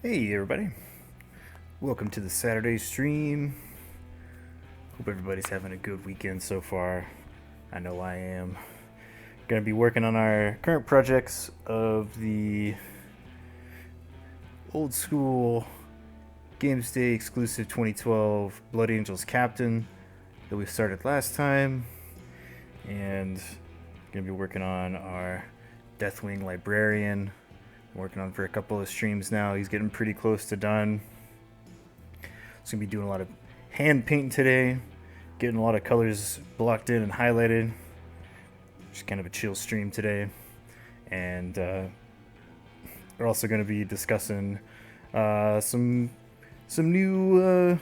Hey everybody, welcome to the Saturday stream. Hope everybody's having a good weekend so far. I know I am. Gonna be working on our current projects of the old school Games Day exclusive 2012 Blood Angels Captain that we started last time, and gonna be working on our Deathwing Librarian. Working on for a couple of streams now. He's getting pretty close to done. He's gonna be doing a lot of hand painting today, getting a lot of colors blocked in and highlighted. Just kind of a chill stream today, and we're also gonna be discussing some new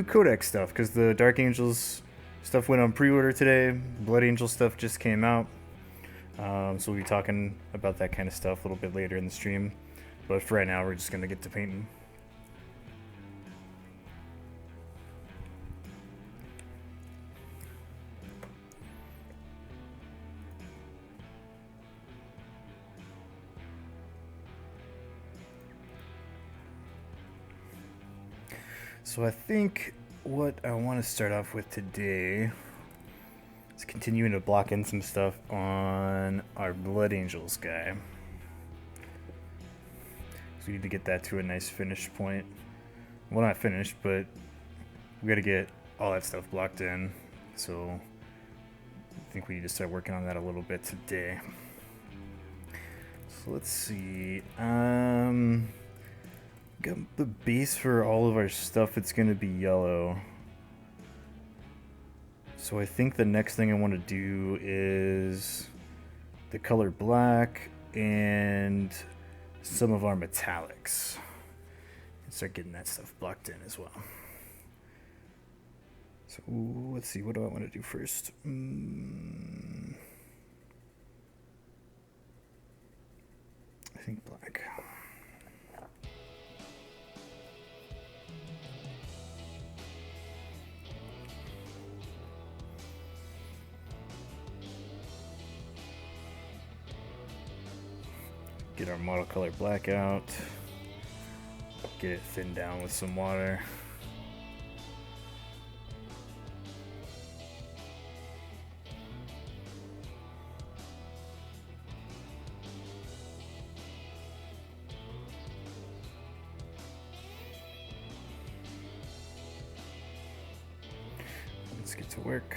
codex stuff because the Dark Angels stuff went on pre-order today. Blood Angel stuff just came out. So we'll be talking about that kind of stuff a little bit later in the stream. But for right now, we're just going to get to painting. So I think what I want to start off with today is continuing to block in some stuff on our Blood Angels guy. So we need to get that to a nice finish point. Well, not finished, but we got to get all that stuff blocked in. So I think we need to start working on that a little bit today. So let's see. Got the base for all of our stuff. It's going to be yellow. So I think the next thing I want to do is the color black and some of our metallics. And start getting that stuff blocked in as well. So let's see, what do I want to do first? I think black. Get our model color black out. Get it thinned down with some water. Let's get to work.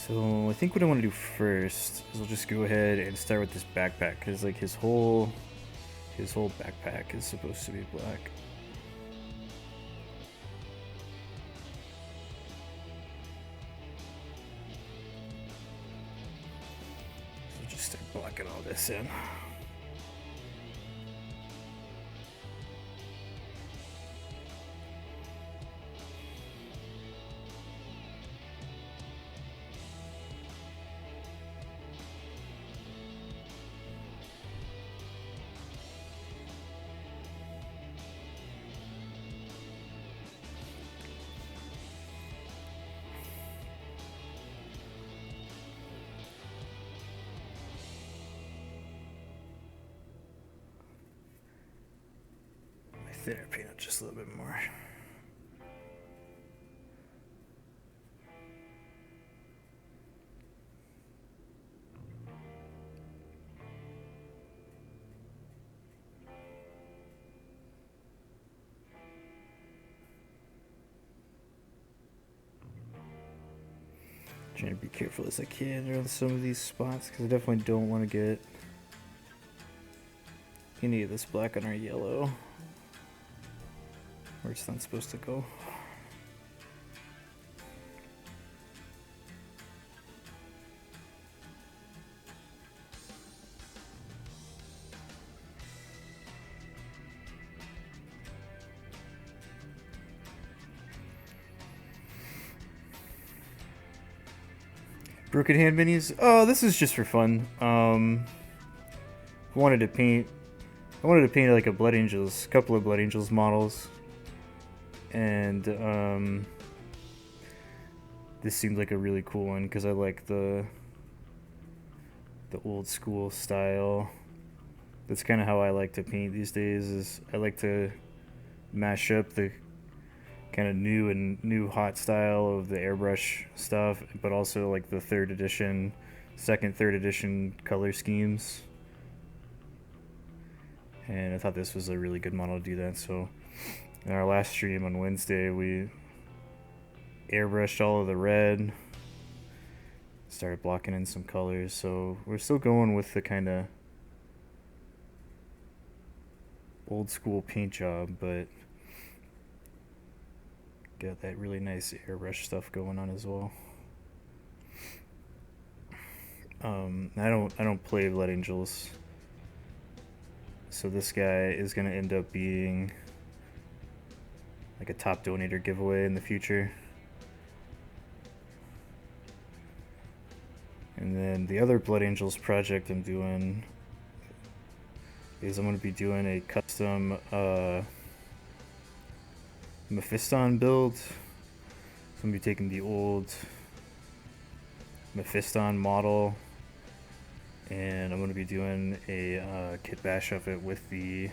So I think what I want to do first is I'll just go ahead and start with this backpack because like his whole backpack is supposed to be black. So just start blocking all this in. Thinner paint it just a little bit more. Trying to be careful as I can around some of these spots because I definitely don't want to get any of this black on our yellow where it's not supposed to go. Broken hand minis. Oh, this is just for fun. I wanted to paint like a Blood Angels, couple of Blood Angels models, and this seemed like a really cool one because I like the old school style that's kind of how I like to paint these days. Is I like to mash up the kind of new hot style of the airbrush stuff, but also like the third edition color schemes. And I thought this was a really good model to do that. So in our last stream on Wednesday, we airbrushed all of the red, started blocking in some colors. So we're still going with the kind of old school paint job, but got that really nice airbrush stuff going on as well. I don't play Blood Angels, so this guy is gonna end up being like a top donator giveaway in the future. And then the other Blood Angels project I'm doing is I'm gonna be doing a custom Mephiston build. So I'm gonna be taking the old Mephiston model, and I'm gonna be doing a kit bash of it with the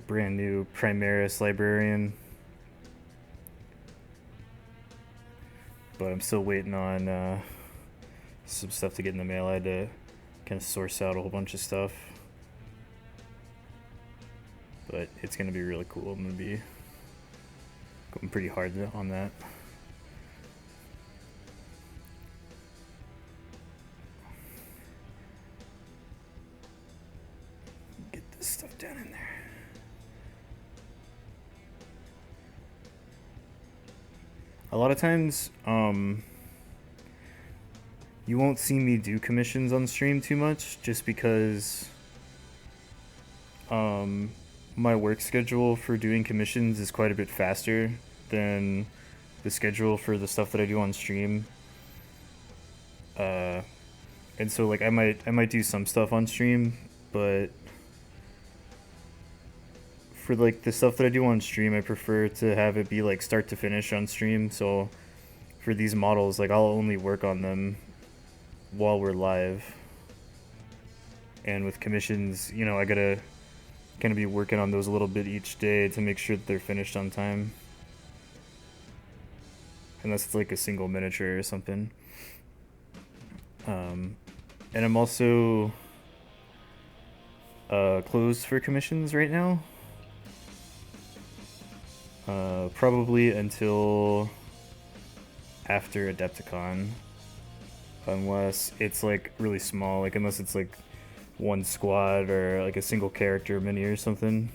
brand new Primaris Librarian. But I'm still waiting on some stuff to get in the mail. I had to kind of source out a whole bunch of stuff, but it's gonna be really cool. I'm gonna be going pretty hard on that. Get this stuff down in there. A lot of times, you won't see me do commissions on stream too much, just because my work schedule for doing commissions is quite a bit faster than the schedule for the stuff that I do on stream. And so like I might do some stuff on stream, but for like the stuff that I do on stream, I prefer to have it be like start to finish on stream. So for these models, like I'll only work on them while we're live. And with commissions, you know, I gotta kind of be working on those a little bit each day to make sure that they're finished on time. Unless it's like a single miniature or something. And I'm also closed for commissions right now. Probably until after Adepticon, unless it's like really small, like unless it's like one squad or like a single character mini or something,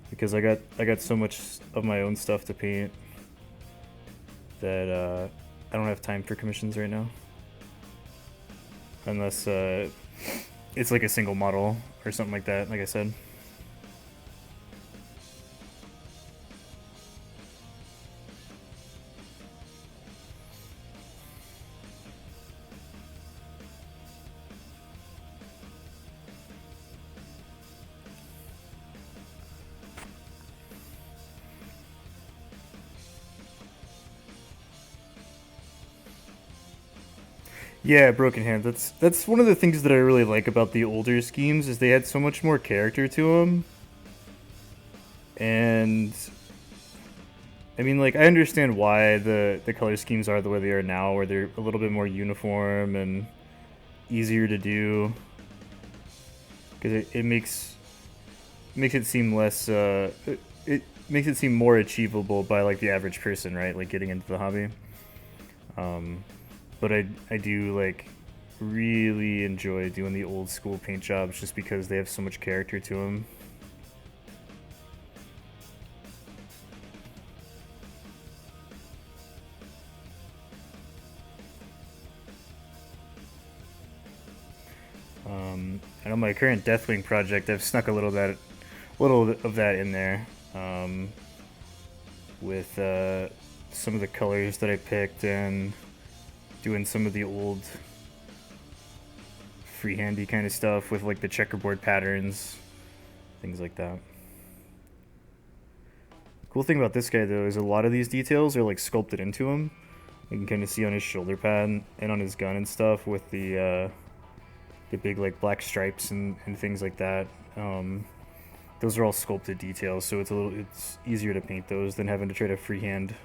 because I got so much of my own stuff to paint that I don't have time for commissions right now, unless it's like a single model or something like that, like I said. Yeah, Broken Hand. That's one of the things that I really like about the older schemes, is they had so much more character to them. And I mean, like, I understand why the color schemes are the way they are now, where they're a little bit more uniform and easier to do, because it makes it seem less it makes it seem more achievable by like the average person, right? Like getting into the hobby. But I do like really enjoy doing the old school paint jobs just because they have so much character to them. And on my current Deathwing project, I've snuck a little of that in there, with some of the colors that I picked and doing some of the old freehandy kind of stuff with like the checkerboard patterns, things like that. Cool thing about this guy though is a lot of these details are like sculpted into him. You can kind of see on his shoulder pad and on his gun and stuff with the the big like black stripes and things like that. Those are all sculpted details, so it's easier to paint those than having to try to freehand.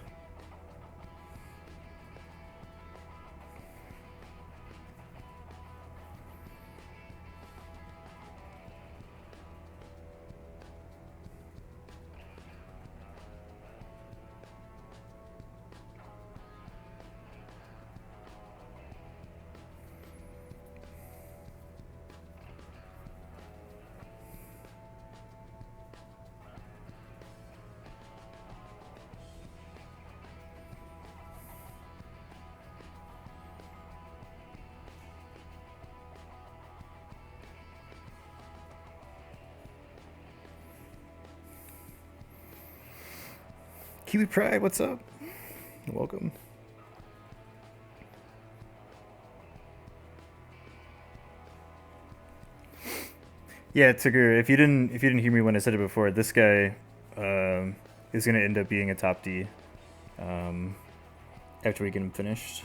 Kiwi Pride, what's up? Welcome. Yeah, Tigger, if you didn't hear me when I said it before, this guy is gonna end up being a top D after we get him finished.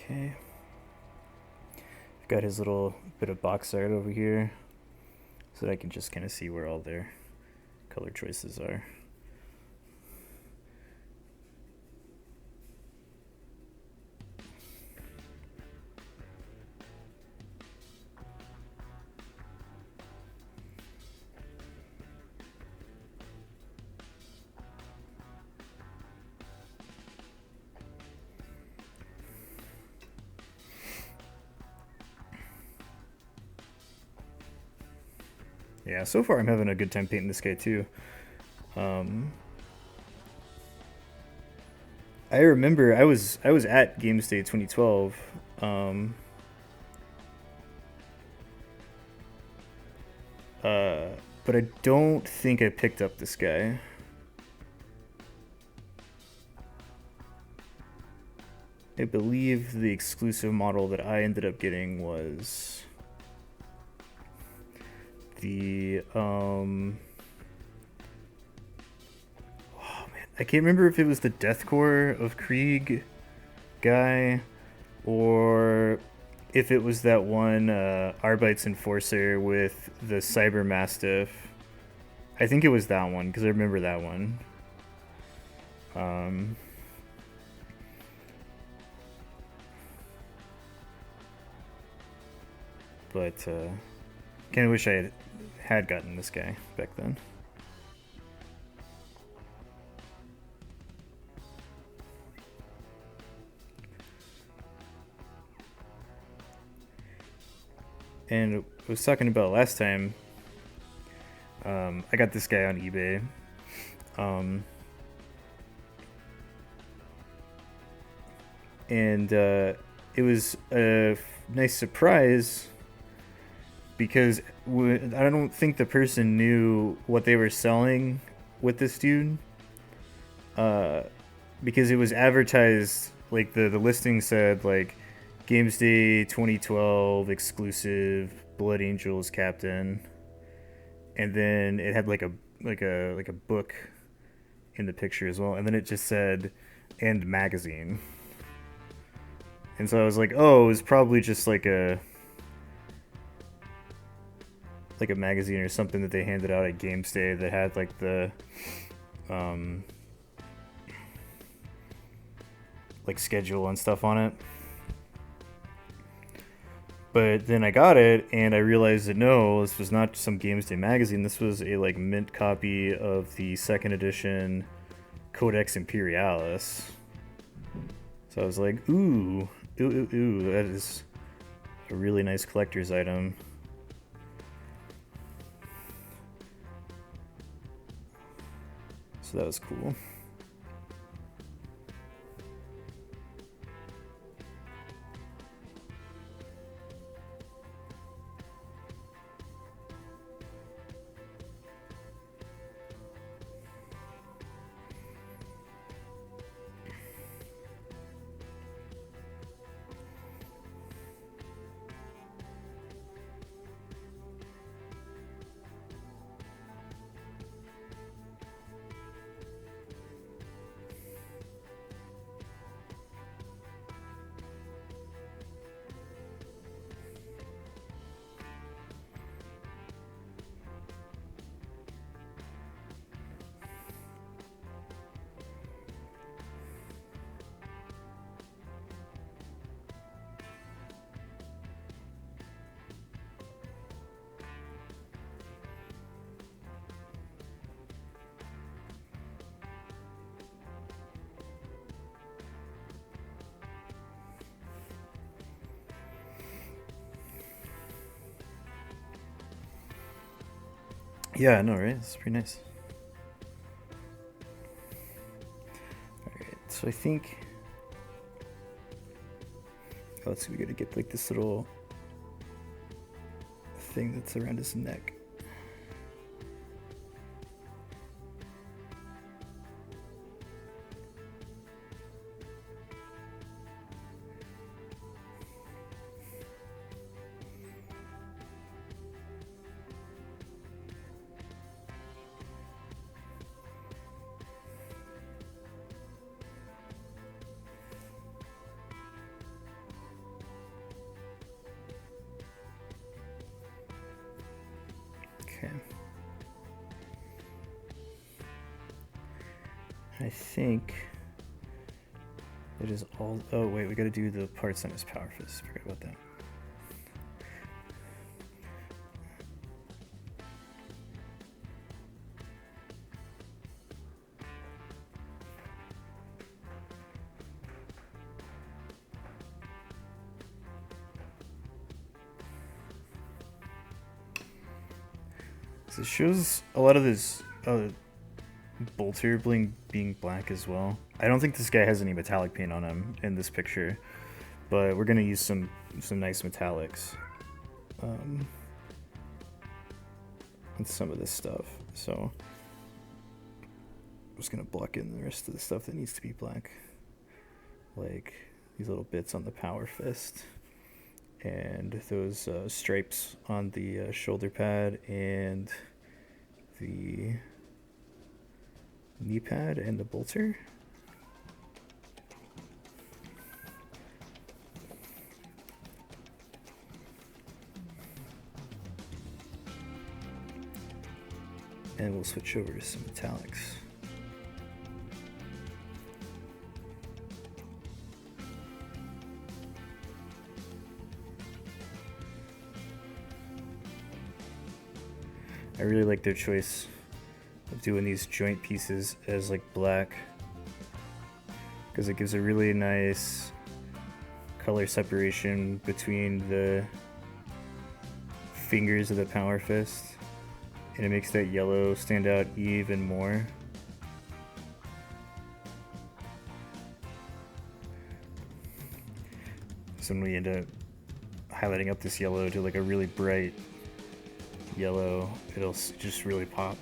Okay. Got his little bit of box art over here so that I can just kind of see where all their color choices are. Yeah, so far I'm having a good time painting this guy too. I remember I was at Games Day 2012. But I don't think I picked up this guy. I believe the exclusive model that I ended up getting was the oh man, I can't remember if it was the Death Core of Krieg guy or if it was that one Arbeits Enforcer with the Cyber Mastiff. I think it was that one because I remember that one. But kind of wish I had gotten this guy back then. And I was talking about last time, I got this guy on eBay. And it was a nice surprise because I don't think the person knew what they were selling with this dude. Because it was advertised, like the listing said, like Games Day 2012 exclusive Blood Angels Captain, and then it had like a book in the picture as well, and then it just said "and magazine." And so I was like, oh, it was probably just like a magazine or something that they handed out at Games Day that had like the like schedule and stuff on it. But then I got it and I realized that no, this was not some Games Day magazine. This was a like mint copy of the second edition Codex Imperialis. So I was like, ooh, that is a really nice collector's item. So that was cool. Yeah, I know, right? It's pretty nice. Alright, so I think... Oh, let's see, we gotta get like this little thing that's around his neck. Okay. I think it is all... Oh, wait, we gotta do the parts on his power fist. Forgot about that. So it shows a lot of this bolter bling being black as well. I don't think this guy has any metallic paint on him in this picture, but we're gonna use some nice metallics on some of this stuff. So I'm just gonna block in the rest of the stuff that needs to be black, like these little bits on the power fist and those stripes on the shoulder pad and the knee pad and the bolter. And we'll switch over to some metallics. I really like their choice of doing these joint pieces as like black, because it gives a really nice color separation between the fingers of the power fist and it makes that yellow stand out even more. So when we end up highlighting up this yellow to like a really bright yellow, it'll just really pop.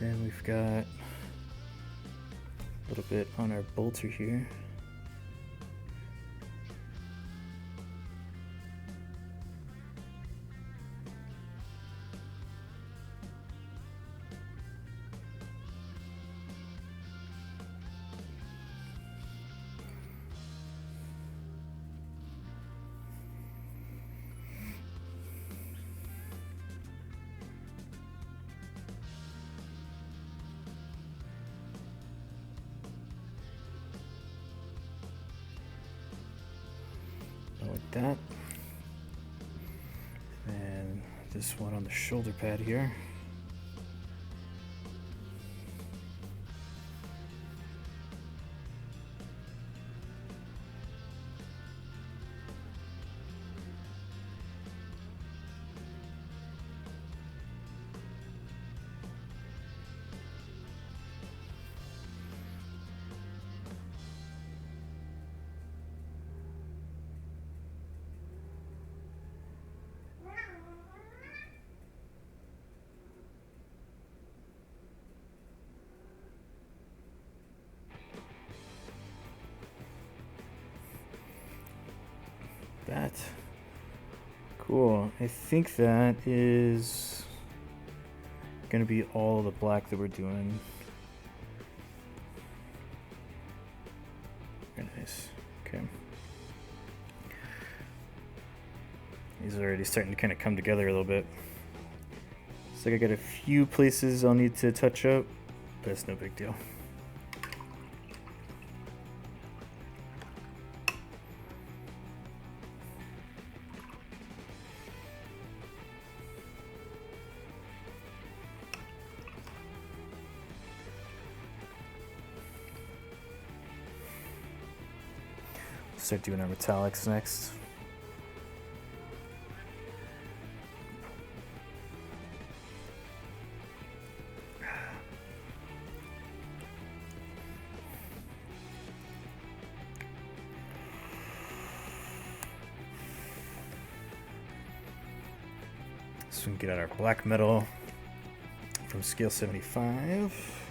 Then we've got a little bit on our bolter here. Like that. And this one on the shoulder pad here. That. Cool. I think that is gonna be all the black that we're doing. Very nice. Okay. These are already starting to kind of come together a little bit. Looks like I got a few places I'll need to touch up, but it's no big deal. Start doing our metallics next. So we can get out our black metal. from scale 75.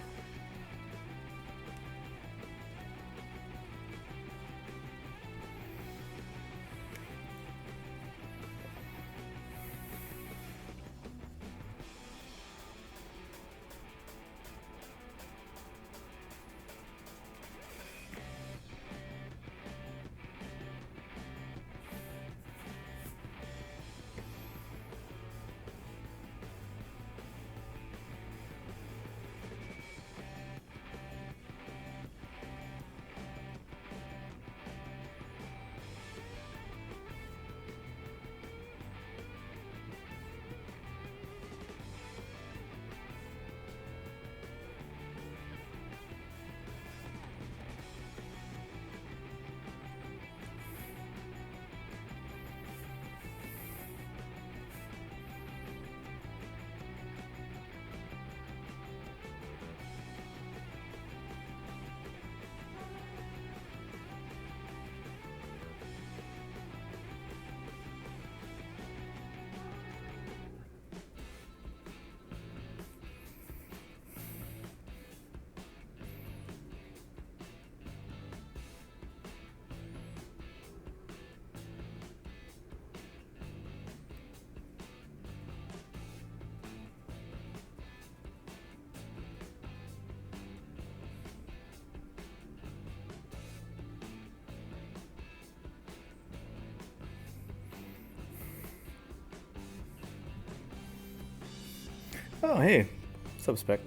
Oh, hey. What's up, Spec?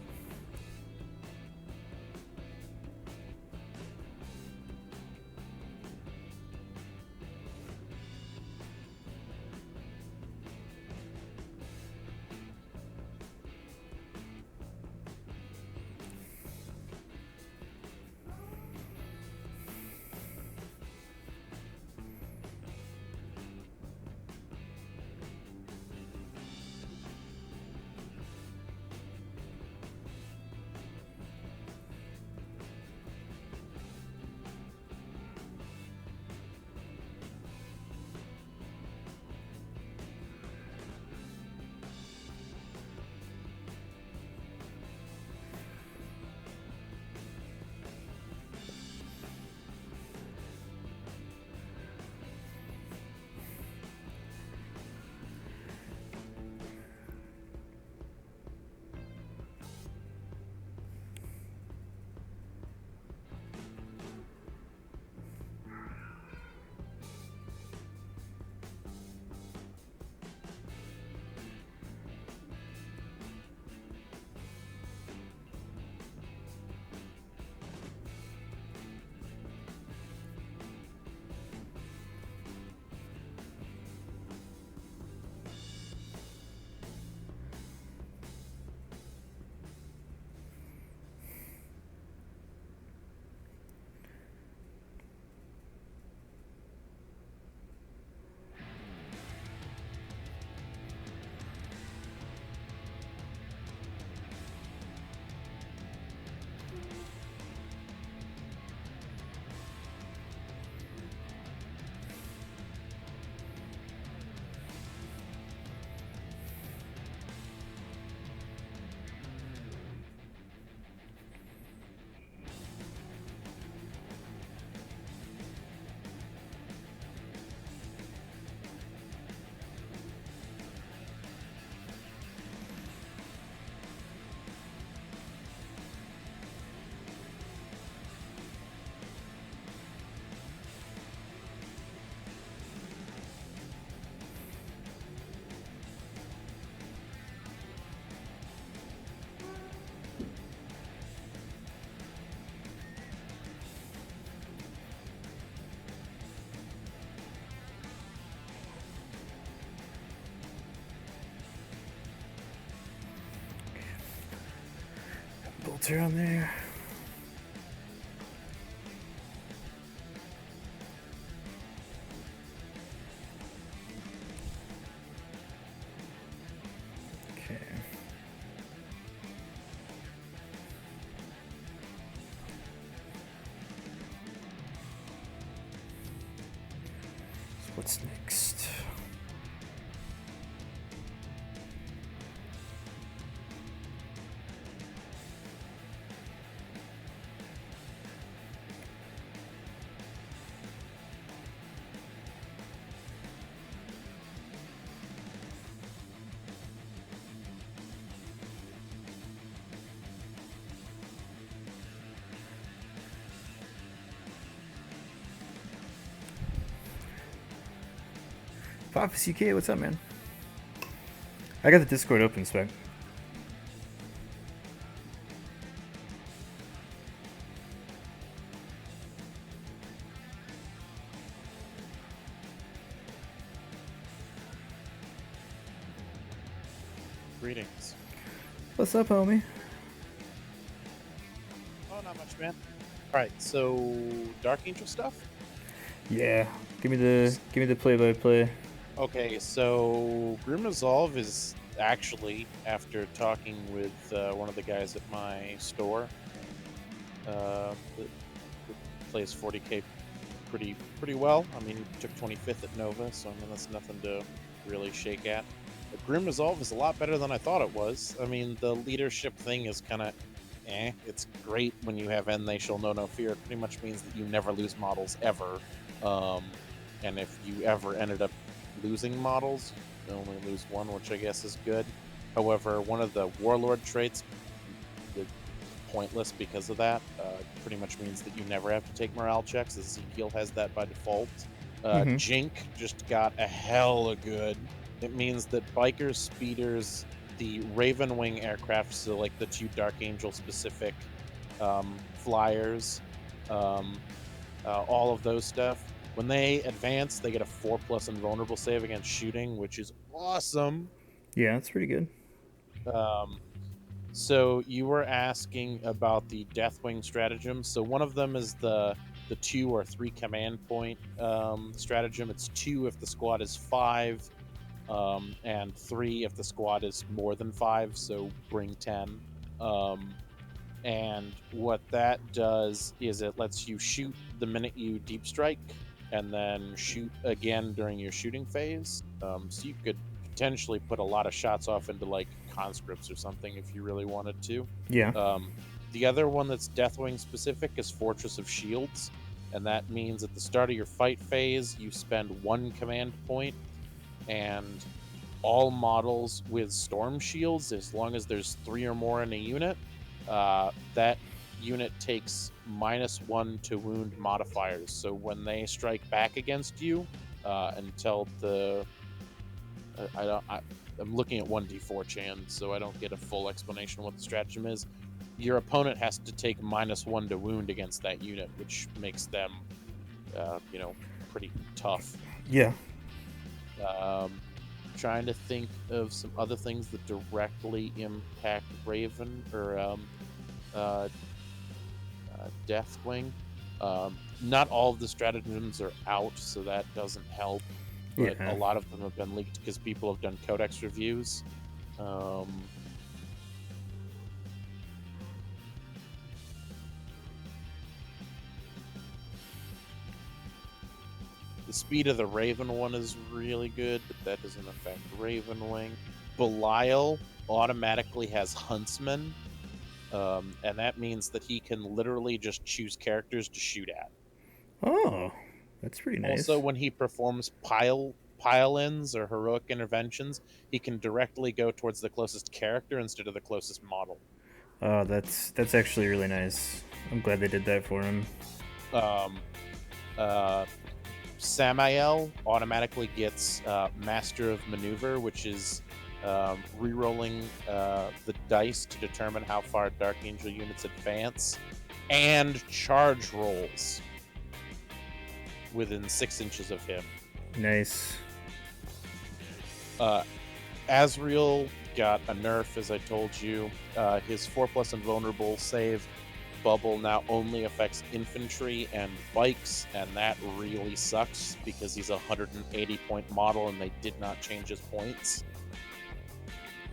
Bolter on there. Okay. So what's next? Office UK, what's up, man? I got the Discord open, Spec. Greetings. What's up, homie? Oh, not much, man. All right, so Dark Angel stuff. Yeah, give me the play-by-play. Okay, so Grim Resolve is actually, after talking with one of the guys at my store, that plays 40k pretty well. I mean, he took 25th at Nova, so I mean that's nothing to really shake at. But Grim Resolve is a lot better than I thought it was. I mean, the leadership thing is kind of It's great when you have End They Shall Know No Fear. It pretty much means that you never lose models ever. And if you ever ended up losing models, you only lose one, which I guess is good. However, one of the Warlord traits, pointless because of that, pretty much means that you never have to take morale checks. Ezekiel has that by default. Jink just got a hella good. It means that bikers, speeders, the Ravenwing aircraft, so like the 2 Dark Angel specific flyers, all of those stuff, when they advance, they get a 4+ invulnerable save against shooting, which is awesome. Yeah, that's pretty good. So you were asking about the Deathwing stratagem. So one of them is the 2 or 3 command point stratagem. It's 2 if the squad is 5, and 3 if the squad is more than 5. So bring 10. And what that does is it lets you shoot the minute you deep strike, and then shoot again during your shooting phase. So you could potentially put a lot of shots off into like conscripts or something if you really wanted to. Yeah. The other one that's Deathwing specific is Fortress of Shields, and that means at the start of your fight phase you spend 1 command point, and all models with storm shields, as long as there's 3 or more in a unit, that unit takes -1 to wound modifiers. So when they strike back against you, until the I'm looking at 1d4 so I don't get a full explanation of what the stratagem is. Your opponent has to take -1 to wound against that unit, which makes them, pretty tough. Yeah. Trying to think of some other things that directly impact Raven or Deathwing. Not all of the stratagems are out, so that doesn't help. But Yeah. a lot of them have been leaked because people have done codex reviews. The speed of the Raven one is really good, but that doesn't affect Ravenwing. Belial automatically has Huntsman, and that means that he can literally just choose characters to shoot at. Oh, that's pretty nice. Also, when he performs pile-ins or heroic interventions, he can directly go towards the closest character instead of the closest model. Oh, that's actually really nice. I'm glad they did that for him. Samael automatically gets Master of Maneuver, which is re-rolling the dice to determine how far Dark Angel units advance, and charge rolls within 6 inches of him. Nice. Azrael got a nerf, as I told you. His 4+ invulnerable save bubble now only affects infantry and bikes, and that really sucks because he's a 180-point model and they did not change his points.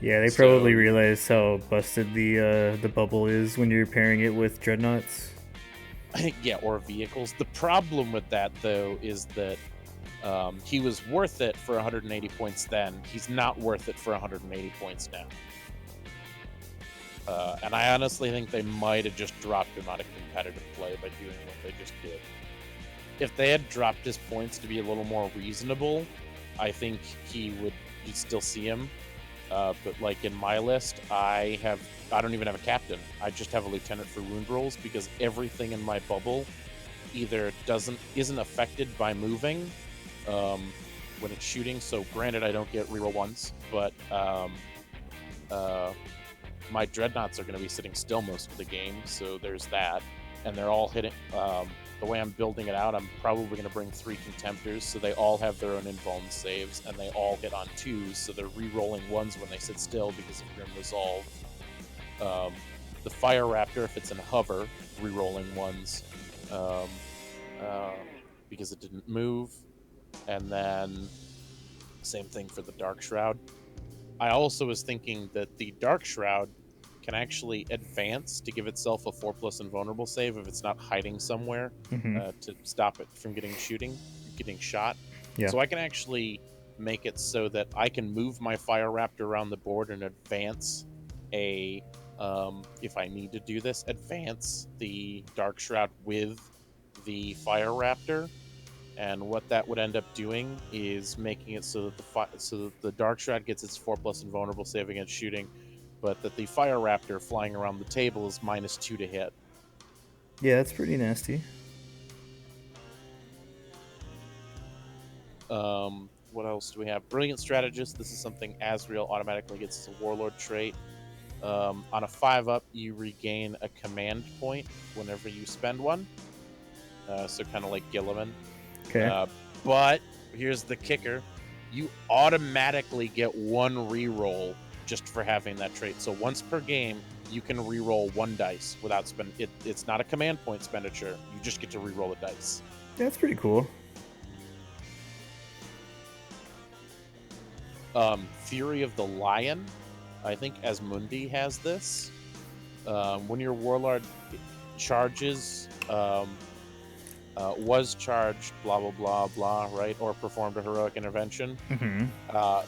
Yeah, they probably realized how busted the bubble is when you're pairing it with dreadnoughts. Yeah, or vehicles. The problem with that, though, is that he was worth it for 180 points then. He's not worth it for 180 points now. And I honestly think they might have just dropped him out of competitive play by doing what they just did. If they had dropped his points to be a little more reasonable, I think you'd still see him. But like in my list, I don't even have a captain. I just have a lieutenant for wound rolls because everything in my bubble either isn't affected by moving, when it's shooting. So granted, I don't get reroll ones, but my dreadnoughts are going to be sitting still most of the game, so there's that. And they're all hitting. The way I'm building it out, I'm probably going to bring 3 contemptors, so they all have their own invuln saves, and they all hit on 2s, so they're re-rolling 1s when they sit still because of Grim Resolve. The Fire Raptor, if it's in hover, re-rolling 1s because it didn't move. And then same thing for the Dark Shroud. I also was thinking that the Dark Shroud can actually advance to give itself a 4+ invulnerable save if it's not hiding somewhere to stop it from getting shot. Yeah. So I can actually make it so that I can move my Fire Raptor around the board and advance if I need to do this, advance the Dark Shroud with the Fire Raptor. And what that would end up doing is making it so that the Dark Shroud gets its 4+ invulnerable save against shooting, but that the Fire Raptor flying around the table is -2 to hit. Yeah, that's pretty nasty. What else do we have? Brilliant Strategist. This is something Azrael automatically gets as a Warlord trait. On a 5-up, you regain a command point whenever you spend one. So kind of like Gilliman. Okay. But here's the kicker. You automatically get 1 reroll just for having that trait. So once per game, you can reroll 1 dice without spending it. It's not a command point expenditure. You just get to reroll a dice. Yeah, that's pretty cool. Fury of the Lion. I think Asmundi has this. When your Warlord charges, was charged, blah, blah, blah, blah, right? Or performed a heroic intervention.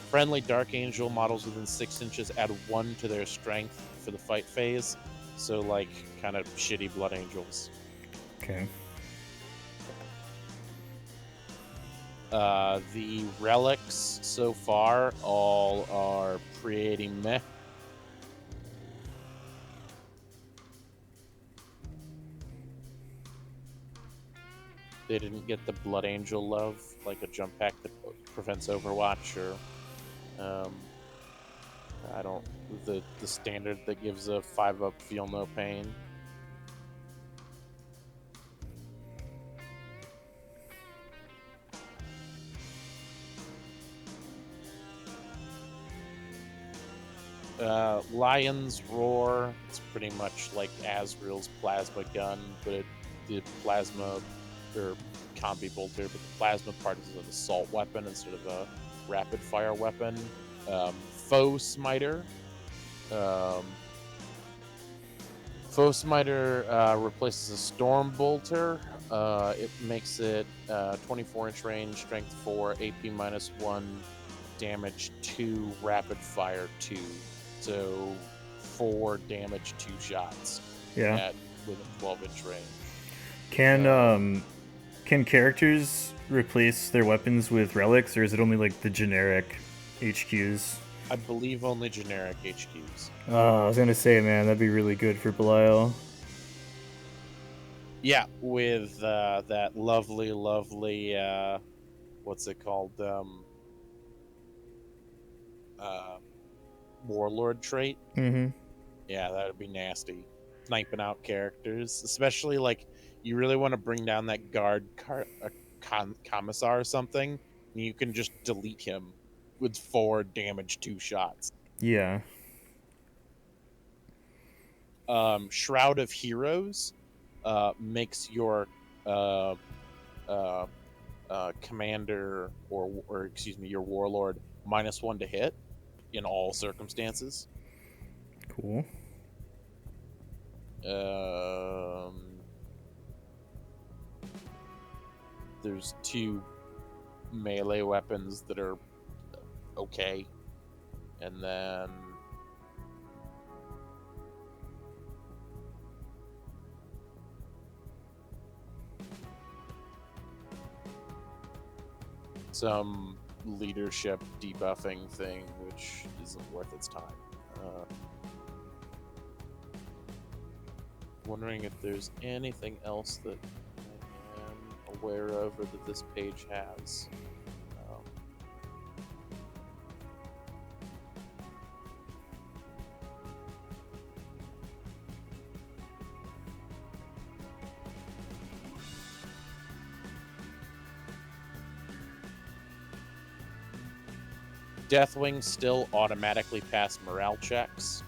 Friendly Dark Angel models within 6 inches add 1 to their strength for the fight phase. So, like, kind of shitty Blood Angels. Okay. The relics so far all are pretty meh. They didn't get the Blood Angel love, like a jump pack that prevents Overwatch, or I don't the standard that gives a 5-up feel no pain. Lion's Roar. It's pretty much like Azrael's plasma gun, but the plasma or combi bolter, but the plasma part is an assault weapon instead of a rapid fire weapon. Foe Smiter. Foe Smiter replaces a Storm Bolter. It makes it 24-inch range, strength 4, AP -1, damage 2, rapid fire 2. So 4 damage, 2 shots. Yeah. Within 12-inch range. Can characters replace their weapons with relics, or is it only like the generic HQs? I believe only generic HQs. I was gonna say, man, that'd be really good for Belial. Yeah, with that lovely, what's it called? Warlord trait. Yeah, that would be nasty. Sniping out characters, especially like you really want to bring down that commissar or something, and you can just delete him with 4 damage, 2 shots. Yeah. Shroud of Heroes makes your commander or excuse me, your warlord -1 to hit in all circumstances. Cool. There's 2 melee weapons that are okay, and then some leadership debuffing thing, which isn't worth its time. Wondering if there's anything else that I am aware of or that this page has. Deathwing still automatically pass morale checks.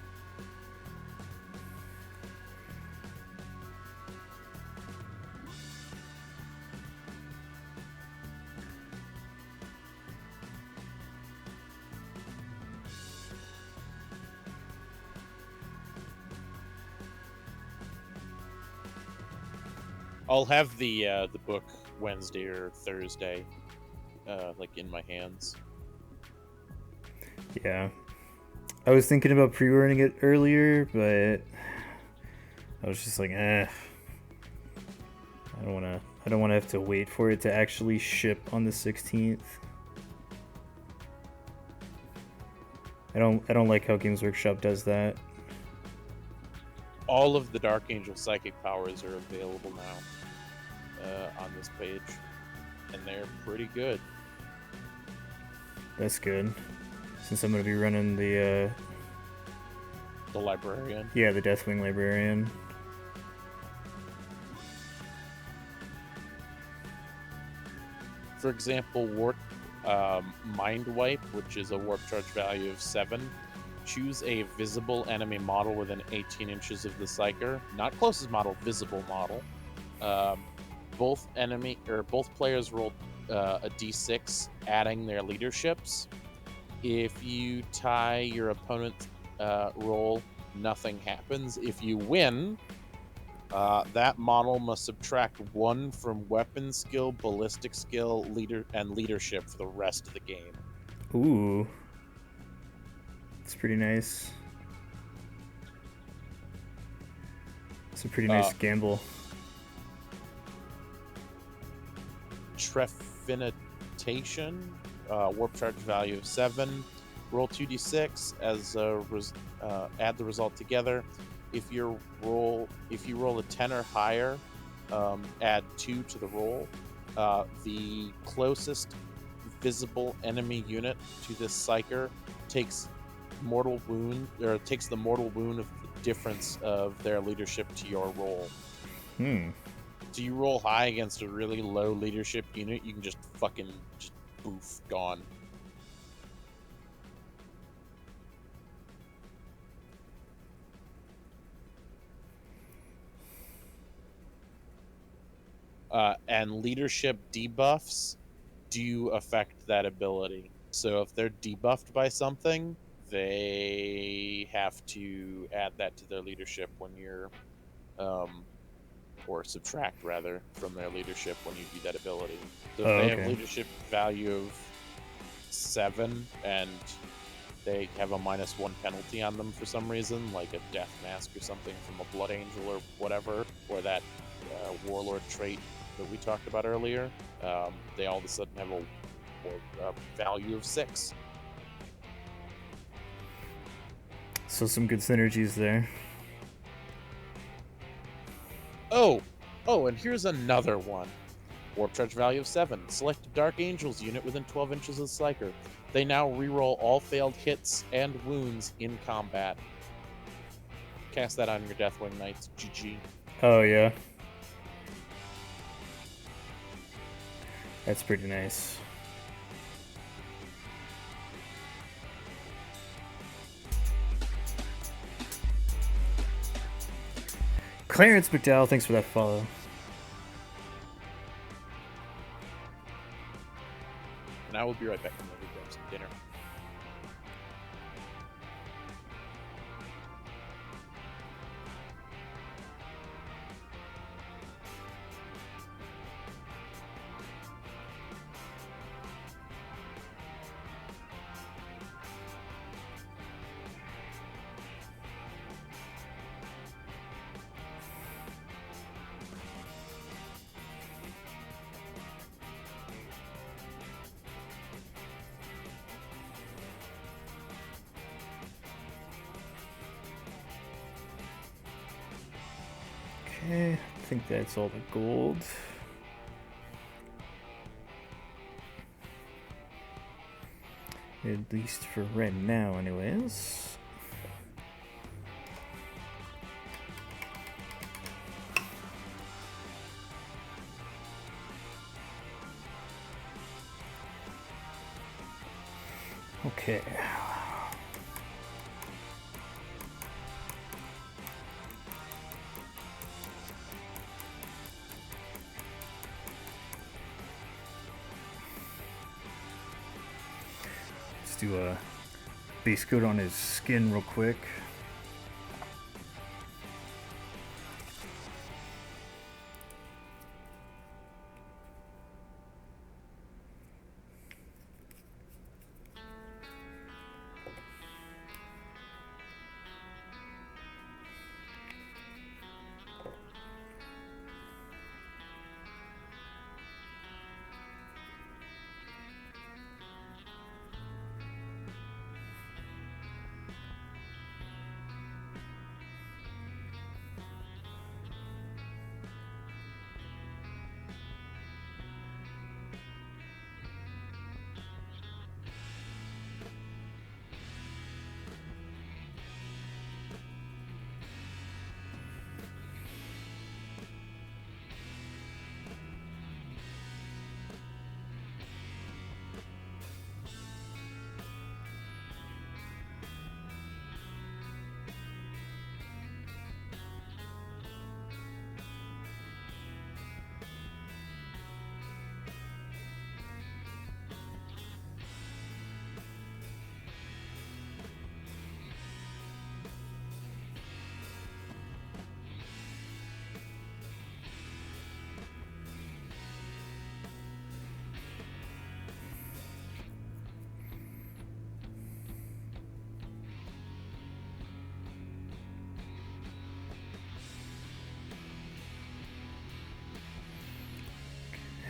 I'll have the book Wednesday or Thursday, like in my hands. Yeah. I was thinking about pre-ordering it earlier, but I was just like, I don't wanna have to wait for it to actually ship on the 16th. I don't like how Games Workshop does that. All of the Dark Angel psychic powers are available now on this page, and they're pretty good. That's good. Since I'm gonna be running the Librarian. Yeah, the Deathwing Librarian. For example, Mind Wipe, which is a warp charge value of 7. Choose a visible enemy model within 18 inches of the Psyker. Not closest model, visible model. Both players roll a d6, adding their leaderships. If you tie your opponent's roll, nothing happens. If you win, that model must subtract 1 from weapon skill, ballistic skill, and leadership for the rest of the game. Ooh. It's pretty nice. It's a pretty nice gamble. Trephinitation, warp charge value of 7. Roll 2d6 add the result together. If you roll a 10 or higher, add 2 to the roll. The closest visible enemy unit to this Psyker takes the mortal wound of the difference of their leadership to your roll. So you roll high against a really low leadership unit, you can just boof, gone. And leadership debuffs do affect that ability. So if they're debuffed by something, they have to add that to their leadership when you're, or subtract rather from their leadership when you do that ability. So if they have leadership value of 7 and they have a -1 penalty on them for some reason, like a death mask or something from a blood angel or whatever, or that warlord trait that we talked about earlier, they all of a sudden have a value of 6. So some good synergies there. Oh, and here's another one. Warp charge value of 7. Select a Dark Angels unit within 12 inches of the Psyker. They now reroll all failed hits and wounds in combat. Cast that on your Deathwing Knights. GG. Oh, yeah. That's pretty nice. Clarence McDowell, thanks for that follow. And I will be right back. I'm going to grab some dinner. Okay, I think that's all the gold. At least for right now, anyways. Okay. Let's do a base coat on his skin real quick.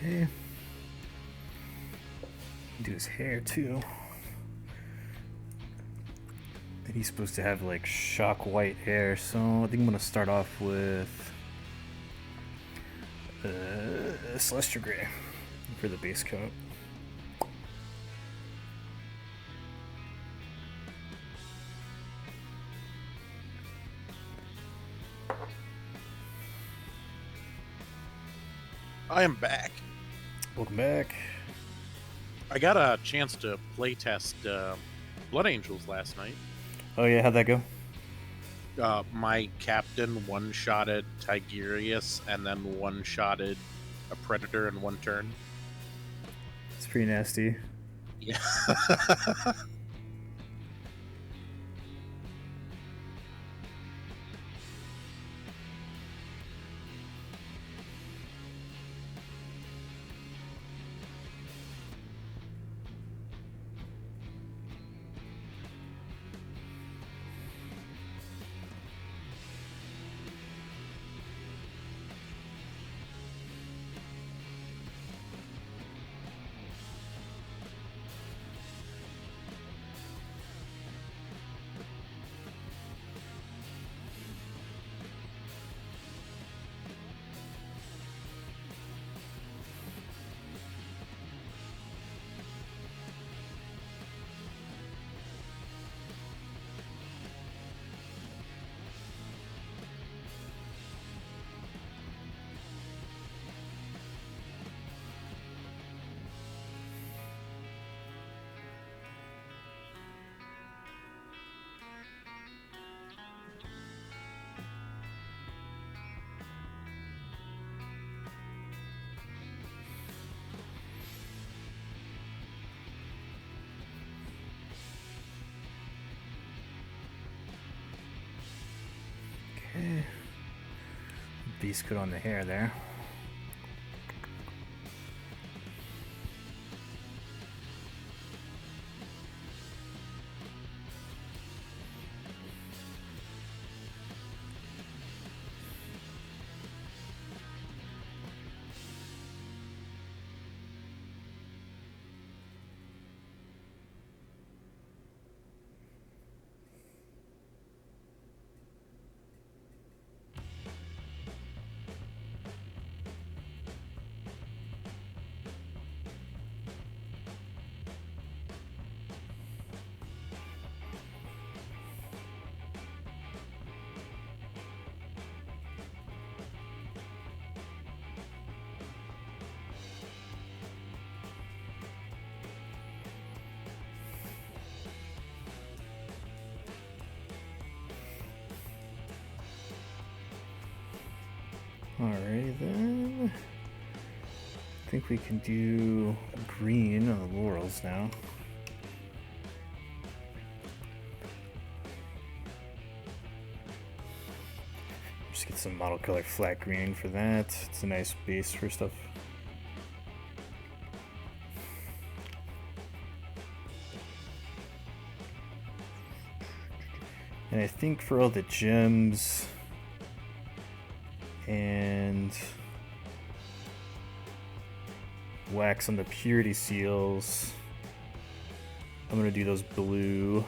Okay. Do his hair too. And he's supposed to have like shock white hair, so I think I'm gonna start off with Celestial Gray for the base coat. I am back. Welcome back. I got a chance to playtest Blood Angels last night. Oh yeah, how'd that go? My captain one-shotted Tigerius and then one-shotted a Predator in one turn. It's pretty nasty. Yeah. Okay. Beast coat on the hair there. Alrighty then. I think we can do green on the laurels now. Just get some model color flat green for that. It's a nice base for stuff. And I think for all the gems and wax on the purity seals, I'm gonna do those blue.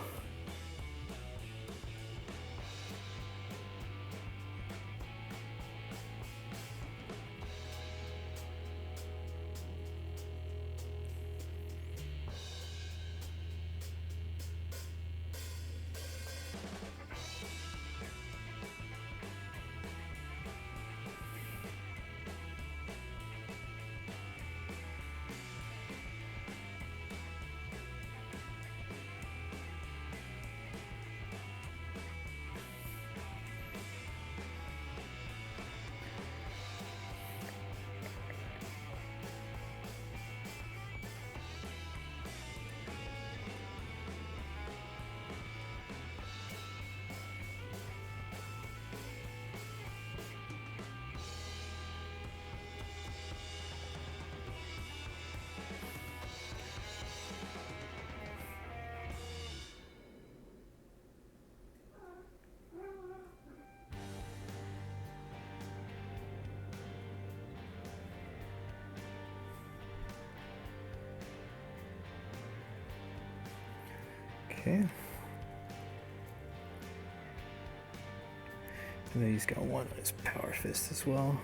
Okay. And then he's got one on his power fist as well.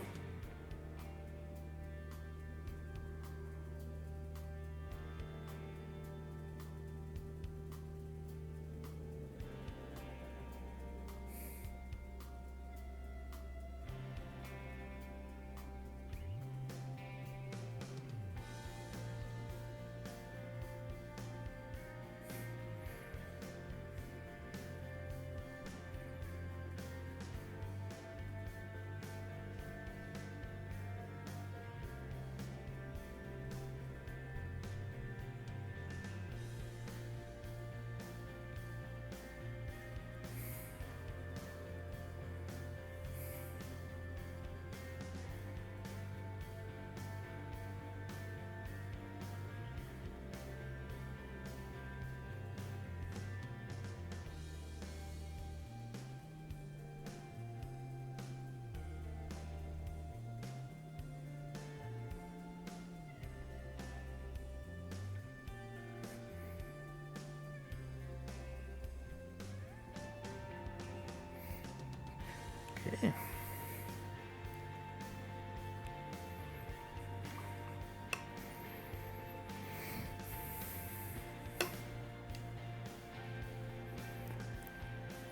Okay.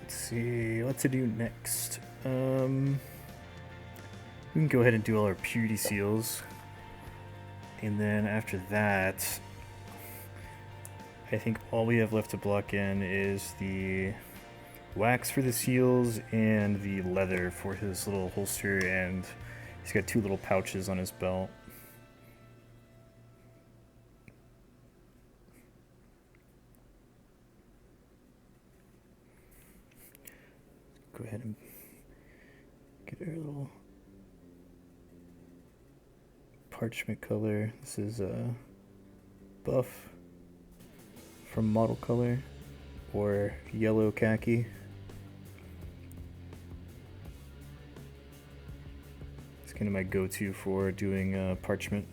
Let's see what to do next. We can go ahead and do all our purity seals, and then after that, I think all we have left to block in is the wax for the seals and the leather for his little holster, and he's got two little pouches on his belt. Go ahead and get our little parchment color. This is a buff from model color, or yellow khaki. It's kind of my go-to for doing parchment.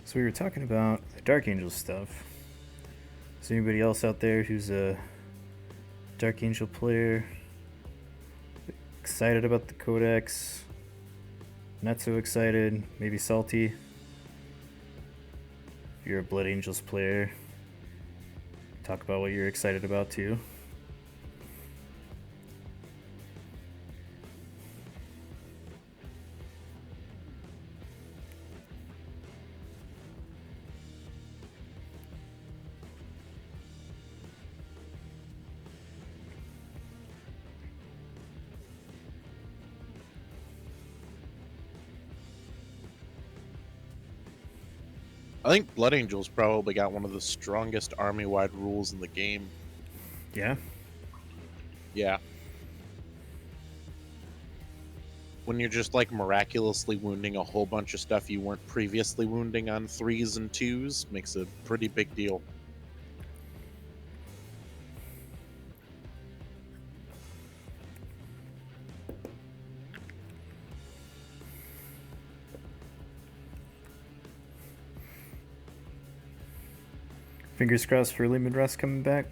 So we were talking about the Dark Angel stuff. Is there anybody else out there who's a Dark Angel player Excited about the Codex. Not so excited. Maybe salty. If you're a Blood Angels player, talk about what you're excited about too. I think Blood Angels probably got one of the strongest army-wide rules in the game. Yeah? Yeah. When you're just like miraculously wounding a whole bunch of stuff you weren't previously wounding on 3s and 2s, makes a pretty big deal. Fingers crossed for Lehman Russ coming back.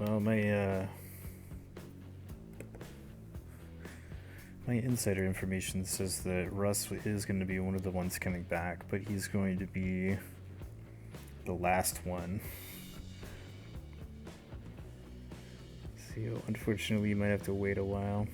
Well, my insider information says that Russ is going to be one of the ones coming back, but he's going to be the last one. So unfortunately, you might have to wait a while.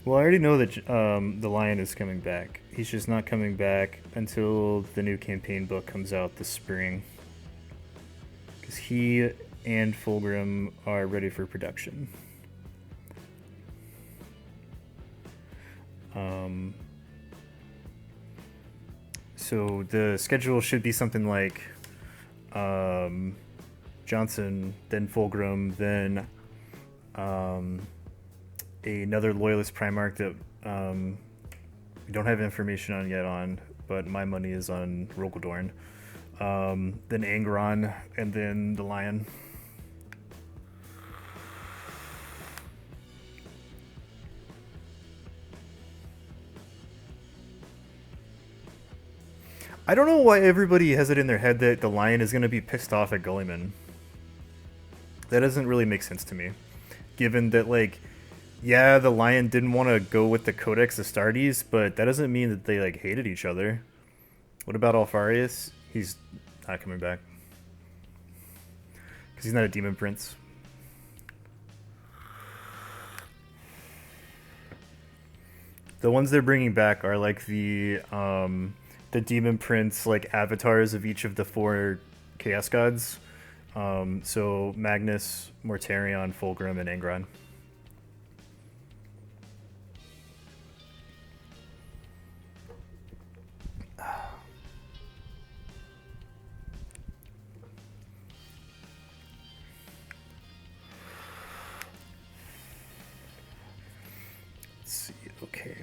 Well, I already know that the Lion is coming back. He's just not coming back until the new campaign book comes out this spring. Because he and Fulgrim are ready for production. So the schedule should be something like Johnson, then Fulgrim, then another Loyalist Primarch that we don't have information on yet but my money is on Rogaldorn. Then Angron, and then the Lion. I don't know why everybody has it in their head that the Lion is going to be pissed off at Gulliman. That doesn't really make sense to me. Given that, like, yeah, the Lion didn't want to go with the Codex Astartes, but that doesn't mean that they, like, hated each other. What about Alfarius? He's not coming back. Because he's not a Demon Prince. The ones they're bringing back are, like, the Demon Prince, like, avatars of each of the 4 Chaos Gods. So Magnus, Mortarion, Fulgrim, and Angron. Let's see, okay.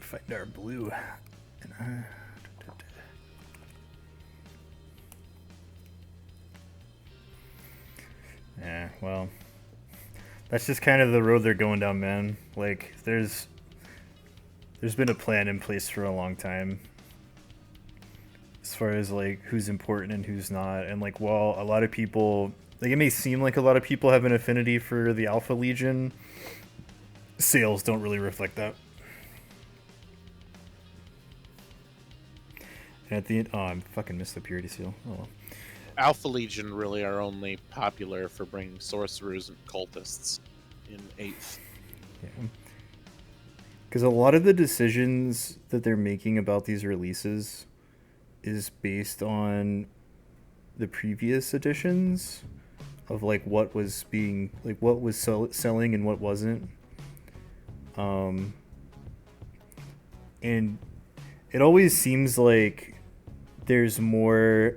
Find our blue. Yeah, well, that's just kind of the road they're going down, man. Like, there's been a plan in place for a long time as far as, like, who's important and who's not. And, like, while a lot of people, like, it may seem like a lot of people have an affinity for the Alpha Legion, sales don't really reflect that. And at the end, oh, I fucking missed the purity seal. Oh well. Alpha Legion really are only popular for bringing sorcerers and cultists in 8th. Yeah. Because a lot of the decisions that they're making about these releases is based on the previous editions of like what was being like what was selling and what wasn't. And it always seems like there's more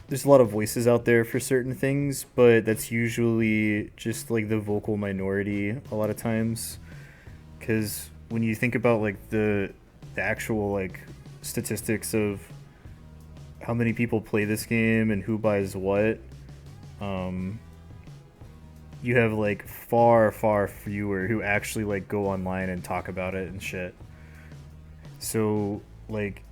there's a lot of voices out there for certain things, but that's usually just like the vocal minority a lot of times. Because when you think about like the actual like statistics of how many people play this game and who buys what, you have like far fewer who actually like go online and talk about it and shit. So like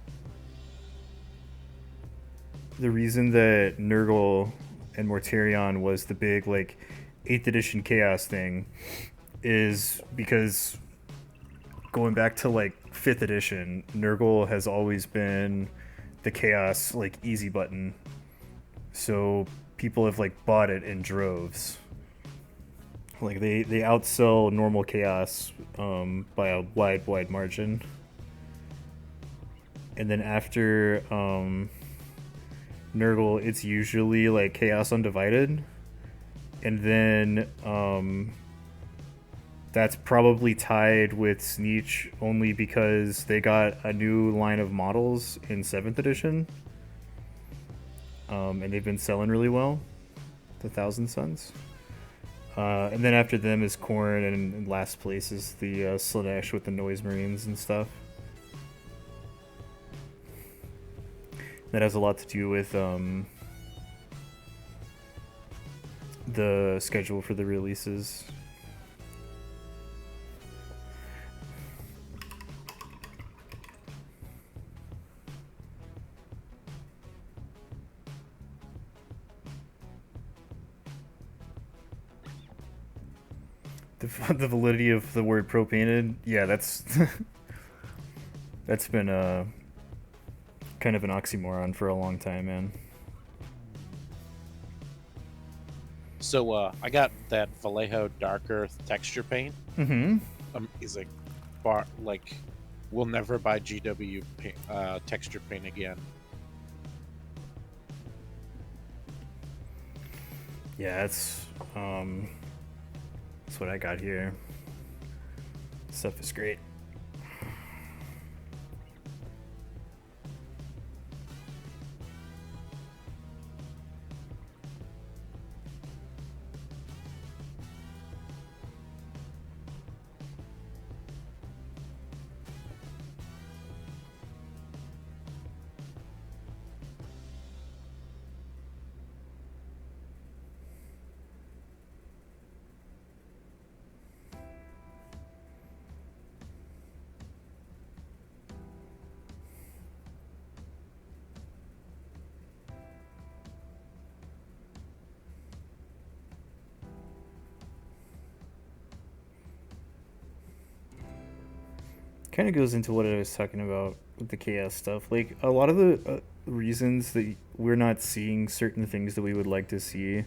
the reason that Nurgle and Mortarion was the big like 8th edition chaos thing is because going back to like 5th edition, Nurgle has always been the chaos like easy button. So people have like bought it in droves. Like they outsell normal chaos by a wide margin. And then after Nurgle, it's usually like Chaos Undivided, and then that's probably tied with Sneech only because they got a new line of models in 7th edition, and they've been selling really well, the Thousand Suns. And then after them is Khorne, and in last place is the Slaanesh with the Noise Marines and stuff. That has a lot to do with the schedule for the releases. The validity of the word pro-painted, yeah, that's that's been kind of an oxymoron for a long time, man. So I got that Vallejo Dark Earth texture paint. Mm-hmm. Amazing. Like, we'll never buy GW texture paint again. Yeah, that's what I got here. Stuff is great. Kind of goes into what I was talking about with the chaos stuff. Like a lot of the reasons that we're not seeing certain things that we would like to see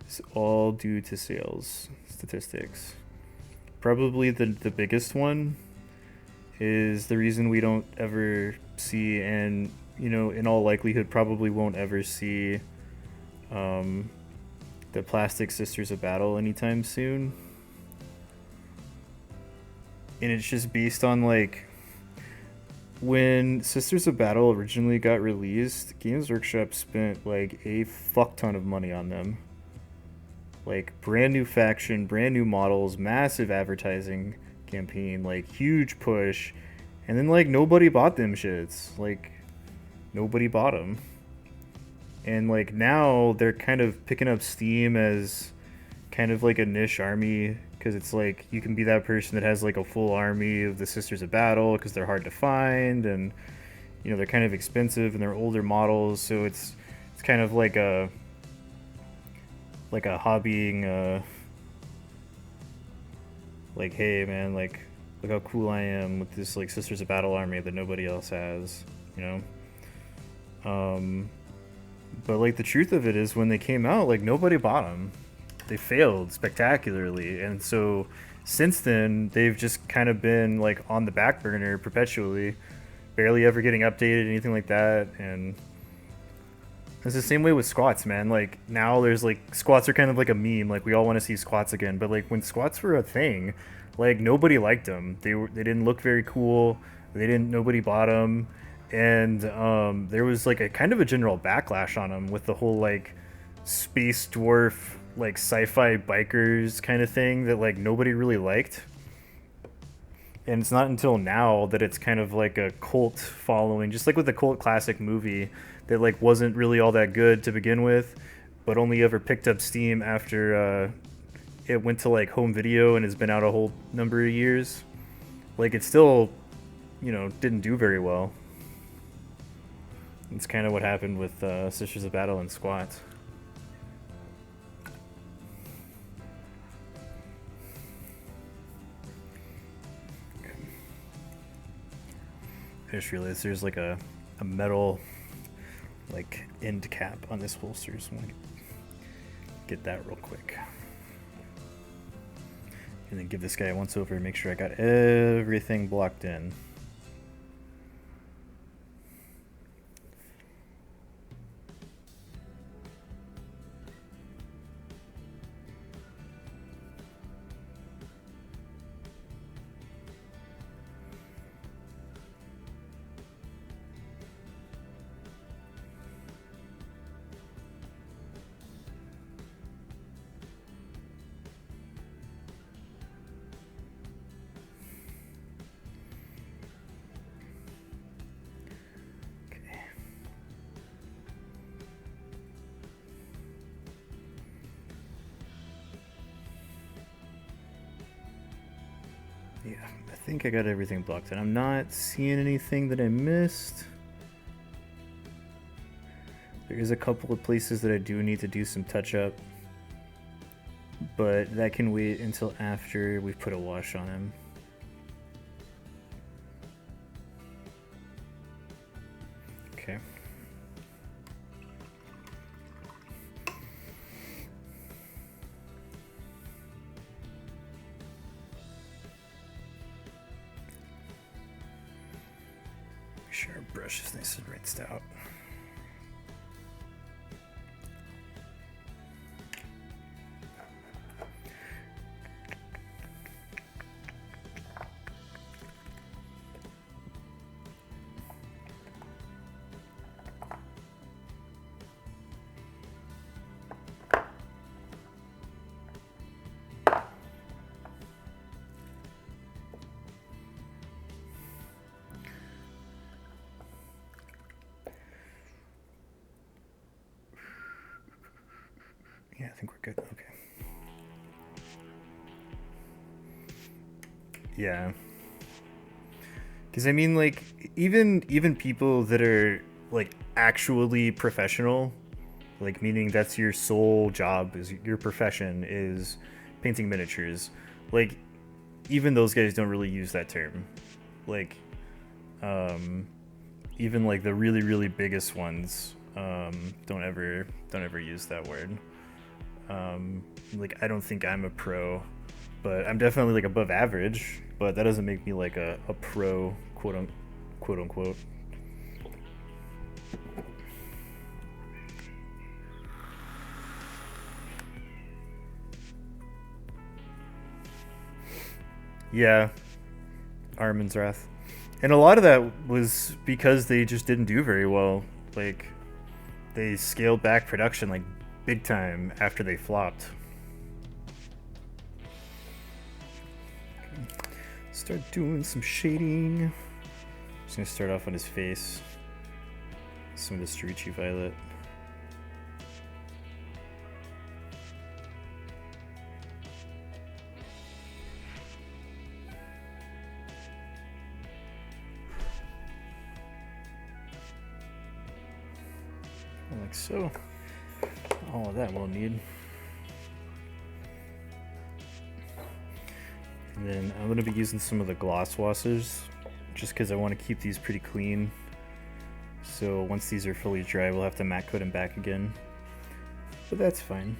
is all due to sales statistics. Probably the biggest one is the reason we don't ever see, and you know, in all likelihood probably won't ever see the Plastic Sisters of Battle anytime soon. And it's just based on like when Sisters of Battle originally got released, Games Workshop spent like a fuck ton of money on them. Like brand new faction, brand new models, massive advertising campaign, like huge push, and then like nobody bought them shits. Like nobody bought them. And like now they're kind of picking up steam as kind of like a niche army, because it's like you can be that person that has like a full army of the Sisters of Battle because they're hard to find, and you know they're kind of expensive and they're older models, so it's kind of like a hobbying like, hey man, like look how cool I am with this like Sisters of Battle army that nobody else has, you know. But like the truth of it is, when they came out, like nobody bought them. They failed spectacularly, and so since then they've just kind of been like on the back burner perpetually, barely ever getting updated, anything like that. And it's the same way with squats, man. Like now there's like squats are kind of like a meme. Like we all want to see squats again, but like when squats were a thing, like nobody liked them. They didn't look very cool. Nobody bought them, and there was like a kind of a general backlash on them with the whole like space dwarf like sci-fi bikers kind of thing that like nobody really liked. And it's not until now that it's kind of like a cult following, just like with the cult classic movie that like wasn't really all that good to begin with, but only ever picked up steam after it went to like home video and has been out a whole number of years. Like it still, you know, didn't do very well. It's kind of what happened with Sisters of Battle and Squats. I just realized there's like a metal like end cap on this holster, so I'm gonna get that real quick. And then give this guy a once over and make sure I got everything blocked in. Yeah, I think I got everything blocked in. I'm not seeing anything that I missed. There is a couple of places that I do need to do some touch up, but that can wait until after we put a wash on him. Okay. Make sure our brush is nice and rinsed out. Yeah, I think we're good. Okay. Yeah. Because I mean, like, even people that are like actually professional, like meaning that's your sole job, is your profession is painting miniatures. Like, even those guys don't really use that term. Like, even like the really biggest ones don't ever use that word. Like I don't think I'm a pro, but I'm definitely like above average, but that doesn't make me like a pro, quote unquote. Yeah, Armin's Wrath. And a lot of that was because they just didn't do very well. Like, they scaled back production like big time after they flopped. Start doing some shading. Just gonna start off on his face. Some of the Strici Violet. Like so. All of that we'll need. And then I'm going to be using some of the gloss washes just because I want to keep these pretty clean. So once these are fully dry, we'll have to matte coat them back again. But that's fine.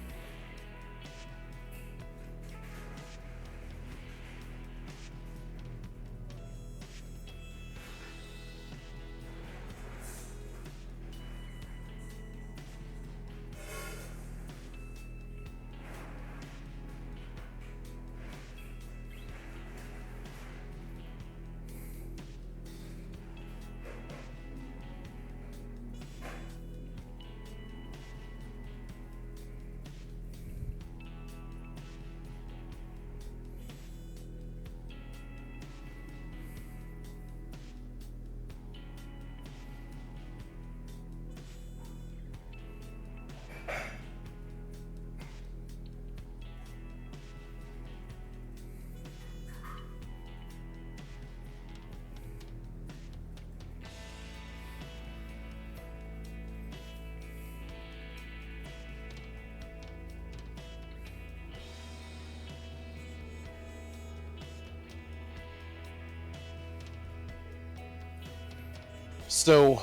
So,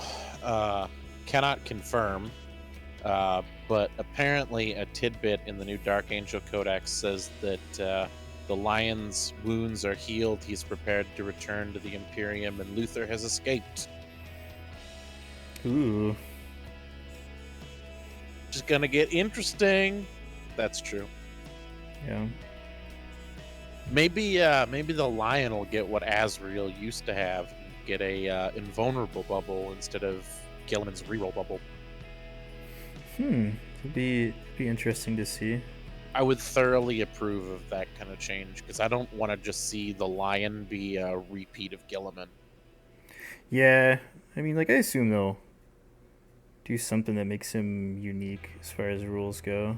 cannot confirm, but apparently a tidbit in the new Dark Angel Codex says that the lion's wounds are healed. He's prepared to return to the Imperium, and Luther has escaped. Ooh. Just gonna get interesting. That's true. Yeah. Maybe the lion will get what Azrael used to have. Get a invulnerable bubble instead of Gilliman's reroll bubble. It'd be interesting to see. I would thoroughly approve of that kind of change because I don't want to just see the lion be a repeat of Gilliman. Yeah, I mean, like, I assume they'll do something that makes him unique as far as rules go.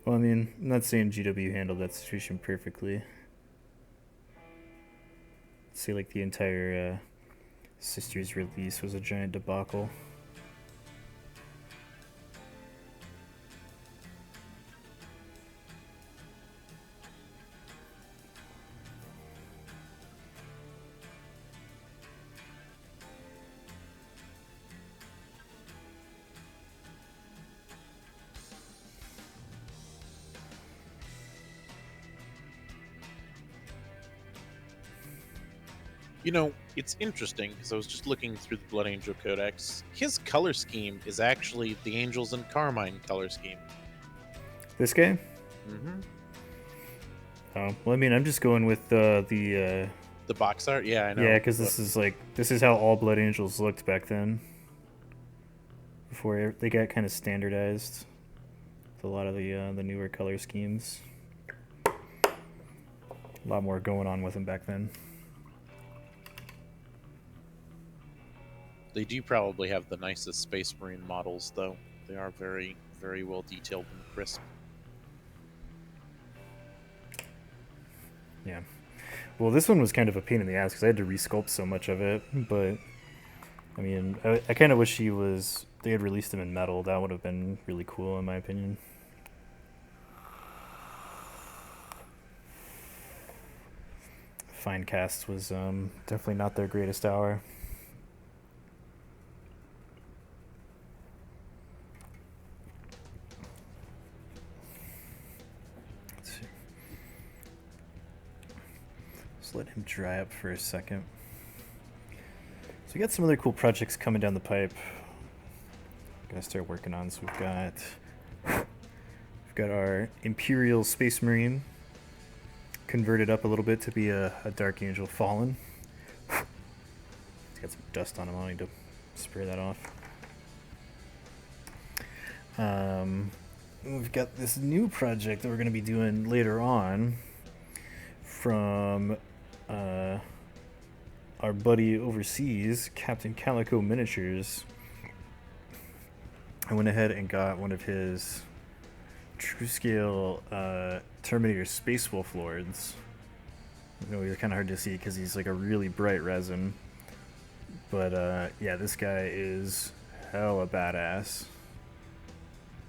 Well, I mean, I'm not saying GW handled that situation perfectly. Say like the entire Sisters release was a giant debacle. You know, it's interesting because I was just looking through the Blood Angel Codex. His color scheme is actually the Angels and Carmine color scheme. This guy? Mm-hmm. Oh, well, I mean, I'm just going with the box art. Yeah, I know. yeah, because this is how all Blood Angels looked back then. Before they got kind of standardized with a lot of the newer color schemes. A lot more going on with them back then. They do probably have the nicest Space Marine models, though. They are very, very well detailed and crisp. Yeah. Well, this one was kind of a pain in the ass because I had to resculpt so much of it. But I mean, I kind of wish they had released them in metal. That would have been really cool, in my opinion. Finecast was definitely not their greatest hour. Let's see. Just let him dry up for a second. So we got some other cool projects coming down the pipe. Gotta start working on. So we've got our Imperial Space Marine converted up a little bit to be a Dark Angel Fallen. It's got some dust on him. I need to spray that off. We've got this new project that we're going to be doing later on from our buddy overseas, Captain Calico Miniatures. I went ahead and got one of his true scale Terminator Space Wolf Lords. I know he's kind of hard to see because he's like a really bright resin. But yeah, this guy is hella badass.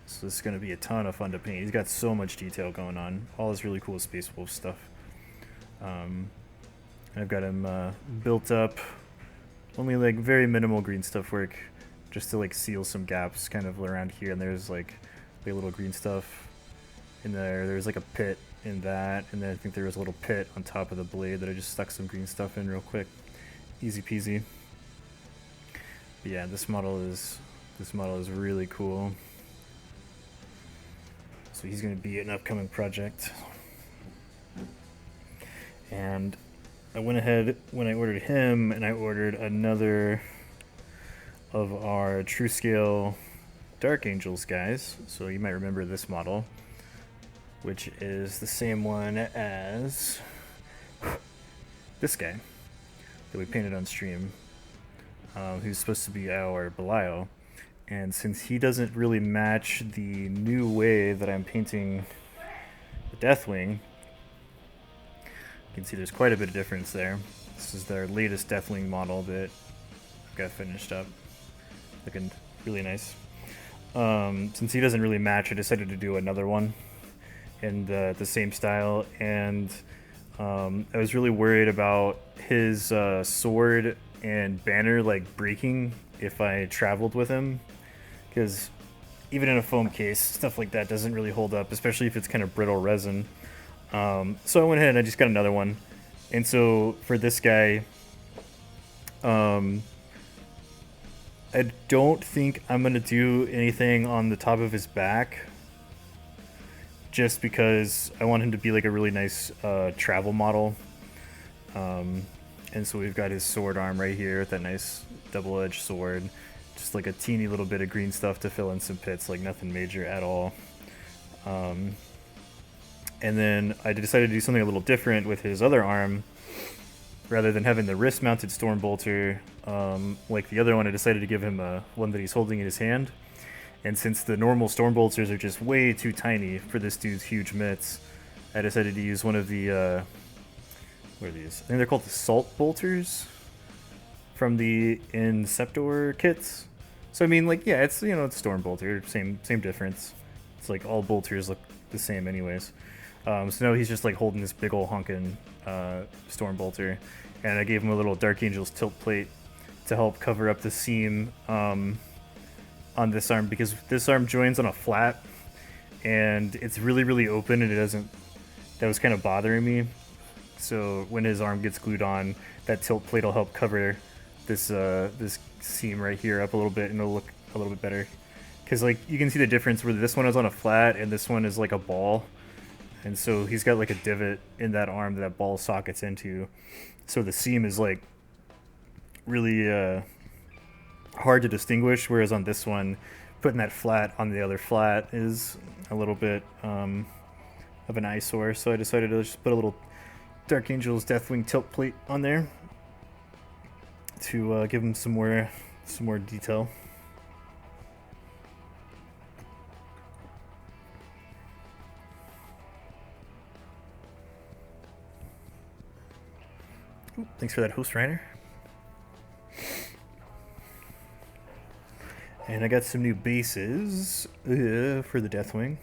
So this is going to be a ton of fun to paint. He's got so much detail going on. All this really cool Space Wolf stuff. I've got him built up. Only like very minimal green stuff work. Just to like seal some gaps kind of around here. And there's like a little green stuff in there. There's like a pit in that. And then I think there was a little pit on top of the blade that I just stuck some green stuff in real quick. Easy peasy. But yeah, this model is really cool. So he's going to be an upcoming project. And I went ahead when I ordered him and I ordered another of our True Scale Dark Angels guys. So you might remember this model, which is the same one as this guy that we painted on stream, who's supposed to be our Belial. And since he doesn't really match the new way that I'm painting the Deathwing, you can see there's quite a bit of difference there. This is their latest Deathwing model that I've got finished up. Looking really nice. Since he doesn't really match, I decided to do another one in the same style. And I was really worried about his sword and banner like breaking if I traveled with him. Because even in a foam case, stuff like that doesn't really hold up, especially if it's kind of brittle resin. So I went ahead and I just got another one. And so for this guy, I don't think I'm going to do anything on the top of his back. Just because I want him to be like a really nice travel model. And so we've got his sword arm right here with that nice double-edged sword. Just like a teeny little bit of green stuff to fill in some pits, like nothing major at all. And then I decided to do something a little different with his other arm. Rather than having the wrist-mounted storm bolter like the other one, I decided to give him one that he's holding in his hand. And since the normal storm bolters are just way too tiny for this dude's huge mitts, I decided to use one of the what are these? I think they're called the salt bolters from the Inceptor kits. So I mean, like, yeah, it's, you know, it's storm bolter, same difference. It's like all bolters look the same anyways. So now he's just like holding this big ol' honkin' storm bolter, and I gave him a little Dark Angel's tilt plate to help cover up the seam on this arm, because this arm joins on a flat and it's really open, and it doesn't. That was kind of bothering me. So when his arm gets glued on, that tilt plate will help cover this this seam right here up a little bit, and it'll look a little bit better. Because like you can see the difference where this one is on a flat and this one is like a ball, and so he's got like a divot in that arm that ball sockets into. So the seam is like really hard to distinguish, whereas on this one, putting that flat on the other flat is a little bit of an eyesore. So I decided to just put a little Dark Angel's Deathwing tilt plate on there to give him some more detail. Ooh, thanks for that, host Reiner. And I got some new bases for the Deathwing.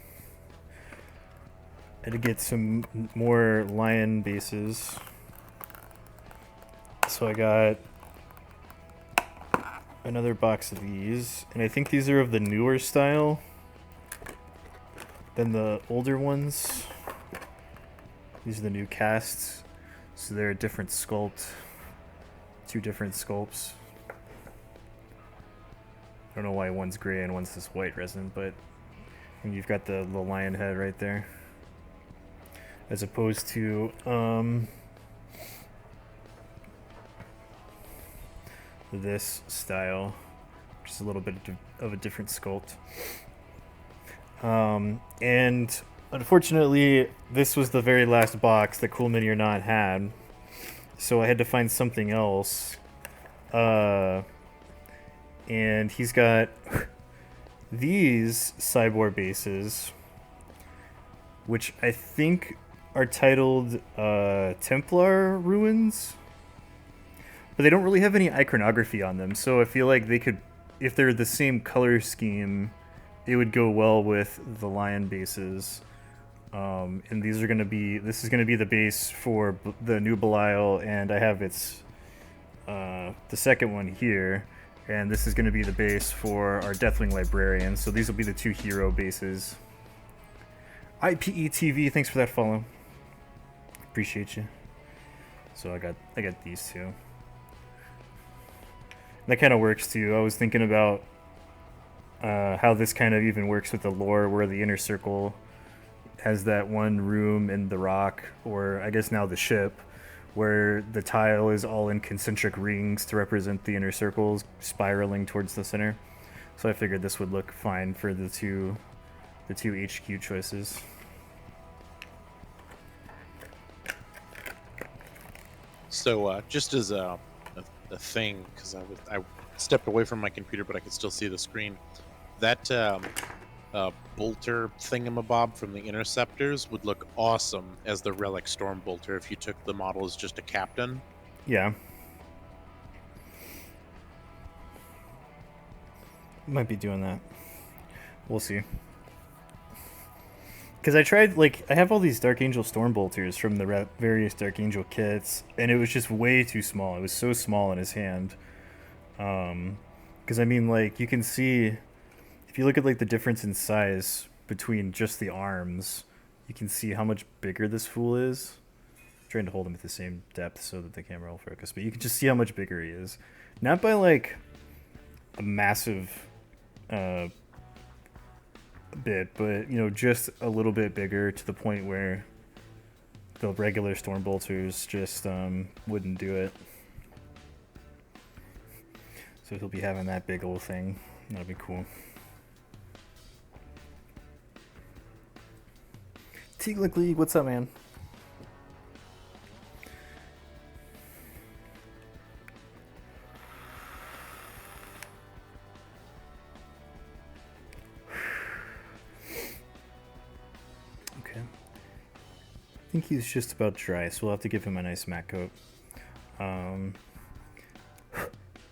I had to get some more lion bases. So I got another box of these, and I think these are of the newer style than the older ones. These are the new casts, so they're a different sculpt, 2 different sculpts. I don't know why one's gray and one's this white resin, but you've got the lion head right there, as opposed to this style, which is a little bit of a different sculpt. And unfortunately, this was the very last box that Cool Mini or Not had, so I had to find something else. And he's got these Cyborg bases, which I think are titled Templar Ruins, but they don't really have any iconography on them, so I feel like they could, if they're the same color scheme, it would go well with the lion bases. And these are going to be, this is going to be the base for the new Belial, and I have its the second one here, and this is going to be the base for our Deathwing Librarian. So these will be the 2 hero bases. pt3, thanks for that follow. Appreciate you. So I got these 2. That kind of works too. I was thinking about how this kind of even works with the lore, where the inner circle has that one room in the rock, or I guess now the ship, where the tile is all in concentric rings to represent the inner circles spiraling towards the center. So I figured this would look fine for the two HQ choices. So just as a thing, because I stepped away from my computer, but I could still see the screen. That bolter thingamabob from the Interceptors would look awesome as the Relic Storm Bolter if you took the model as just a captain. Yeah. Might be doing that. We'll see. Because I tried, like, I have all these Dark Angel Storm Bolters from the various Dark Angel kits, and it was just way too small. It was so small in his hand. Because, I mean, like, you can see, if you look at, like, the difference in size between just the arms, you can see how much bigger this fool is. I'm trying to hold him at the same depth so that the camera will focus, but you can just see how much bigger he is. Not by, like, a massive bit, but, you know, just a little bit bigger, to the point where the regular Storm Bolters just wouldn't do it. So he'll be having that big old thing. That'll be cool. Teaglick League, what's up, man? think he's just about dry, so we'll have to give him a nice matte coat. And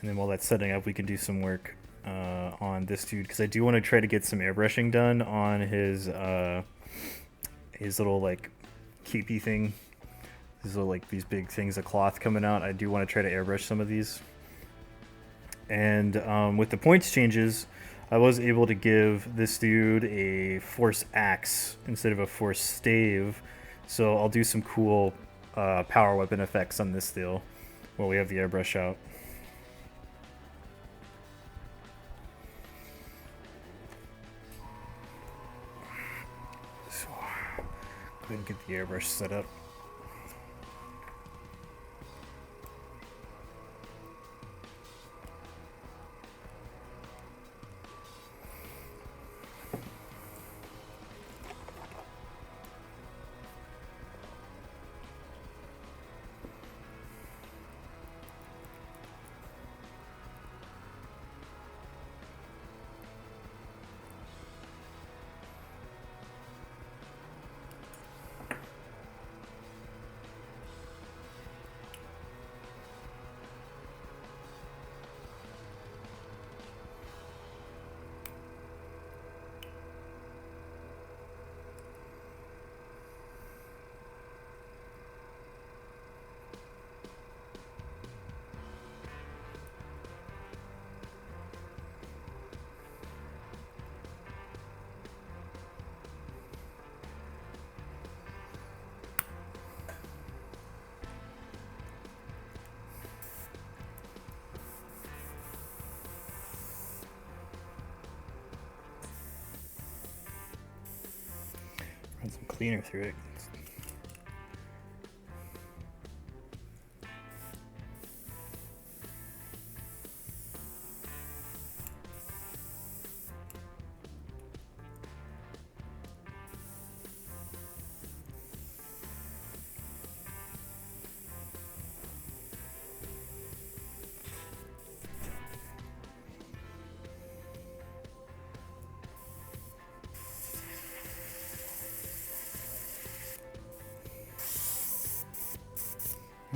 then while that's setting up, we can do some work on this dude, because I do want to try to get some airbrushing done on his little like keepy thing. These little like these big things of cloth coming out. I do want to try to airbrush some of these. And with the points changes, I was able to give this dude a force axe instead of a force stave. So I'll do some cool power weapon effects on this deal while we have the airbrush out. So, go ahead and get the airbrush set up. Run some cleaner through it.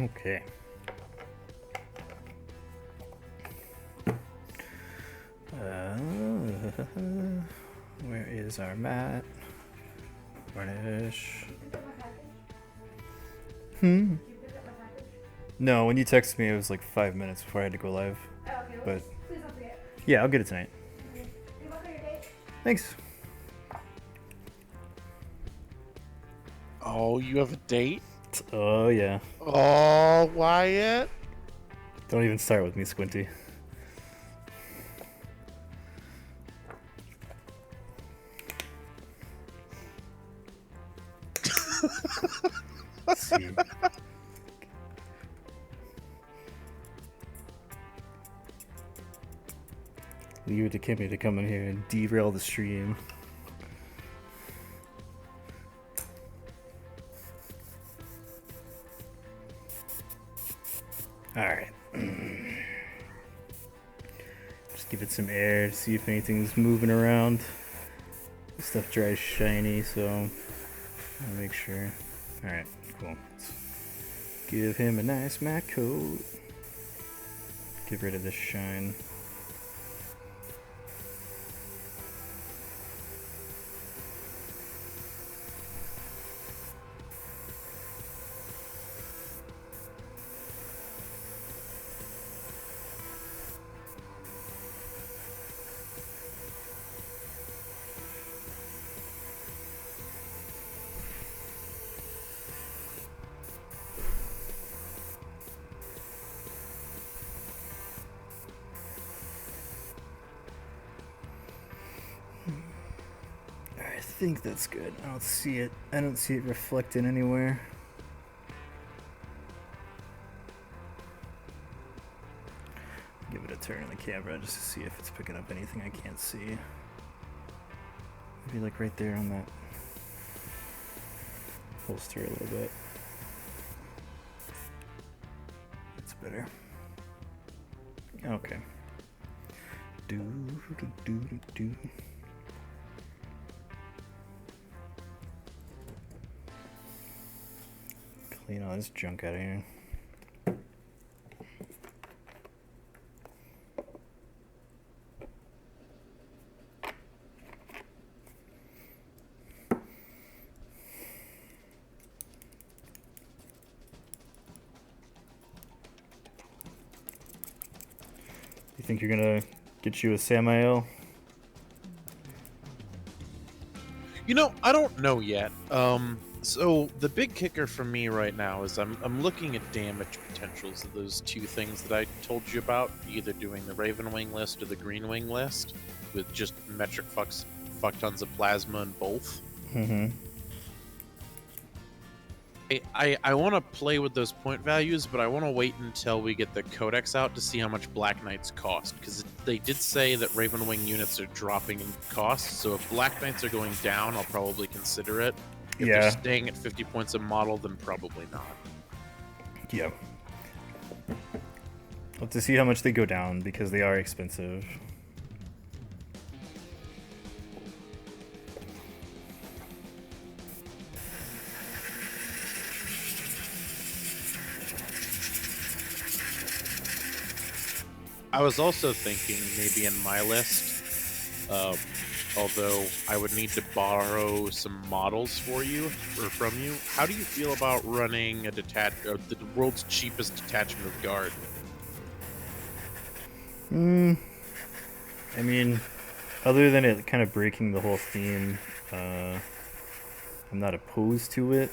Okay. Where is our mat? Varnish. No, when you texted me, it was like 5 minutes before I had to go live. Oh, okay. But Please don't forget. yeah, I'll get it tonight. Good luck on your date. Thanks. Oh, you have a date? Oh yeah. Oh, Wyatt. Don't even start with me, Squinty. Let's see. Leave it to Kimmy to come in here and derail the stream. Alright. Just give it some air to see if anything's moving around. This stuff dries shiny, so I'll make sure. Alright, cool. Let's give him a nice matte coat. Get rid of this shine. I think that's good. I don't see it. I don't see it reflected anywhere. Give it a turn on the camera just to see if it's picking up anything I can't see. Maybe like right there on that holster a little bit. That's better. Okay. Do do do do do. clean all this junk out of here. You think you're gonna get you a Samael? You know, I don't know yet. So the big kicker for me right now is I'm looking at damage potentials of those two things that I told you about, either doing the Raven Wing list or the Green Wing list, with just metric fuck tons of plasma in both. Mm-hmm. I want to play with those point values, but I want to wait until we get the codex out to see how much Black Knights cost, because they did say that Raven Wing units are dropping in cost, so if Black Knights are going down, I'll probably consider it. If Yeah. they're staying at 50 points a model, then probably not. Yeah. We'll have to see how much they go down, because they are expensive. I was also thinking maybe in my list, although I would need to borrow some models for you or from you. How do you feel about running a the world's cheapest detachment of guard? I mean, other than it kind of breaking the whole theme, I'm not opposed to it.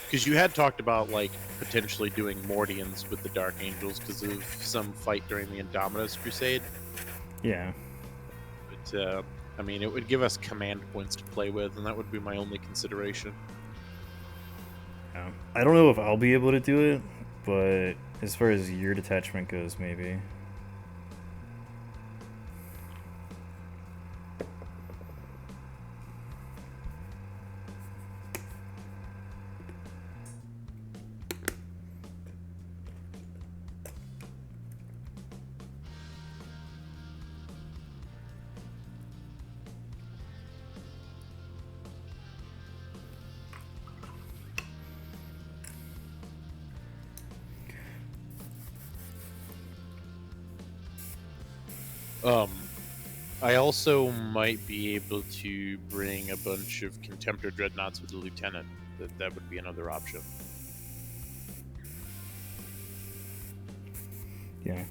Because you had talked about like potentially doing Mordians with the Dark Angels because of some fight during the Indomitus Crusade. Yeah. But I mean, it would give us command points to play with, and that would be my only consideration. Yeah. I don't know if I'll be able to do it, but as far as your detachment goes, maybe. I also might be able to bring a bunch of Contemptor Dreadnoughts with the Lieutenant. That would be another option. Yeah.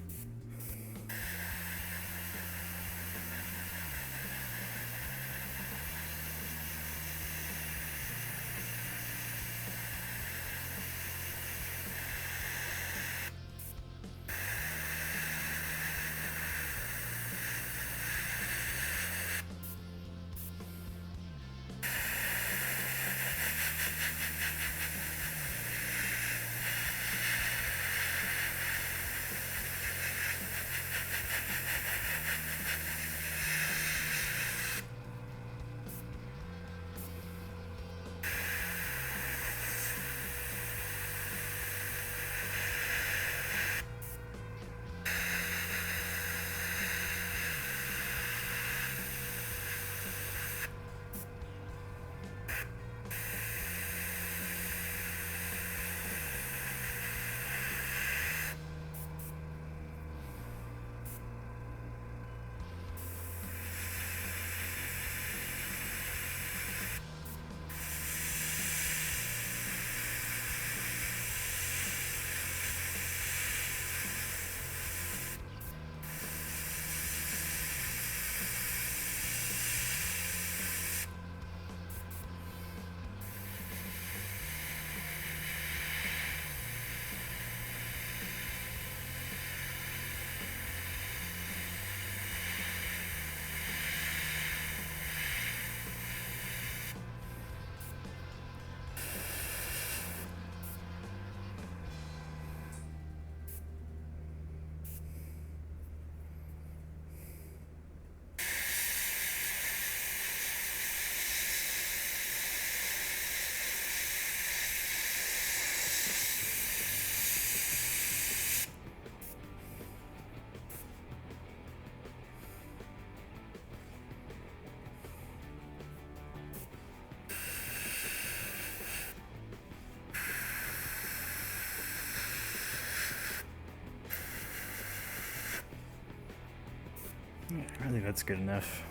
I think that's good enough.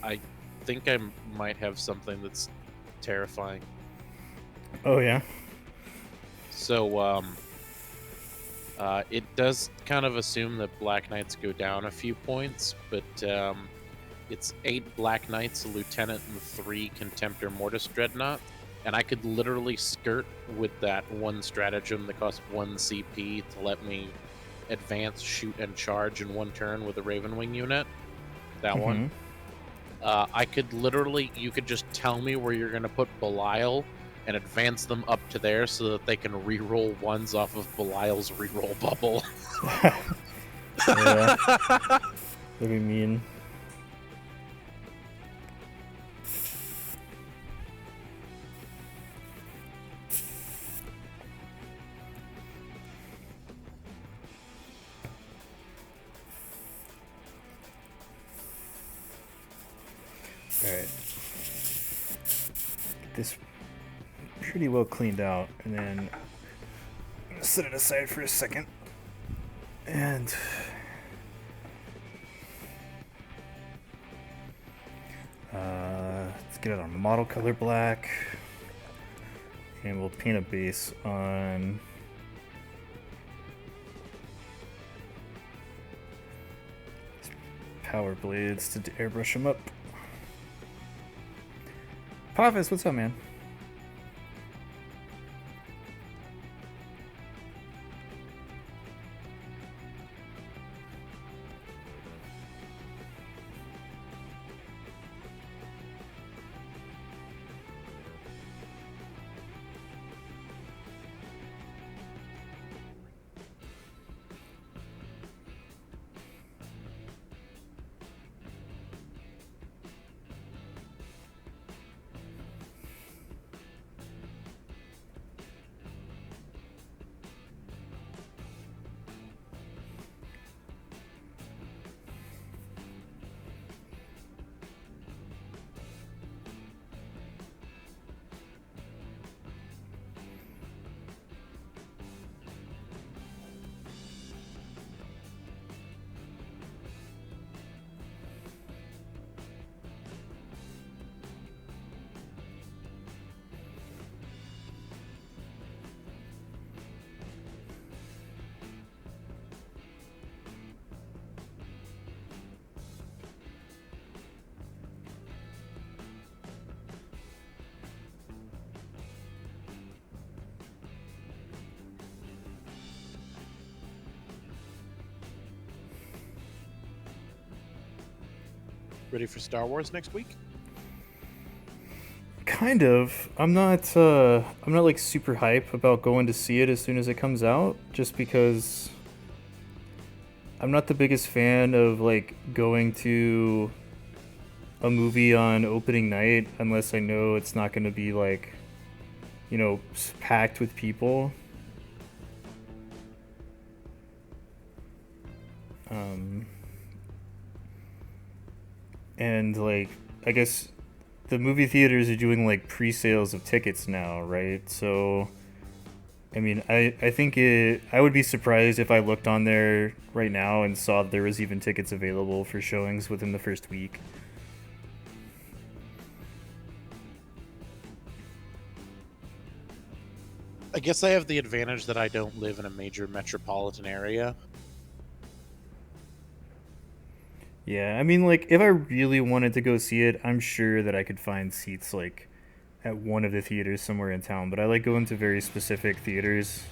I think I might have something that's terrifying. Oh yeah. So, it does kind of assume that Black Knights go down a few points, but it's 8 Black Knights, a Lieutenant, and 3 Contempt or Mortis Dreadnought, and I could literally skirt with that one stratagem that costs 1 CP to let me advance, shoot, and charge in one turn with a Ravenwing unit. That one. I could literally, you could just tell me where you're going to put Belial and advance them up to there so that they can reroll 1s off of Belial's reroll bubble. Yeah. That'd be mean. Alright. Get this pretty well cleaned out, and then I'm gonna set it aside for a second. And let's get it on model color black. And we'll paint a base on power blades to airbrush them up. Pavis, what's up, man? Ready for Star Wars next week? Kind of. I'm not like super hype about going to see it as soon as it comes out, just because I'm not the biggest fan of like going to a movie on opening night unless I know it's not going to be like, you know, packed with people. And like, I guess the movie theaters are doing like pre-sales of tickets now, right? So, I mean, I think I would be surprised if I looked on there right now and saw that there was even tickets available for showings within the first week. I guess I have the advantage that I don't live in a major metropolitan area. Yeah, I mean, like, if I really wanted to go see it, I'm sure that I could find seats, like, at one of the theaters somewhere in town, but I like going to very specific theaters.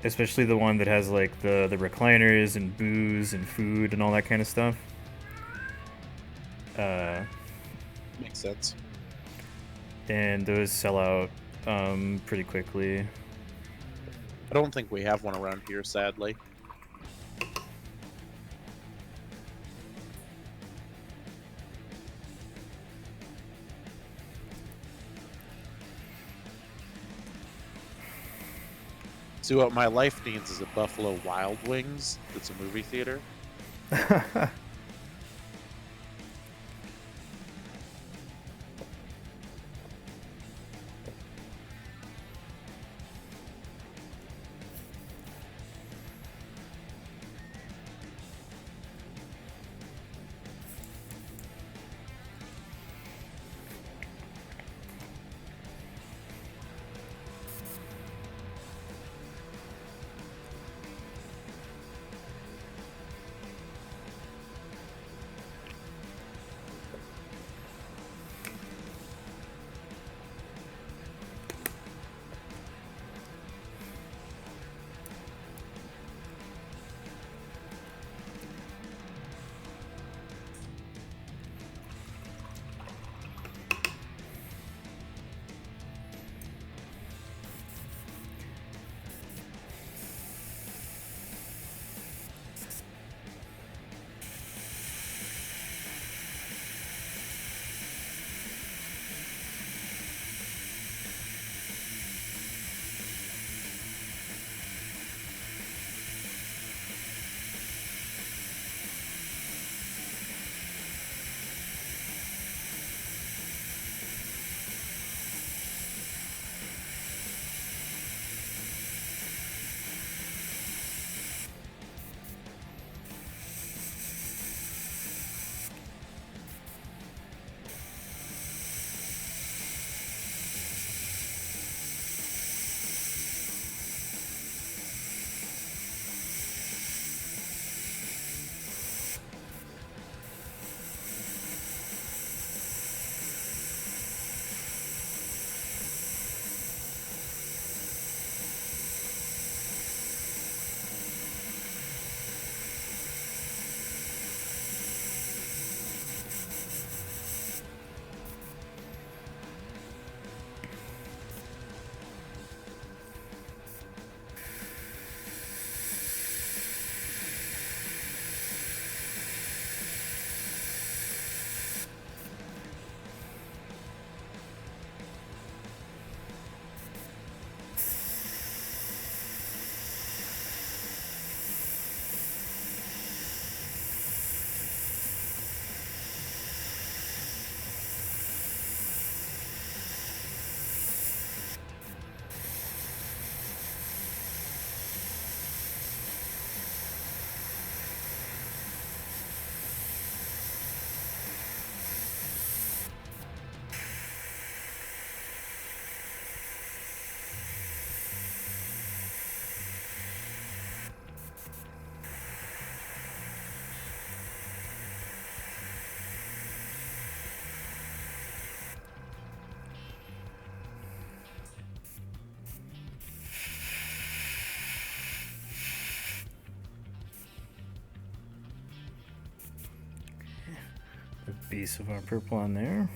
Especially the one that has, like, the recliners and booze and food and all that kind of stuff. Makes sense. And those sell out pretty quickly. I don't think we have one around here, sadly. See, what my life needs is a Buffalo Wild Wings. It's a movie theater. base of our purple on there.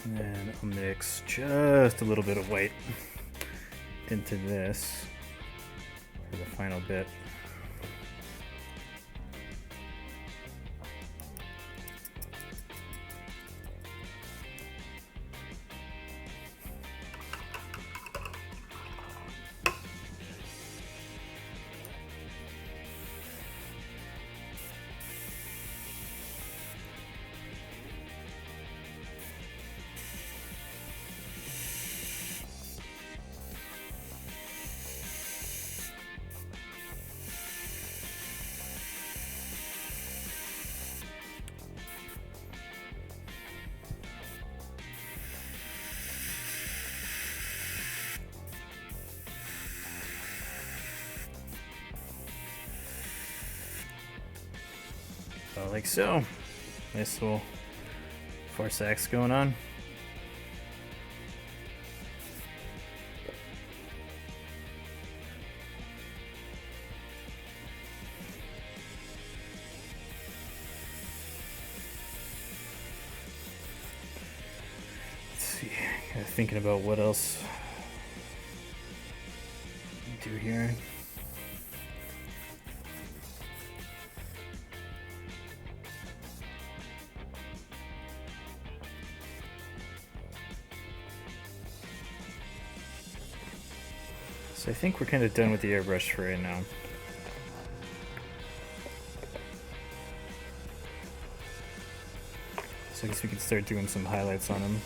And then I'll mix just a little bit of white into this for the final bit. Like so. Nice little force axe going on. Let's see, kind of thinking about what else do here. So I think we're kind of done with the airbrush for right now. So I guess we can start doing some highlights on him.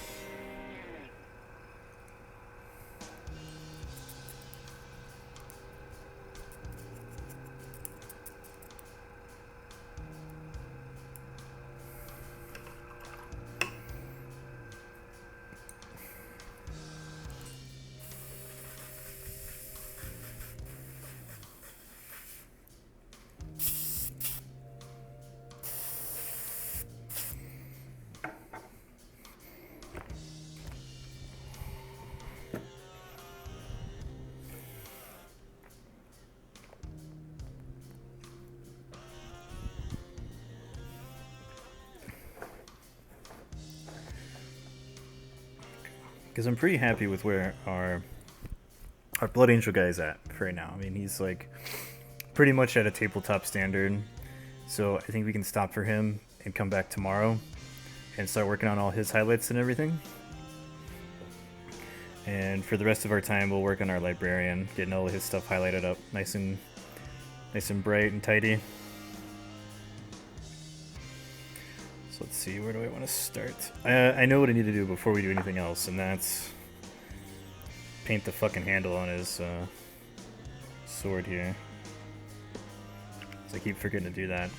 Because I'm pretty happy with where our Blood Angel guy is at for right now. I mean, he's like pretty much at a tabletop standard. So I think we can stop for him and come back tomorrow and start working on all his highlights and everything. And for the rest of our time, we'll work on our Librarian, getting all of his stuff highlighted up nice and bright and tidy. Let's see, where do I want to start? I know what I need to do before we do anything else, and that's paint the fucking handle on his sword here. So I keep forgetting to do that.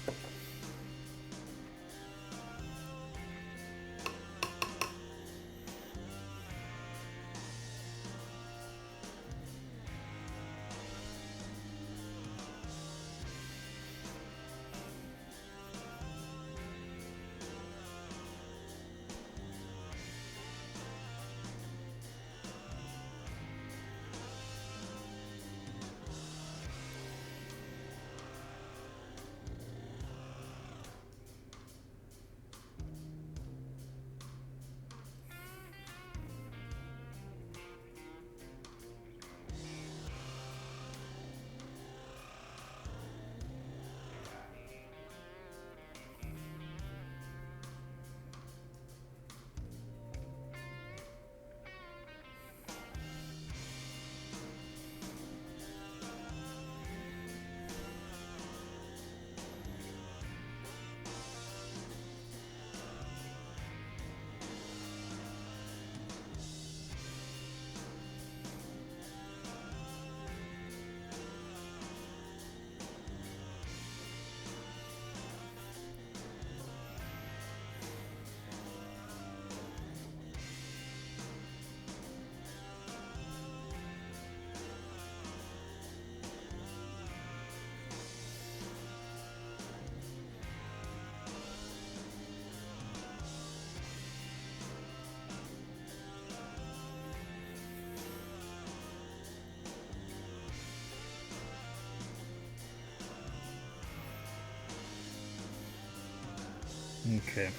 Okay.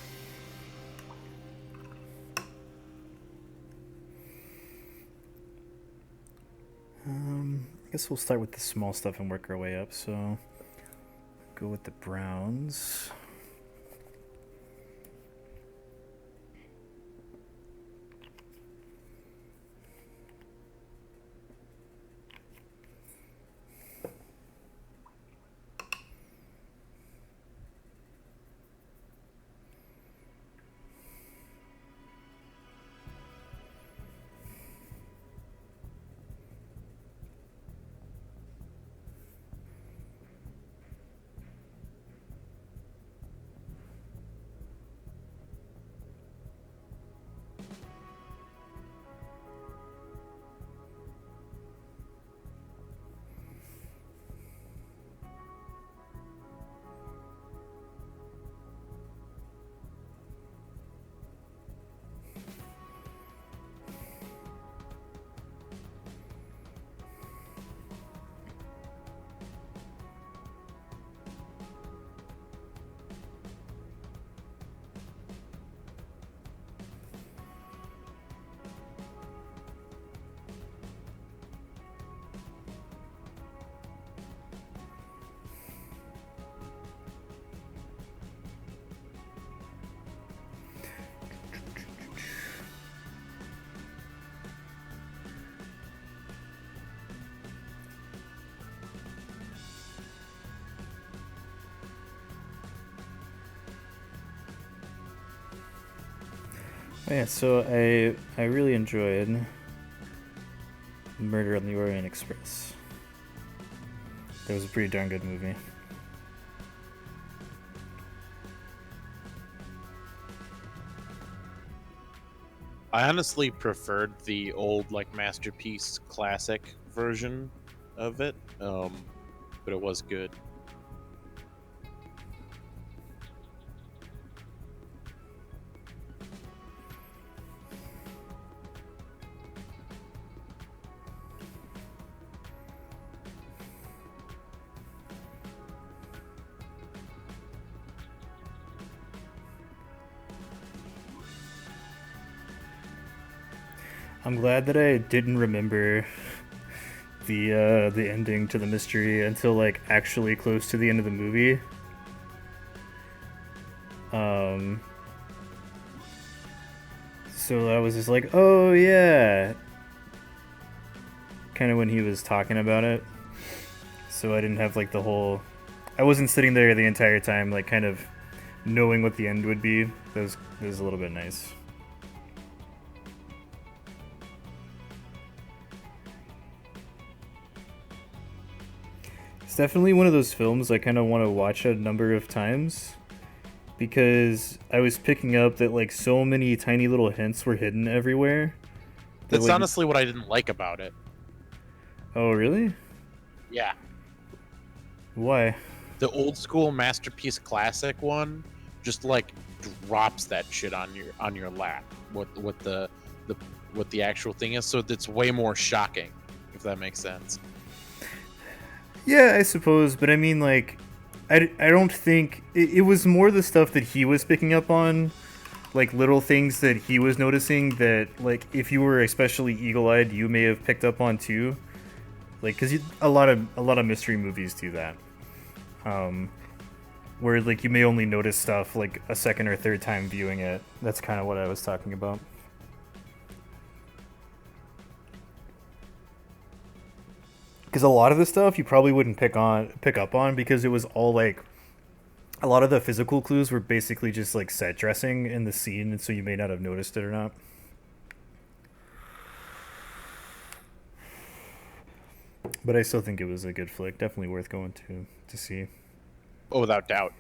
I guess we'll start with the small stuff and work our way up. So, go with the browns. Yeah, so I really enjoyed Murder on the Orient Express. That was a pretty darn good movie. I honestly preferred the old like Masterpiece classic version of it, but it was good. I'm glad that I didn't remember the ending to the mystery until like actually close to the end of the movie. So I was just like, oh yeah, kind of when he was talking about it. So I didn't have like the whole. I wasn't sitting there the entire time, like kind of knowing what the end would be. That was a little bit nice. It's definitely one of those films I kind of want to watch a number of times because I was picking up that like so many tiny little hints were hidden everywhere. That's like, honestly what I didn't like about it. oh really? Yeah. Why? The old school Masterpiece classic one just like drops that shit on your lap. What the actual thing is, so it's way more shocking, if that makes sense. Yeah, I suppose, but I mean like I don't think it was more the stuff that he was picking up on, like little things that he was noticing that like if you were especially eagle-eyed you may have picked up on too, like because a lot of mystery movies do that, where like you may only notice stuff like a second or third time viewing it. That's kind of what I was talking about. Because a lot of the stuff you probably wouldn't pick up on because it was all like a lot of the physical clues were basically just like set dressing in the scene, and so you may not have noticed it or not. But I still think it was a good flick. Definitely worth going to see. Oh, without doubt.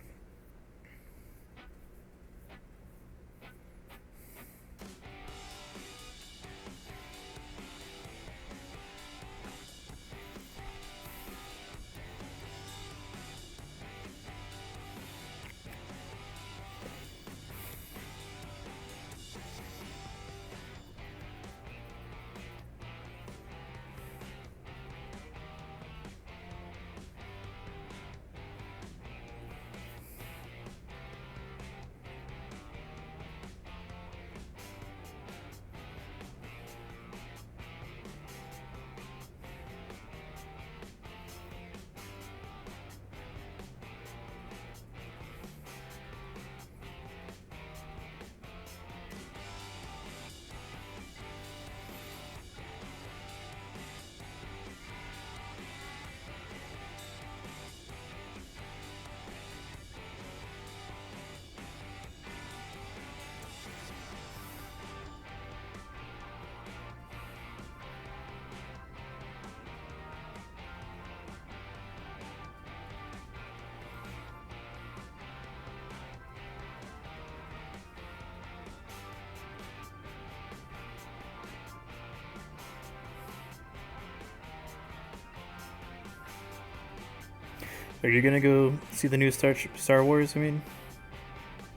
Are you gonna go see the new Star Wars? I mean,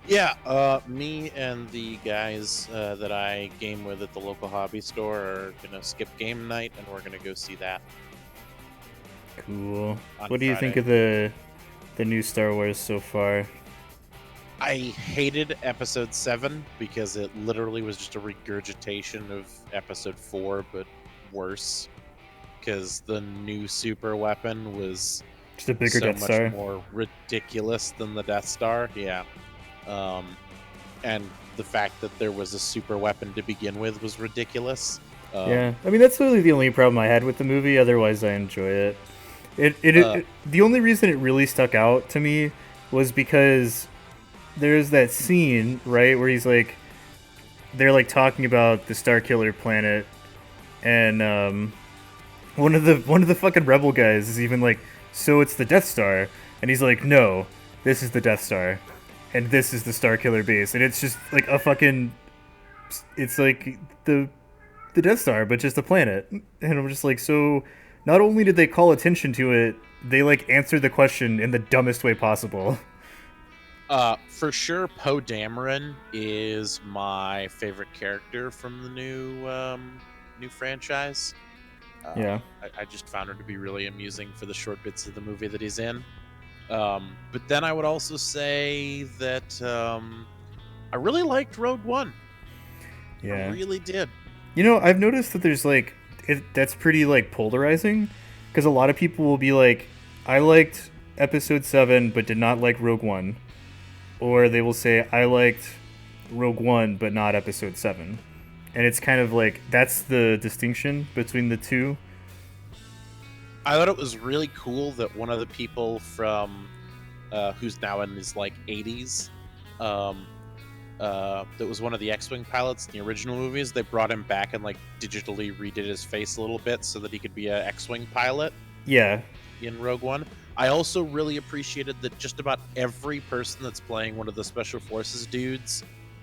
Yeah, me and the guys that I game with at the local hobby store are gonna skip game night, and we're gonna go see that. cool. On What do you think Friday. of the new Star Wars so far? I hated Episode 7 because it literally was just a regurgitation of Episode 4, but worse. Because the new super weapon was Just a bigger so Death much Star. more ridiculous than the Death Star. Yeah. And the fact that there was a super weapon to begin with was ridiculous. Yeah, I mean that's really the only problem I had with the movie. Otherwise, I enjoy it. Uh, The only reason it really stuck out to me was because there's that scene right where he's like, they're like talking about the Star Killer planet, and one of the fucking rebel guys is even like, so it's the Death Star, and he's like, no, this is the Death Star, and this is the Star Killer base, and it's just like a fucking, it's like the Death Star, but just a planet. And I'm just like, so not only did they call attention to it, they like answered the question in the dumbest way possible. for sure, Poe Dameron is my favorite character from the new franchise. Yeah. I just found her to be really amusing for the short bits of the movie that he's in. But then I would also say that I really liked Rogue One. Yeah. I really did. You know, I've noticed that there's like that's pretty like polarizing because a lot of people will be like, I liked Episode 7 but did not like Rogue One, or they will say I liked Rogue One but not Episode 7, and it's kind of like that's the distinction between the two. I thought it was really cool that one of the people from who's now in his like 80s, that was one of the X-wing pilots in the original movies. They brought him back and like digitally redid his face a little bit so that he could be an X-wing pilot Yeah. in Rogue One. I also really appreciated that just about every person that's playing one of the Special Forces dudes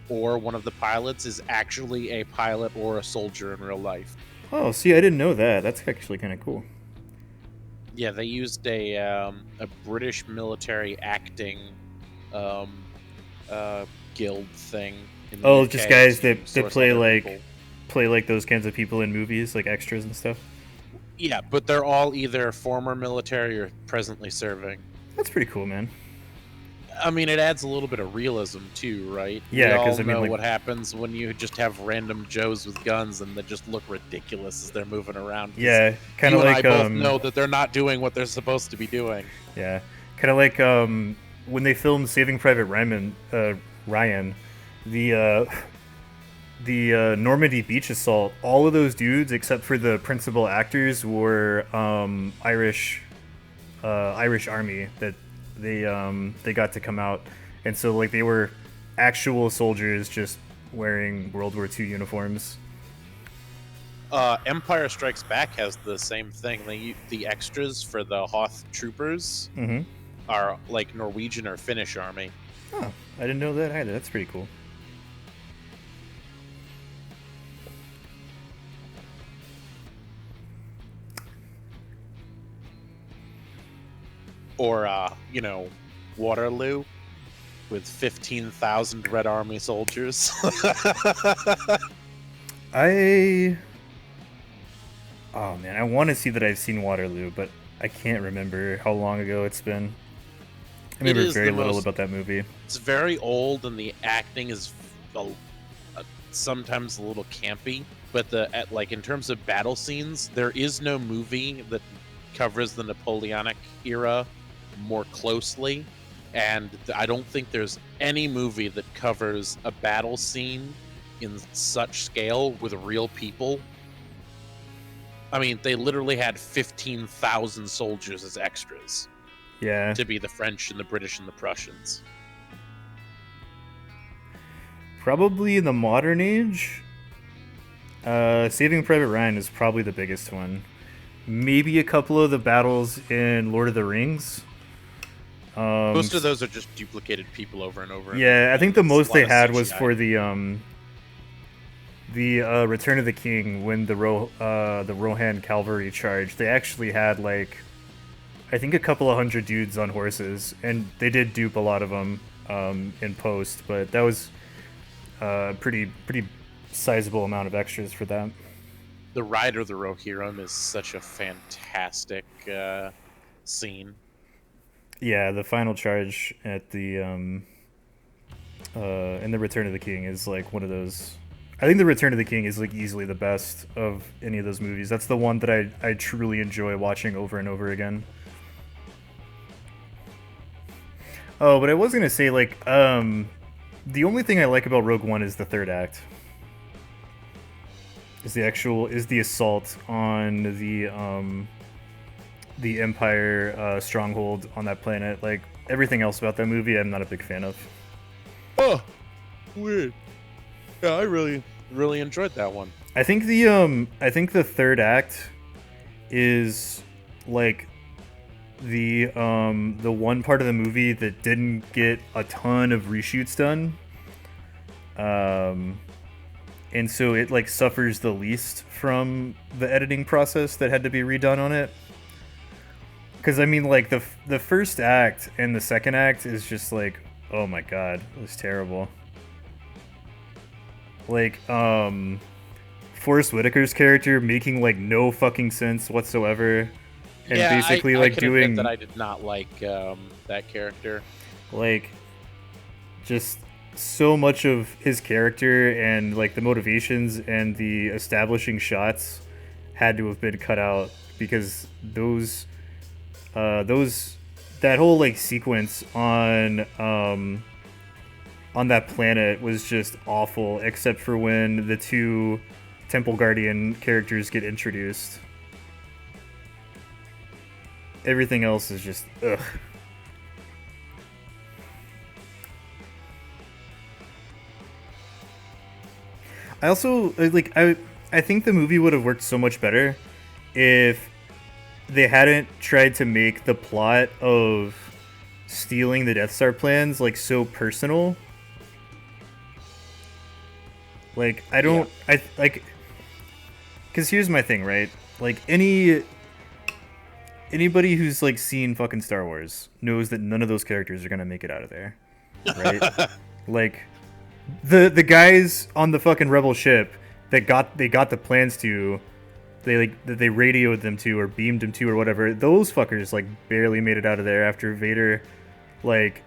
or one of the pilots is actually a pilot or a soldier in real life. Oh, see, I didn't know that. That's actually kind of cool. Yeah, they used a British military acting guild thing. In the Oh, UK just guys to that source play other like people. those kinds of people in movies, like extras and stuff. Yeah, but they're all either former military or presently serving. That's pretty cool, man. I mean, it adds a little bit of realism too, right? Yeah, we 'cause, all I mean, know like- what happens when you just have random Joes with guns and they just look ridiculous as they're moving around. 'Cause Yeah, kind you of and like I both know that they're not doing what they're supposed to be doing. yeah, kind of like when they filmed Saving Private Ryan, the Normandy beach assault. All of those dudes, except for the principal actors, were Irish army that they got to come out, and so like they were actual soldiers just wearing World War II uniforms. Empire Strikes Back has the same thing. The extras for the Hoth troopers Mm-hmm. are like Norwegian or Finnish army. Oh, I didn't know that either. That's pretty cool. Or Waterloo with 15,000 Red Army soldiers. Oh man, I want to see that I've seen Waterloo, but I can't remember how long ago it's been. I remember is very the little most- about that movie. It's very old, and the acting is sometimes a little campy. But in terms of battle scenes, there is no movie that covers the Napoleonic era more closely, and I don't think there's any movie that covers a battle scene in such scale with real people. I mean, they literally had 15,000 soldiers as extras Yeah. to be the French and the British and the Prussians. Probably in the modern age, Saving Private Ryan is probably the biggest one. Maybe a couple of the battles in Lord of the Rings. Most of those are just duplicated people over and over. Yeah, I think the It's a most lot they of had was CGI. for the Return of the King when the Rohan cavalry charged. They actually had like, I think a couple of hundred dudes on horses, and they did dupe a lot of them in post, but that was a pretty sizable amount of extras for that. The Ride of the Rohirrim is such a fantastic scene. Yeah, the final charge at the in the Return of the King is like one of those. I think the Return of the King is like easily the best of any of those movies. That's the one that I truly enjoy watching over and over again. Oh, but I was gonna say like the only thing I like about Rogue One is the third act. Is the assault on the Empire stronghold on that planet. Like everything else about that movie, I'm not a big fan of. Oh, weird. Yeah, I really enjoyed that one. I think the third act is like the one part of the movie that didn't get a ton of reshoots done. And so it like suffers the least from the editing process that had to be redone on it. Because I mean, like the first act and the second act is just like, oh my god, it was terrible. Like Forrest Whitaker's character making like no fucking sense whatsoever, and yeah, basically I like can doing admit that I did not like that character. like just so much of his character and like the motivations and the establishing shots had to have been cut out because that whole like sequence on that planet was just awful, except for when the two Temple Guardian characters get introduced. Everything else is just ugh. I also like I think the movie would have worked so much better if they hadn't tried to make the plot of stealing the Death Star plans like so personal. Like I don't I like cuz here's my thing, right? Like anybody who's like seen fucking Star Wars knows that none of those characters are going to make it out of there. Right? Like the guys on the fucking rebel ship that they got the plans to, they radioed them to or beamed them to or whatever, those fuckers like barely made it out of there after Vader like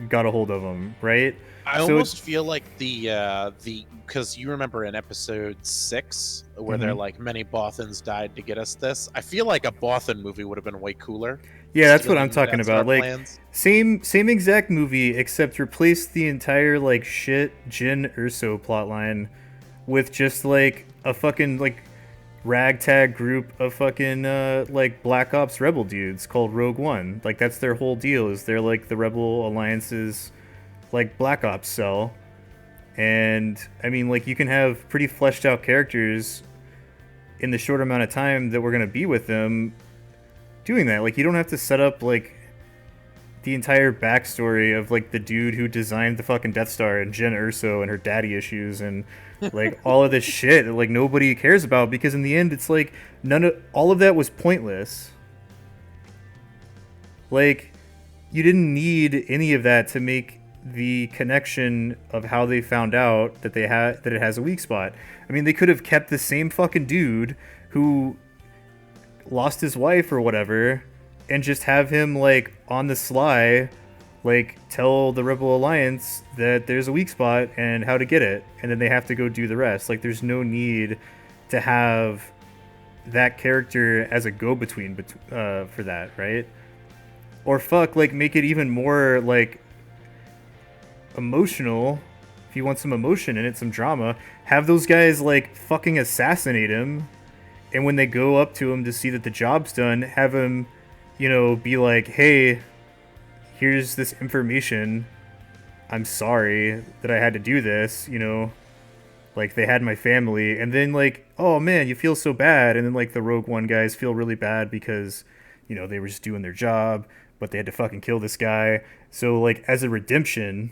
got a hold of them, right? I almost feel like the because you remember in episode 6 where they're like many Bothans died to get us this. I feel like a Bothan movie would have been way cooler. Yeah, that's what I'm talking about. Like plans. same exact movie, except replace the entire like shit Jyn Erso plotline with just like a fucking like ragtag group of fucking like Black Ops rebel dudes called Rogue One. Like that's their whole deal. Is they're like the Rebel Alliance's like Black Ops cell. And I mean, like you can have pretty fleshed out characters in the short amount of time that we're gonna be with them doing that. Like you don't have to set up like the entire backstory of like the dude who designed the fucking Death Star and Jyn Erso and her daddy issues and like all of this shit that like nobody cares about, because in the end it's like all of that was pointless. Like you didn't need any of that to make the connection of how they found out that it has a weak spot. I mean, they could have kept the same fucking dude who lost his wife or whatever and just have him like on the sly like tell the Rebel Alliance that there's a weak spot and how to get it, and then they have to go do the rest. Like there's no need to have that character as a go-between for that, right? Or fuck, like make it even more like emotional. If you want some emotion in it, some drama, have those guys like fucking assassinate him, and when they go up to him to see that the job's done, have him, you know, be like, hey, here's this information, I'm sorry that I had to do this, you know, like they had my family. And then like, oh man, you feel so bad, and then like the Rogue One guys feel really bad because, you know, they were just doing their job, but they had to fucking kill this guy. So like as a redemption,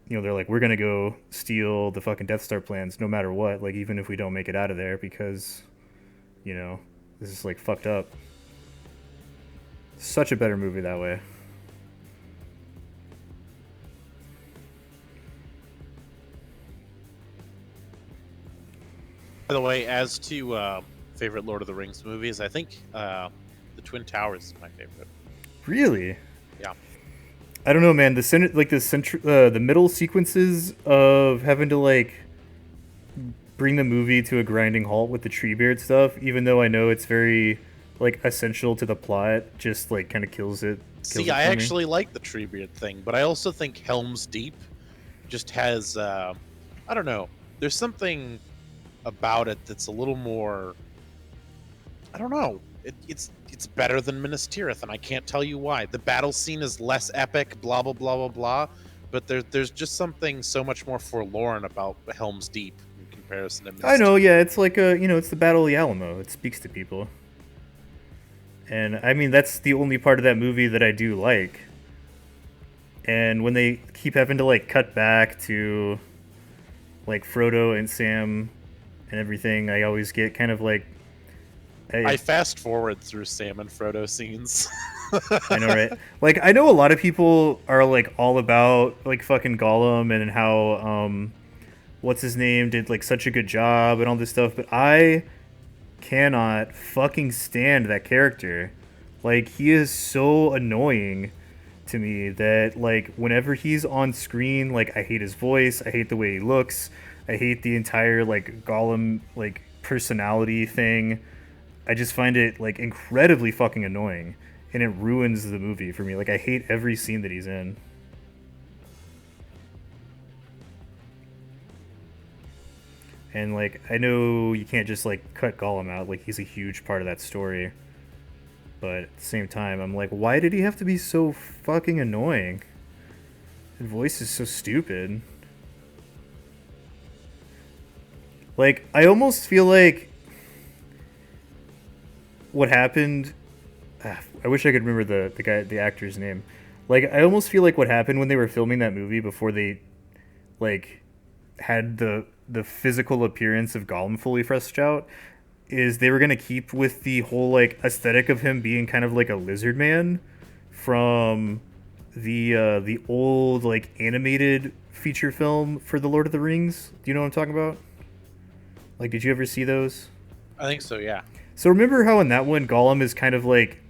you know, they're like, we're gonna go steal the fucking Death Star plans no matter what, like even if we don't make it out of there, because, you know, this is like fucked up. Such a better movie that way. By the way, as to favorite Lord of the Rings movies, I think the Twin Towers is my favorite. Really? Yeah. I don't know, man. The middle sequences of having to like bring the movie to a grinding halt with the Treebeard stuff, even though I know it's very like essential to the plot, just like kind of kills it. See, I actually like the Treebeard thing, but I also think Helm's Deep just has I don't know. There's something about it that's a little more. I don't know. It's better than Minas Tirith, and I can't tell you why. The battle scene is less epic, blah blah blah blah blah, but there's just something so much more forlorn about Helm's Deep in comparison to Minas I know, Tirith. yeah. It's like it's the Battle of the Alamo. It speaks to people, and I mean that's the only part of that movie that I do like. And when they keep having to like cut back to like Frodo and Sam and everything, I always get kind of like I fast forward through Sam and Frodo scenes. I know, right? Like, I know a lot of people are like all about like fucking Gollum and how what's his name did like such a good job and all this stuff, but I cannot fucking stand that character. Like, he is so annoying to me that like whenever he's on screen, like I hate his voice, I hate the way he looks, I hate the entire like Gollum like personality thing. I just find it like incredibly fucking annoying, and it ruins the movie for me. Like I hate every scene that he's in. And like I know you can't just like cut Gollum out, like he's a huge part of that story. But at the same time, I'm like, why did he have to be so fucking annoying? His voice is so stupid. Like I almost feel like what happened. I wish I could remember the actor's name. Like I almost feel like what happened when they were filming that movie before they like had the physical appearance of Gollum fully fleshed out is they were gonna keep with the whole like aesthetic of him being kind of like a lizard man from the old like animated feature film for the Lord of the Rings. Do you know what I'm talking about? Like, did you ever see those? I think so, yeah. So remember how in that one Gollum is kind of like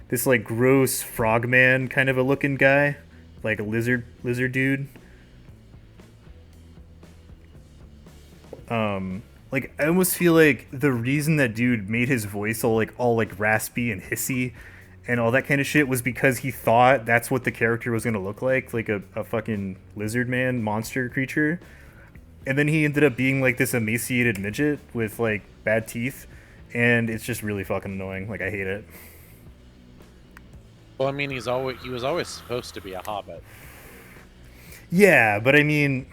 this like gross frogman kind of a looking guy, like a lizard dude. Like I almost feel like the reason that dude made his voice all like raspy and hissy and all that kind of shit was because he thought that's what the character was gonna look like a fucking lizard man monster creature. And then he ended up being like this emaciated midget with like bad teeth, and it's just really fucking annoying. Like I hate it. Well, I mean, he was always supposed to be a hobbit. Yeah, but I mean,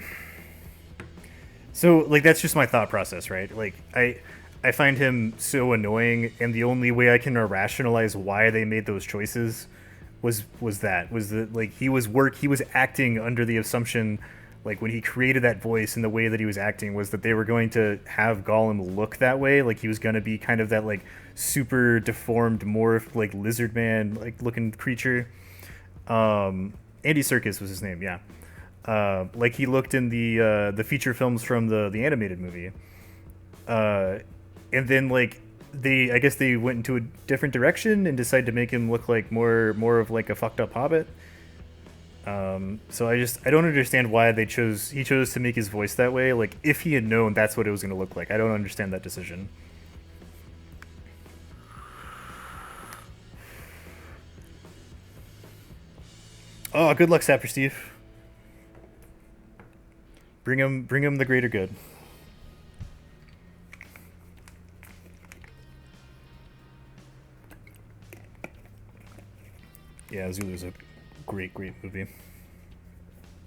so like that's just my thought process, right? Like I find him so annoying, and the only way I can rationalize why they made those choices was that like he was acting under the assumption, like when he created that voice and the way that he was acting was that they were going to have Gollum look that way, like he was going to be kind of that like super deformed morph like lizard man like looking creature. Andy Serkis was his name, yeah. Like he looked in the feature films from the animated movie, and then like I guess they went into a different direction and decided to make him look like more of like a fucked up hobbit. So I don't understand why he chose to make his voice that way. Like if he had known that's what it was going to look like, I don't understand that decision. Oh, good luck, Sapper Steve. Bring him the greater good. Yeah, Zulu's a great movie.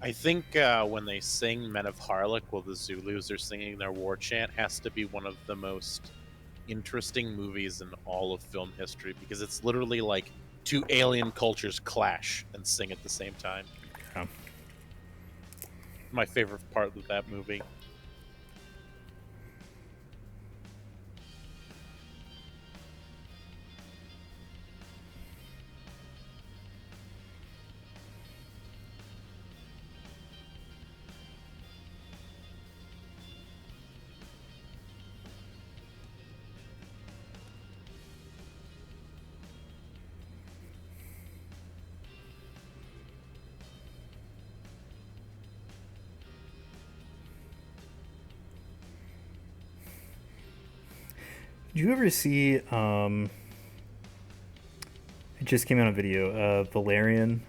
I think when they sing Men of Harlech while the Zulus are singing their war chant has to be one of the most interesting movies in all of film history because it's literally like two alien cultures clash and sing at the same time. Yeah. My favorite part of that movie. Did you ever see? It just came out on video. Valerian.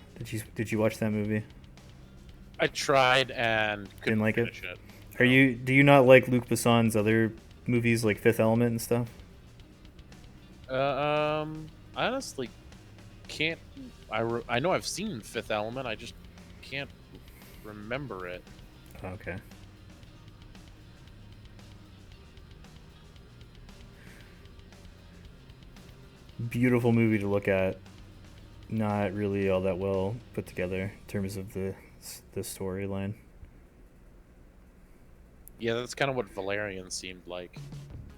Did you watch that movie? I tried and couldn't Didn't like it? finish it. Are you? Do you not like Luc Besson's other movies like Fifth Element and stuff? I honestly can't. I know I've seen Fifth Element. I just can't remember it. Okay. Beautiful movie to look at. Not really all that well put together in terms of the storyline. Yeah, that's kind of what Valerian seemed like.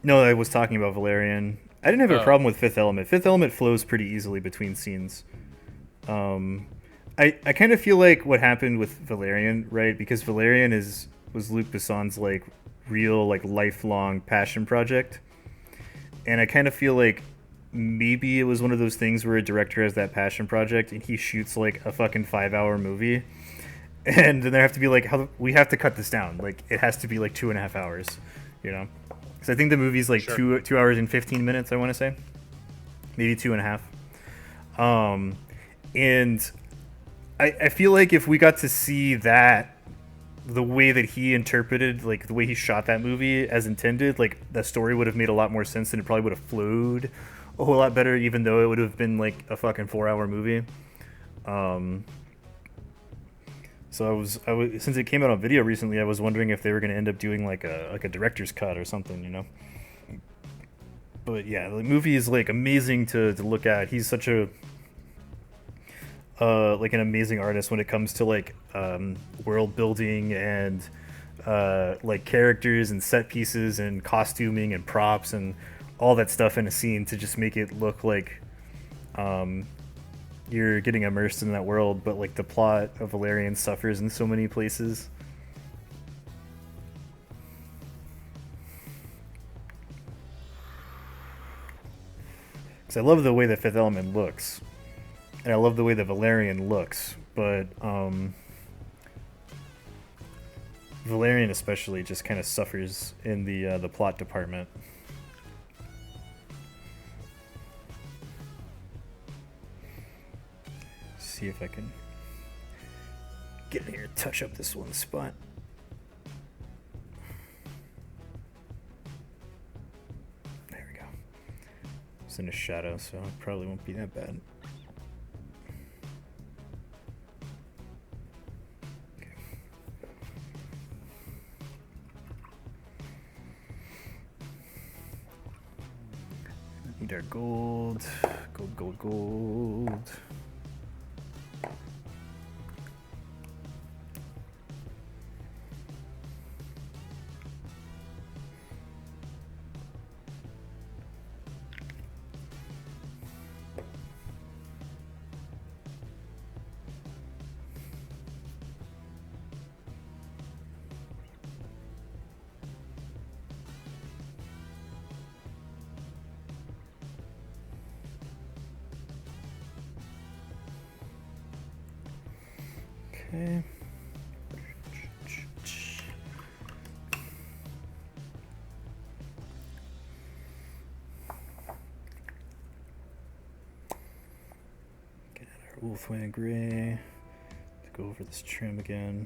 No, I was talking about Valerian. I didn't have a Oh. problem with Fifth Element. Fifth Element flows pretty easily between scenes. I kind of feel like what happened with Valerian, right? Because Valerian was Luc Besson's like real like lifelong passion project, and I kind of feel like maybe it was one of those things where a director has that passion project and he shoots like a fucking 5 hour movie, and then they have to be like, how we have to cut this down. Like it has to be like 2.5 hours, you know? Because I think the movie's like Sure. 2 hours and 15 minutes. I want to say, maybe 2.5. And I feel like if we got to see that the way that he interpreted, like the way he shot that movie as intended, like the story would have made a lot more sense and it probably would have flowed a whole lot better, even though it would have been like a fucking 4 hour movie. So I was since it came out on video recently, I was wondering if they were going to end up doing like a director's cut or something, you know. But yeah, the movie is like amazing to look at. He's such a like an amazing artist when it comes to like world building and like characters and set pieces and costuming and props and all that stuff in a scene to just make it look like you're getting immersed in that world. But like the plot of Valerian suffers in so many places. Because I love the way that Fifth Element looks, and I love the way that Valerian looks, but Valerian especially just kind of suffers in the plot department. See if I can get in here and touch up this one spot. There we go. It's in a shadow, so it probably won't be that bad. Need our gold. Gold. Okay. Get our Wolfwing Gray. Let's go over this trim again.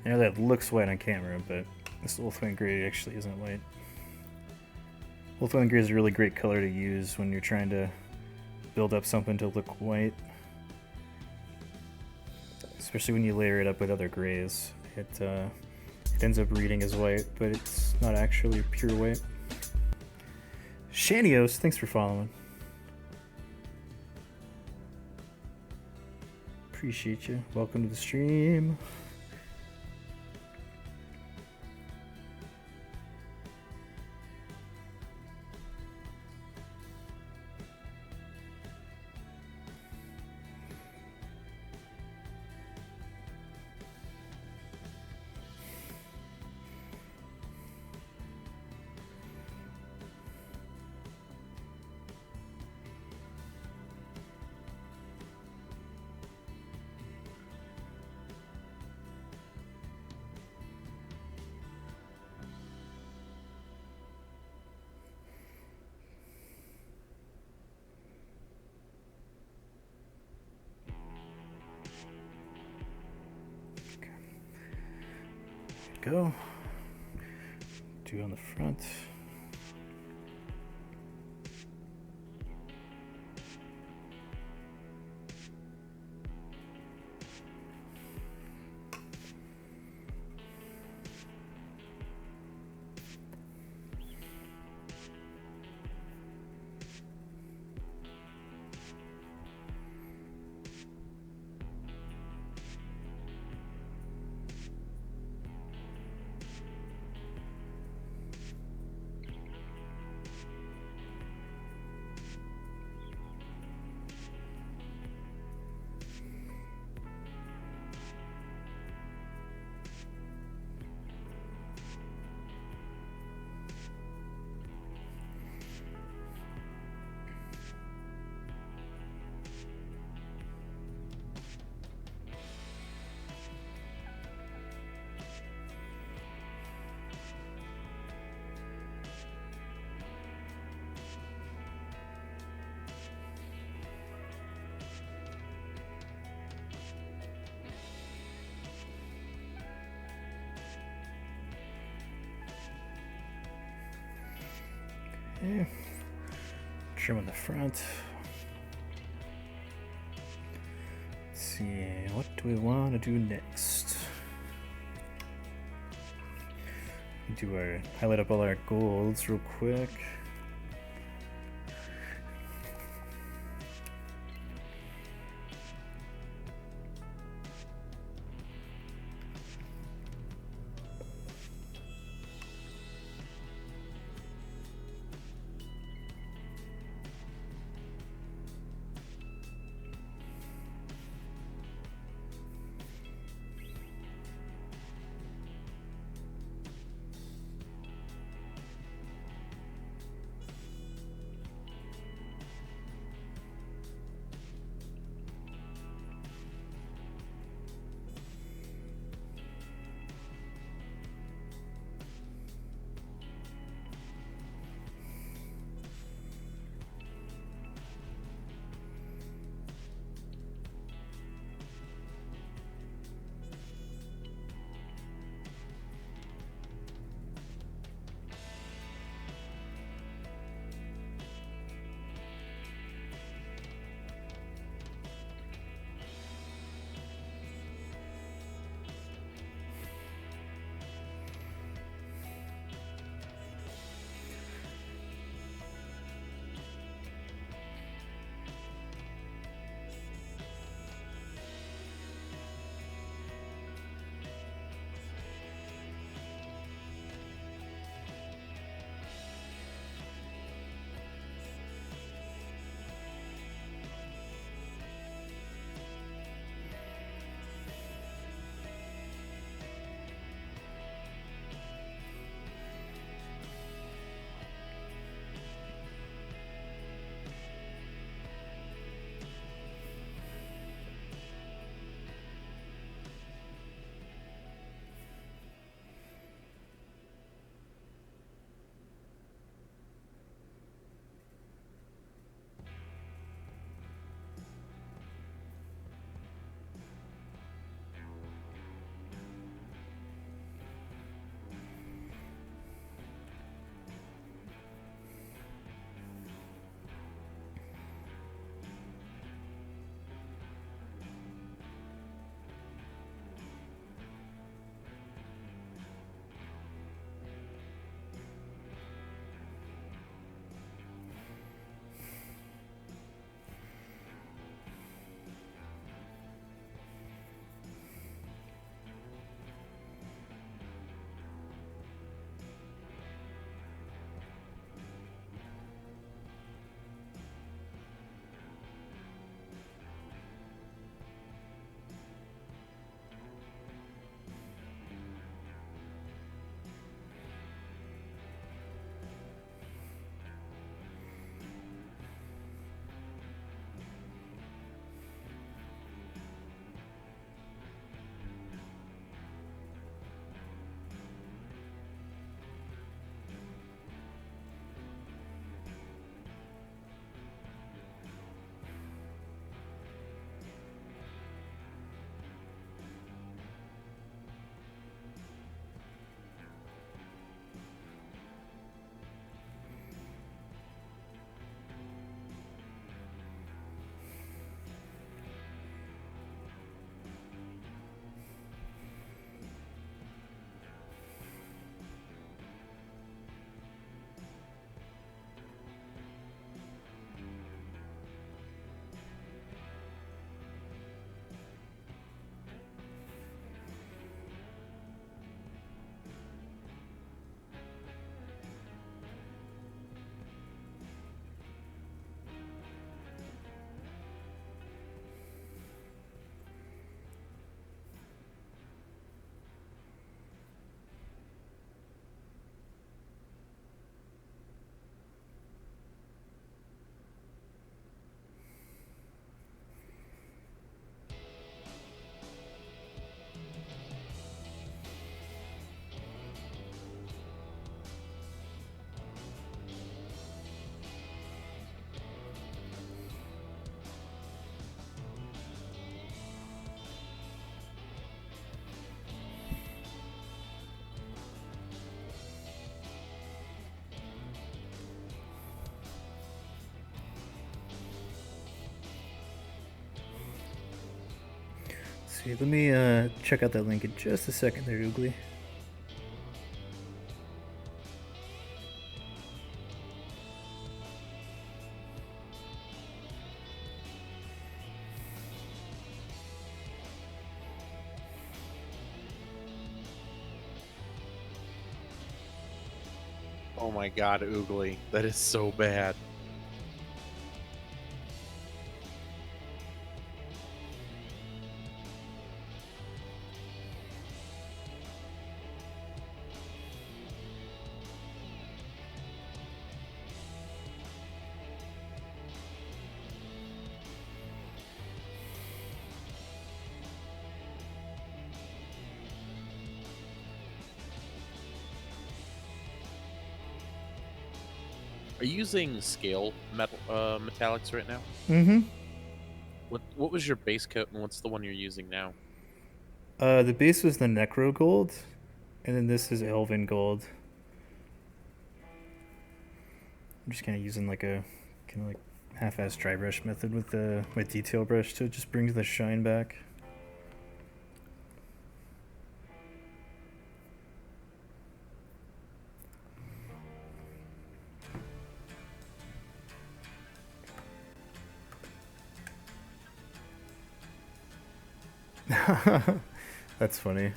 I know that looks white on camera, but this Ulthwing Gray actually isn't white. Ulthwing Gray is a really great color to use when you're trying to build up something to look white. Especially when you layer it up with other grays. It ends up reading as white, but it's not actually pure white. Shanios, thanks for following. Appreciate you. Welcome to the stream. Go. Two on the front. Okay. Trim on the front. Let's see, what do we want to do next? Do our highlight up all our golds real quick. see. Let me check out that link in just a second there, Oogly. Oh my god, Oogly. That is so bad. Are you using scale metallics right now? Mm-hmm. What was your base coat and what's the one you're using now? The base was the Necro Gold, and then this is Elven Gold. I'm just kind of using like a kind of like half-ass dry brush method with my detail brush to just bring the shine back. That's funny.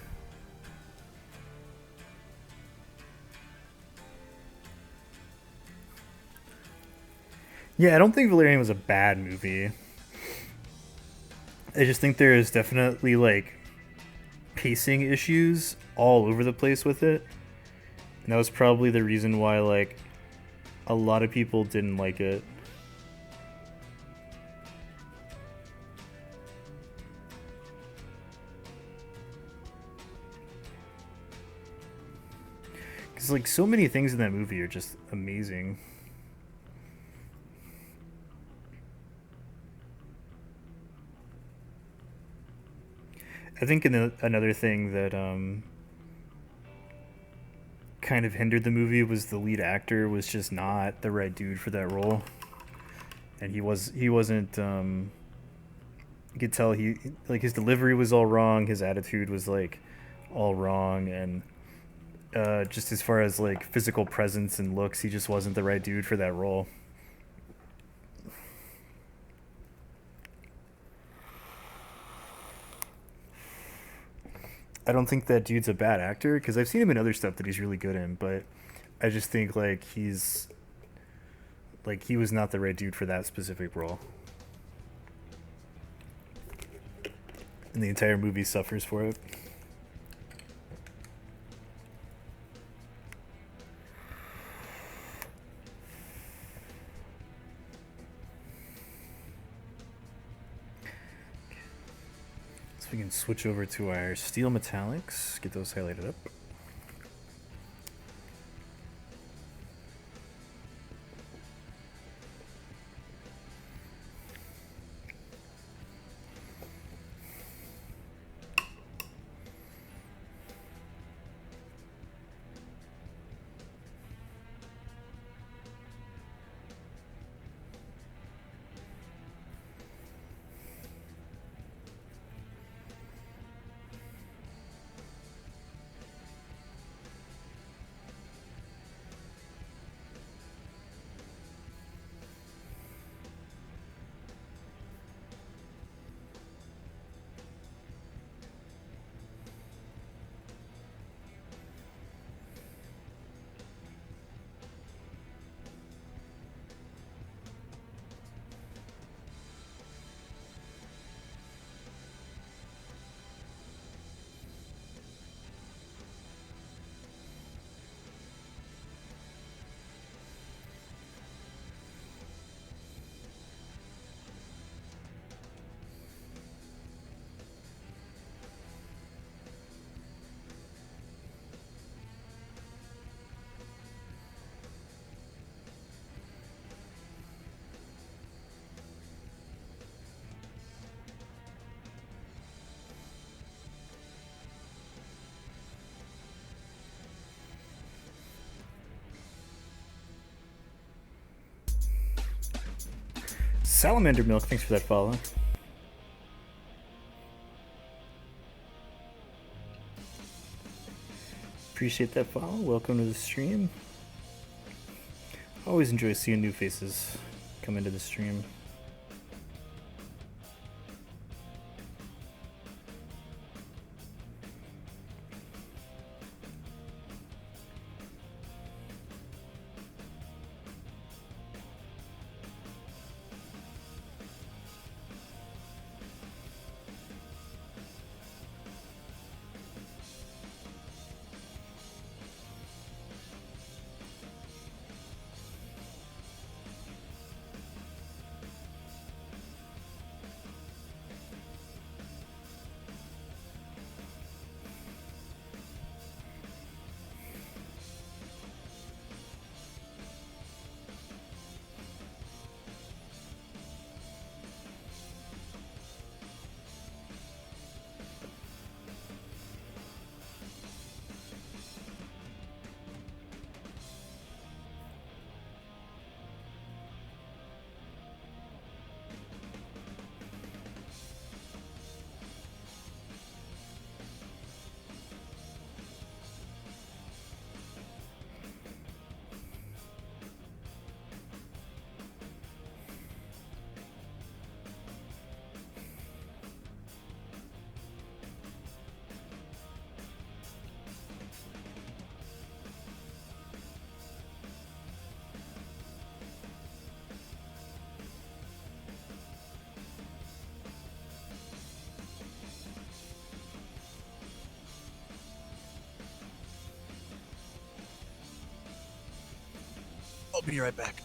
Yeah, I don't think Valerian was a bad movie. I just think there is definitely like pacing issues all over the place with it. And that was probably the reason why like a lot of people didn't like it. Cuz like so many things in that movie are just amazing. I think another thing that kind of hindered the movie was the lead actor was just not the right dude for that role, and he wasn't. You could tell he like his delivery was all wrong, his attitude was like all wrong, and just as far as like physical presence and looks, he just wasn't the right dude for that role. I don't think that dude's a bad actor because I've seen him in other stuff that he's really good in, but I just think like he was not the right dude for that specific role. And the entire movie suffers for it. So we can switch over to our steel metallics, get those highlighted up. Salamander Milk, thanks for that follow. appreciate that follow. Welcome to the stream. Always enjoy seeing new faces come into the stream. I'll be right back.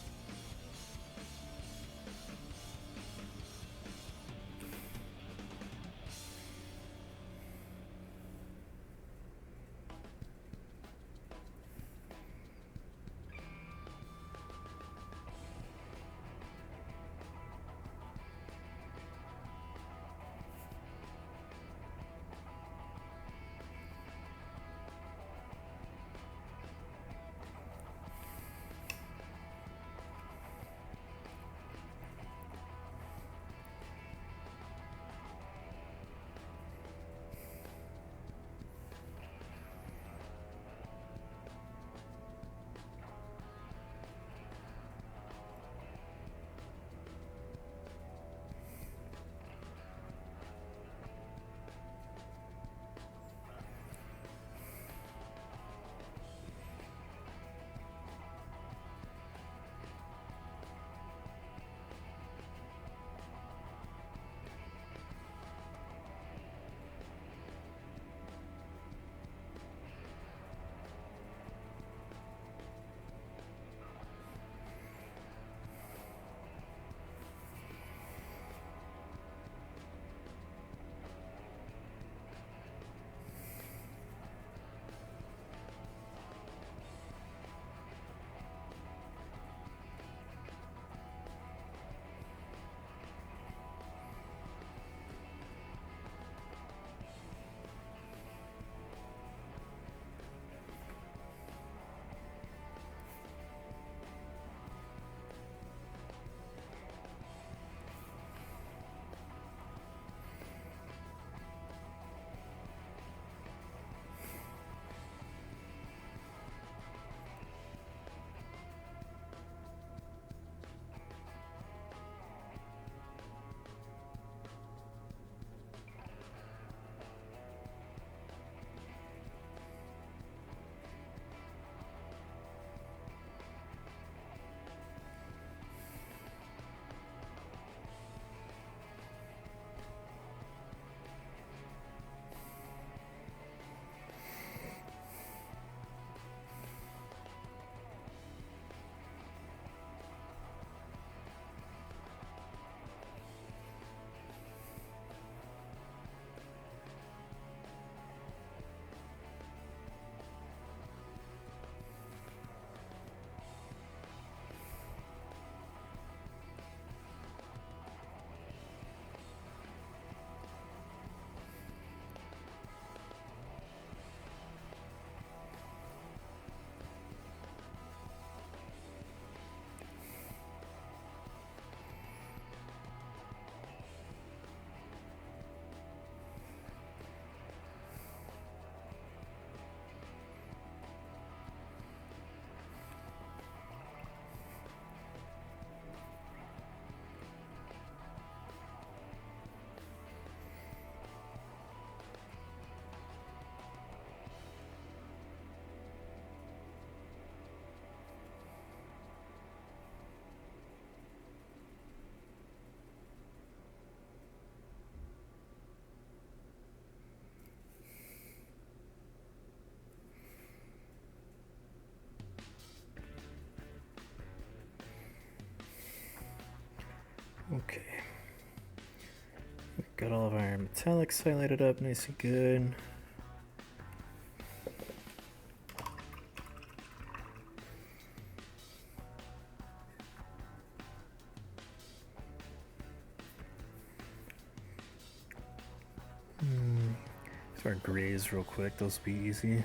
Okay. We've got all of our metallics highlighted up nice and good. So our grays real quick, those will be easy.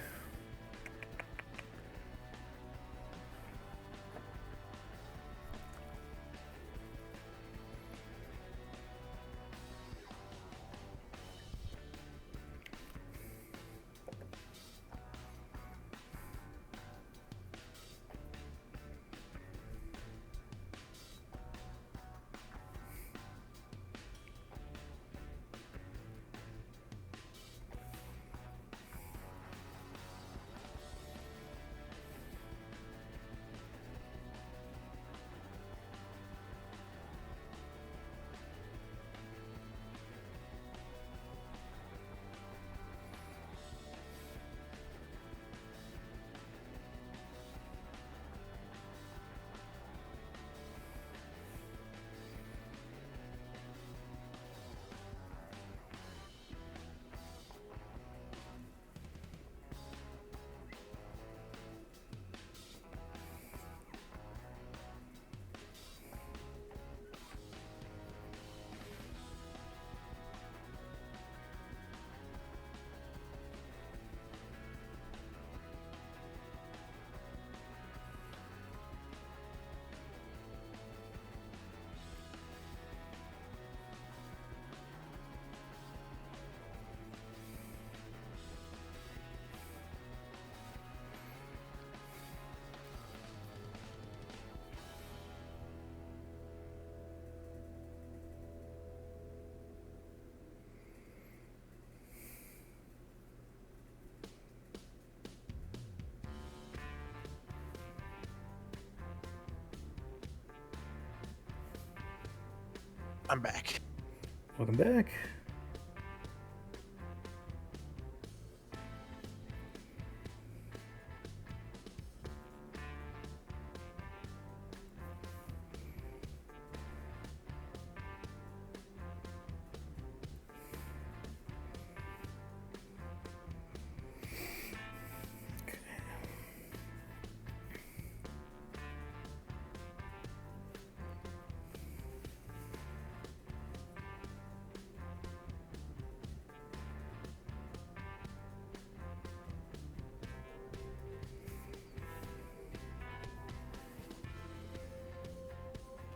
I'm back. Welcome back.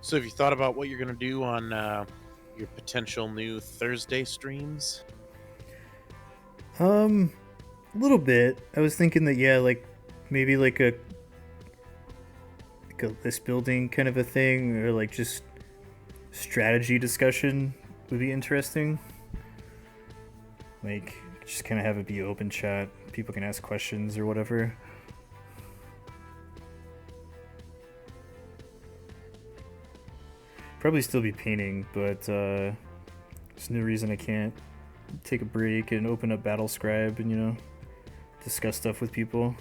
So have you thought about what you're going to do on your potential new Thursday streams? A little bit. I was thinking that like maybe like a list building kind of a thing, or like just strategy discussion would be interesting. Like just kind of have it be open chat. People can ask questions or whatever. Probably still be painting, but there's no reason I can't take a break and open up Battle Scribe and discuss stuff with people.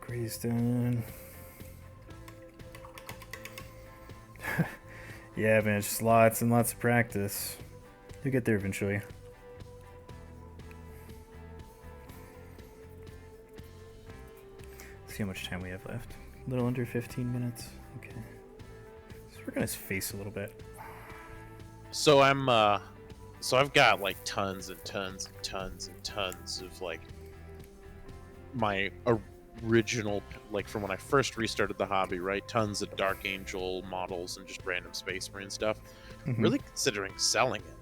Gray's done. Yeah, man, it's just lots and lots of practice. You'll get there eventually. See how much time we have left. A little under 15 minutes. Okay. Let's work on his face a little bit. So I've got like tons and tons and tons and tons of like my original, like from when I first restarted the hobby, right? Tons of Dark Angel models and just random Space Marine stuff. Mm-hmm. Really considering selling it.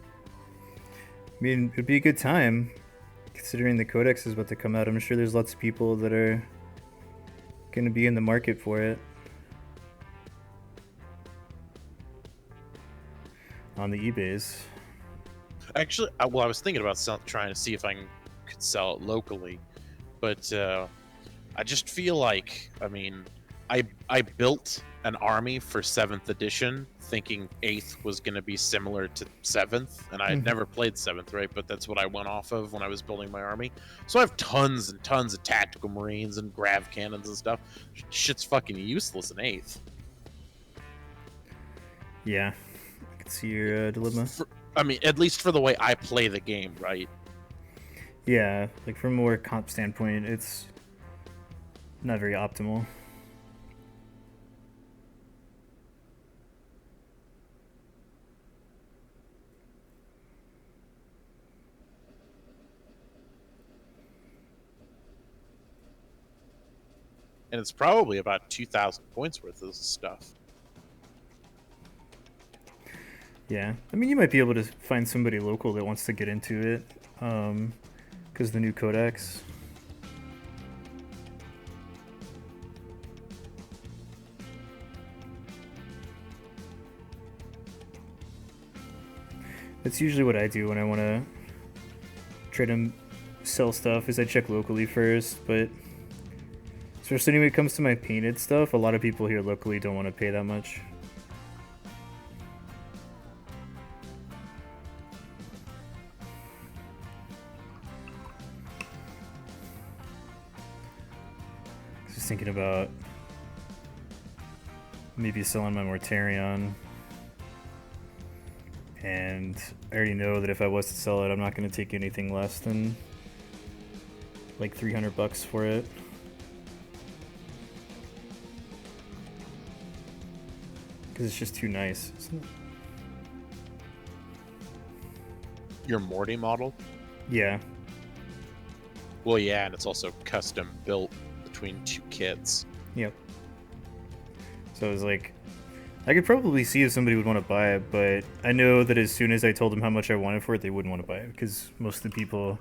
I mean, it'd be a good time, considering the Codex is about to come out. I'm sure there's lots of people that are going to be in the market for it. On the eBays. Actually, I was thinking about trying to see if I could sell it locally. But I just feel like, I mean, I built an army for 7th edition thinking 8th was going to be similar to 7th, and I had never played 7th, right? But that's what I went off of when I was building my army. So I have tons and tons of tactical marines and grav cannons and stuff. Shit's fucking useless in 8th. Yeah, I can see your dilemma. I mean, at least for the way I play the game, right? Yeah, like from a more comp standpoint, it's not very optimal. And it's probably about 2,000 points worth of stuff. Yeah, I mean, you might be able to find somebody local that wants to get into it, because the new codex. That's usually what I do when I want to try to sell stuff, is I check locally first, but especially when it comes to my painted stuff, a lot of people here locally don't want to pay that much. Just thinking about maybe selling my Mortarion. And I already know that if I was to sell it, I'm not going to take anything less than like $300 for it. Because it's just too nice, isn't it? Your Morty model? Yeah. Well, yeah, and it's also custom built between 2 kits. Yep. So I was like, I could probably see if somebody would want to buy it, but I know that as soon as I told them how much I wanted for it, they wouldn't want to buy it, because most of the people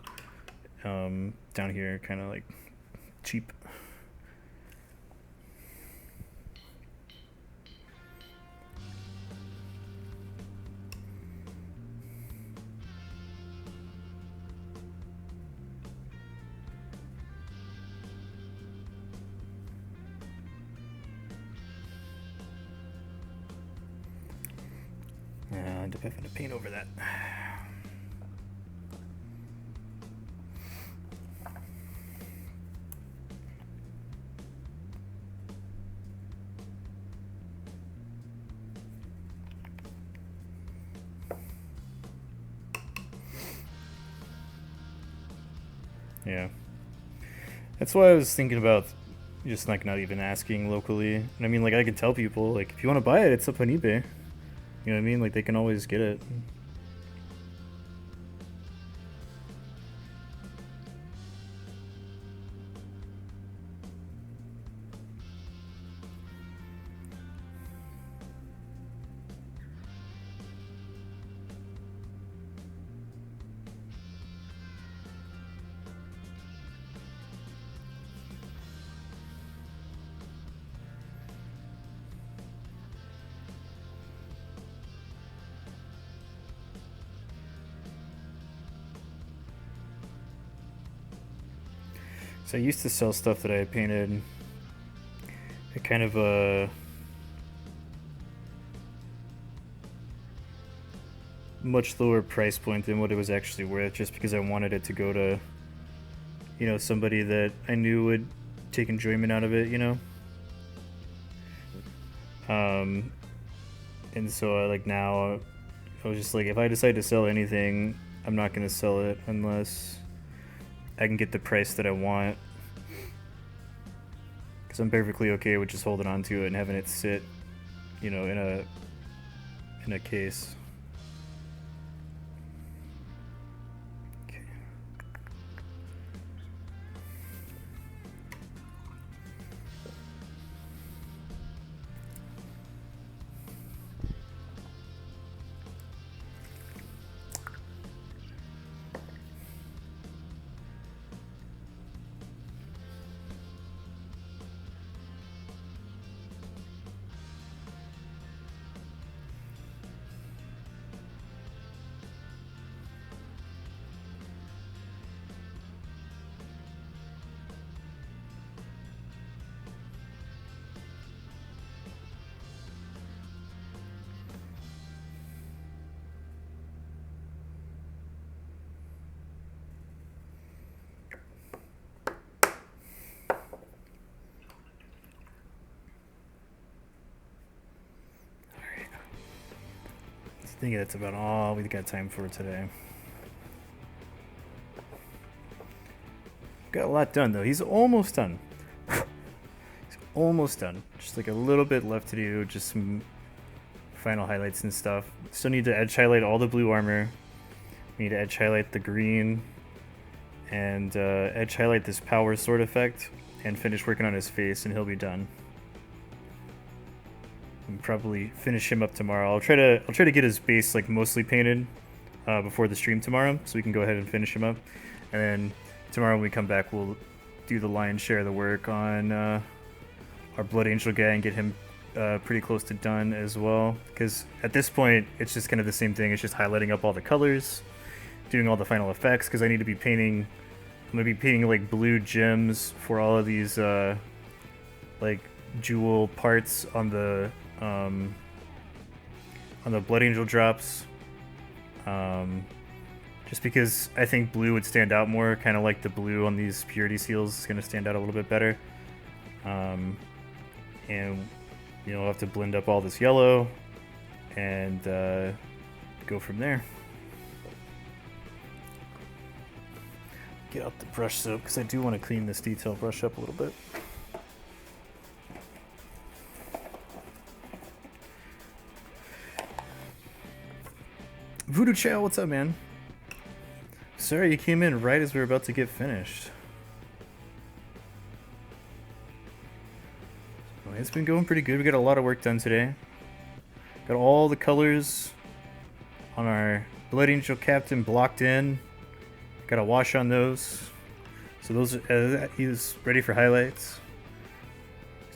down here are kind of like cheap. I end up having to paint over that. Yeah. That's why I was thinking about just like not even asking locally. And I mean, like, I can tell people, like, if you want to buy it, it's up on eBay. You know what I mean? Like, they can always get it. So I used to sell stuff that I had painted at kind of a much lower price point than what it was actually worth, just because I wanted it to go to, you know, somebody that I knew would take enjoyment out of it, you know? And so I, like, now I was just like, if I decide to sell anything, I'm not going to sell it unless I can get the price that I want, because I'm perfectly okay with just holding on to it and having it sit, you know, in a case. Okay. I think that's about all we got time for today. Got a lot done though. He's almost done. He's almost done. Just like a little bit left to do. Just some final highlights and stuff. Still need to edge highlight all the blue armor. We need to edge highlight the green. And edge highlight this power sword effect. And finish working on his face and he'll be done. And probably finish him up tomorrow. I'll try to get his base like mostly painted before the stream tomorrow, so we can go ahead and finish him up. And then tomorrow when we come back, we'll do the lion's share of the work on our Blood Angel guy and get him pretty close to done as well. Because at this point, it's just kind of the same thing. It's just highlighting up all the colors, doing all the final effects. Because I need to be painting. I'm gonna be painting like blue gems for all of these like jewel parts on the Blood Angel drops, just because I think blue would stand out more, kind of like the blue on these purity seals is going to stand out a little bit better. And you know, I'll have to blend up all this yellow and go from there. Get out the brush soap because I do want to clean this detail brush up a little bit. Voodoo Chow, what's up, man? Sorry, you came in right as we were about to get finished. Oh, it's been going pretty good. We got a lot of work done today. Got all the colors on our Blood Angel Captain blocked in. Got a wash on those. So those he's ready for highlights.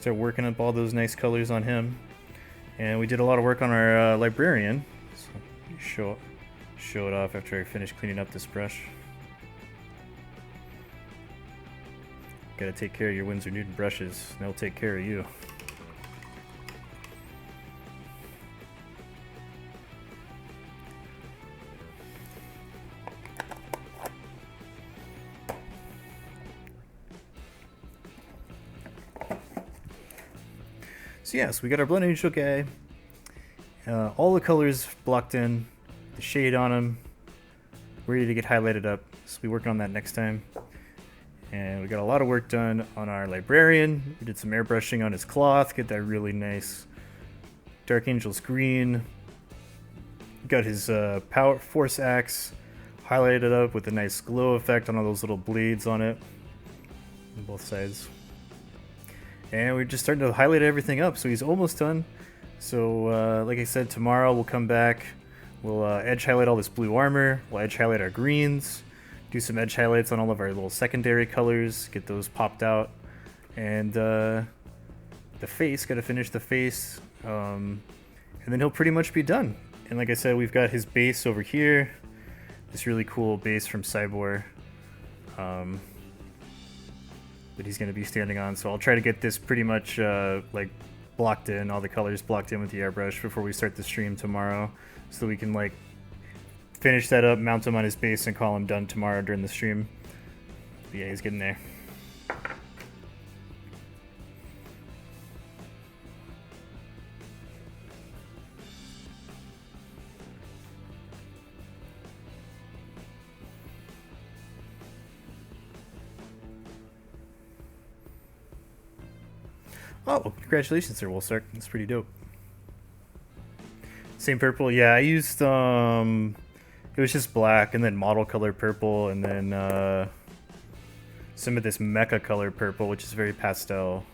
Start working up all those nice colors on him. And we did a lot of work on our Librarian. So show it off after I finish cleaning up this brush. Gotta take care of your Winsor Newton brushes, and they'll take care of you. So yes, we got our Blood Angel guy. All the colors blocked in, the shade on them, ready to get highlighted up. So we'll be working on that next time. And we got a lot of work done on our Librarian. We did some airbrushing on his cloth, get that really nice Dark Angel's green. Got his power force axe highlighted up with a nice glow effect on all those little blades on it on both sides. And we're just starting to highlight everything up, so he's almost done. So like I said, tomorrow we'll come back, we'll edge highlight all this blue armor, we'll edge highlight our greens, do some edge highlights on all of our little secondary colors, get those popped out, and the face, gotta finish the face, and then he'll pretty much be done. And like I said, we've got his base over here, this really cool base from Cybor that he's gonna be standing on. So I'll try to get this pretty much like blocked in, all the colors blocked in with the airbrush before we start the stream tomorrow, so we can like finish that up, mount him on his base, and call him done tomorrow during the stream. But yeah, he's getting there. Oh, well, congratulations, Sir Wolsark. That's pretty dope. Same purple, yeah. I used it was just black, and then model color purple, and then some of this mecha color purple, which is very pastel.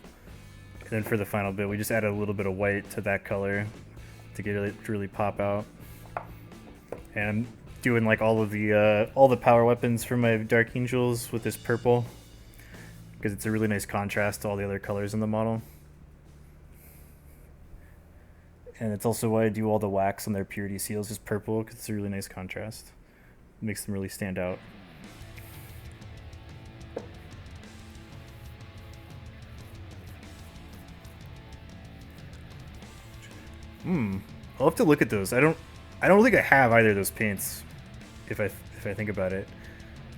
And then for the final bit, we just added a little bit of white to that color to get it to really pop out. And I'm doing like all the power weapons for my Dark Angels with this purple, because it's a really nice contrast to all the other colors in the model. And it's also why I do all the wax on their purity seals is purple, because it's a really nice contrast. It makes them really stand out. I'll have to look at those. I don't think I have either of those paints, if I think about it.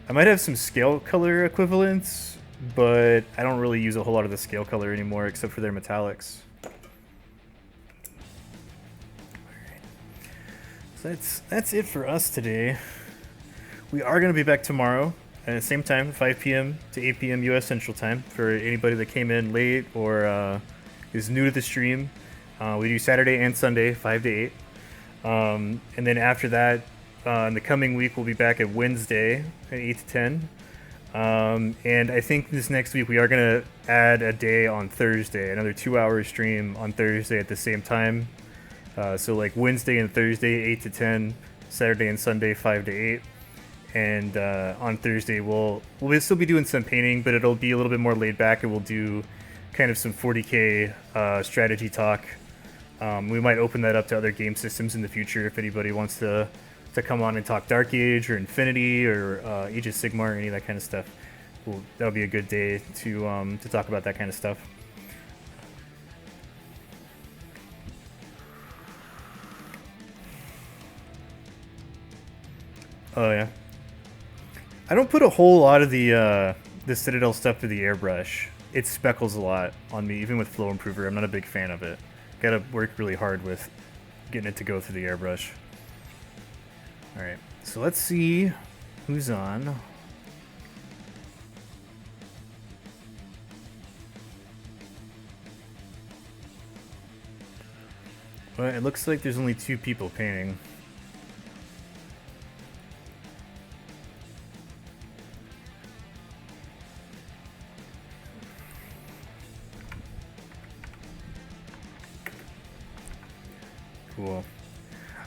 I might have some scale color equivalents, but I don't really use a whole lot of the scale color anymore, except for their metallics. So that's it for us today. We are going to be back tomorrow at the same time, 5 p.m. to 8 p.m. U.S. Central Time. For anybody that came in late or is new to the stream, we do Saturday and Sunday, 5 to 8. And then after that, in the coming week, we'll be back at Wednesday at 8 to 10. And I think this next week we are going to add a day on Thursday, another 2-hour stream on Thursday at the same time. So like Wednesday and Thursday, 8 to 10, Saturday and Sunday, 5 to 8. And on Thursday, we'll still be doing some painting, but it'll be a little bit more laid back, and we'll do kind of some 40K strategy talk. We might open that up to other game systems in the future if anybody wants to come on and talk Dark Age or Infinity or Age of Sigmar or any of that kind of stuff. That'll be a good day to talk about that kind of stuff. Oh yeah. I don't put a whole lot of the Citadel stuff to the airbrush. It speckles a lot on me, even with Flow Improver. I'm not a big fan of it. Gotta work really hard with getting it to go through the airbrush. Alright, so let's see who's on. Well, it looks like there's only 2 people painting. Cool.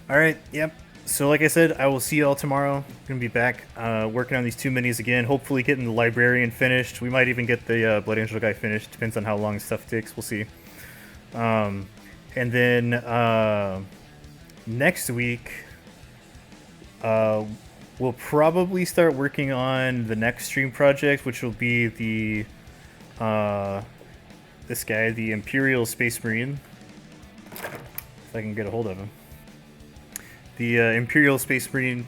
Alright, yep. So like I said, I will see y'all tomorrow. I'm going to be back working on these 2 minis again. Hopefully getting the Librarian finished. We might even get the Blood Angel guy finished. Depends on how long stuff takes. We'll see. And then next week, we'll probably start working on the next stream project, which will be the this guy, the Imperial Space Marine. If I can get a hold of him. The Imperial Space Marine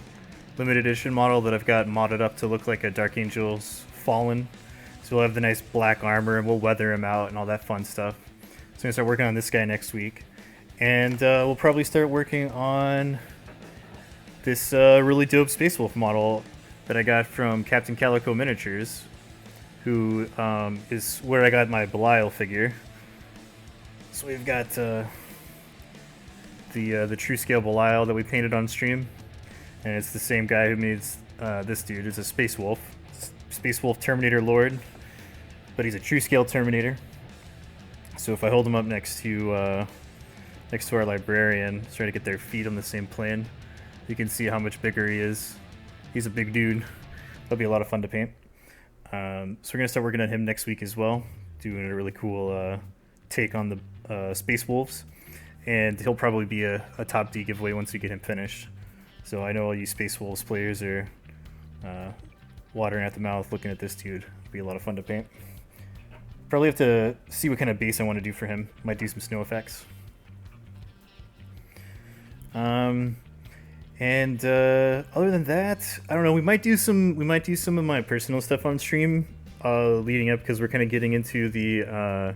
limited edition model that I've got modded up to look like a Dark Angel's Fallen. So we'll have the nice black armor and we'll weather him out and all that fun stuff. So I'm going to start working on this guy next week. And we'll probably start working on this really dope Space Wolf model that I got from Captain Calico Miniatures, who is where I got my Belial figure. So we've got the true scale Belial that we painted on stream, and it's the same guy who made this dude. It's a Space Wolf, Terminator Lord, but he's a true scale Terminator. So if I hold him up next to our Librarian, try to get their feet on the same plane, you can see how much bigger he is. He's a big dude. That'll be a lot of fun to paint. So we're gonna start working on him next week as well, doing a really cool take on the Space Wolves. And he'll probably be a top D giveaway once we get him finished. So I know all you Space Wolves players are watering at the mouth looking at this dude. It'll be a lot of fun to paint. Probably have to see what kind of base I want to do for him. Might do some snow effects. And other than that, I don't know. We might do some of my personal stuff on stream leading up, because we're kind of getting into the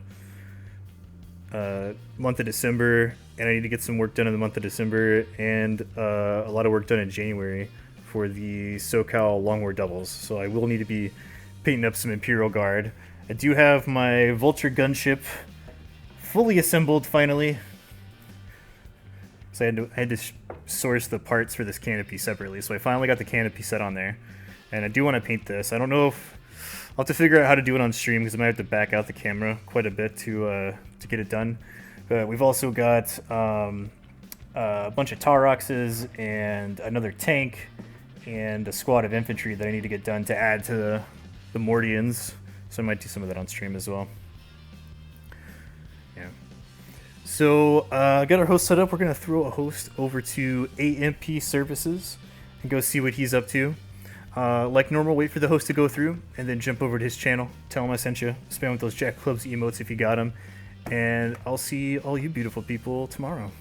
month of December, and I need to get some work done in the month of December, and a lot of work done in January for the SoCal Long War doubles. So I will need to be painting up some Imperial Guard. I do have my Vulture gunship fully assembled finally. So I had to source the parts for this canopy separately. So I finally got the canopy set on there, and I do want to paint this. I don't know if I'll have to figure out how to do it on stream, because I might have to back out the camera quite a bit to get it done. But we've also got a bunch of Tauroxes and another tank and a squad of infantry that I need to get done to add to the Mordians. So I might do some of that on stream as well. Yeah. So got our host set up. We're going to throw a host over to AMP Services and go see what he's up to. Like normal, wait for the host to go through and then jump over to his channel. Tell him I sent you. Spam with those Jack Clubs emotes if you got them. And I'll see all you beautiful people tomorrow.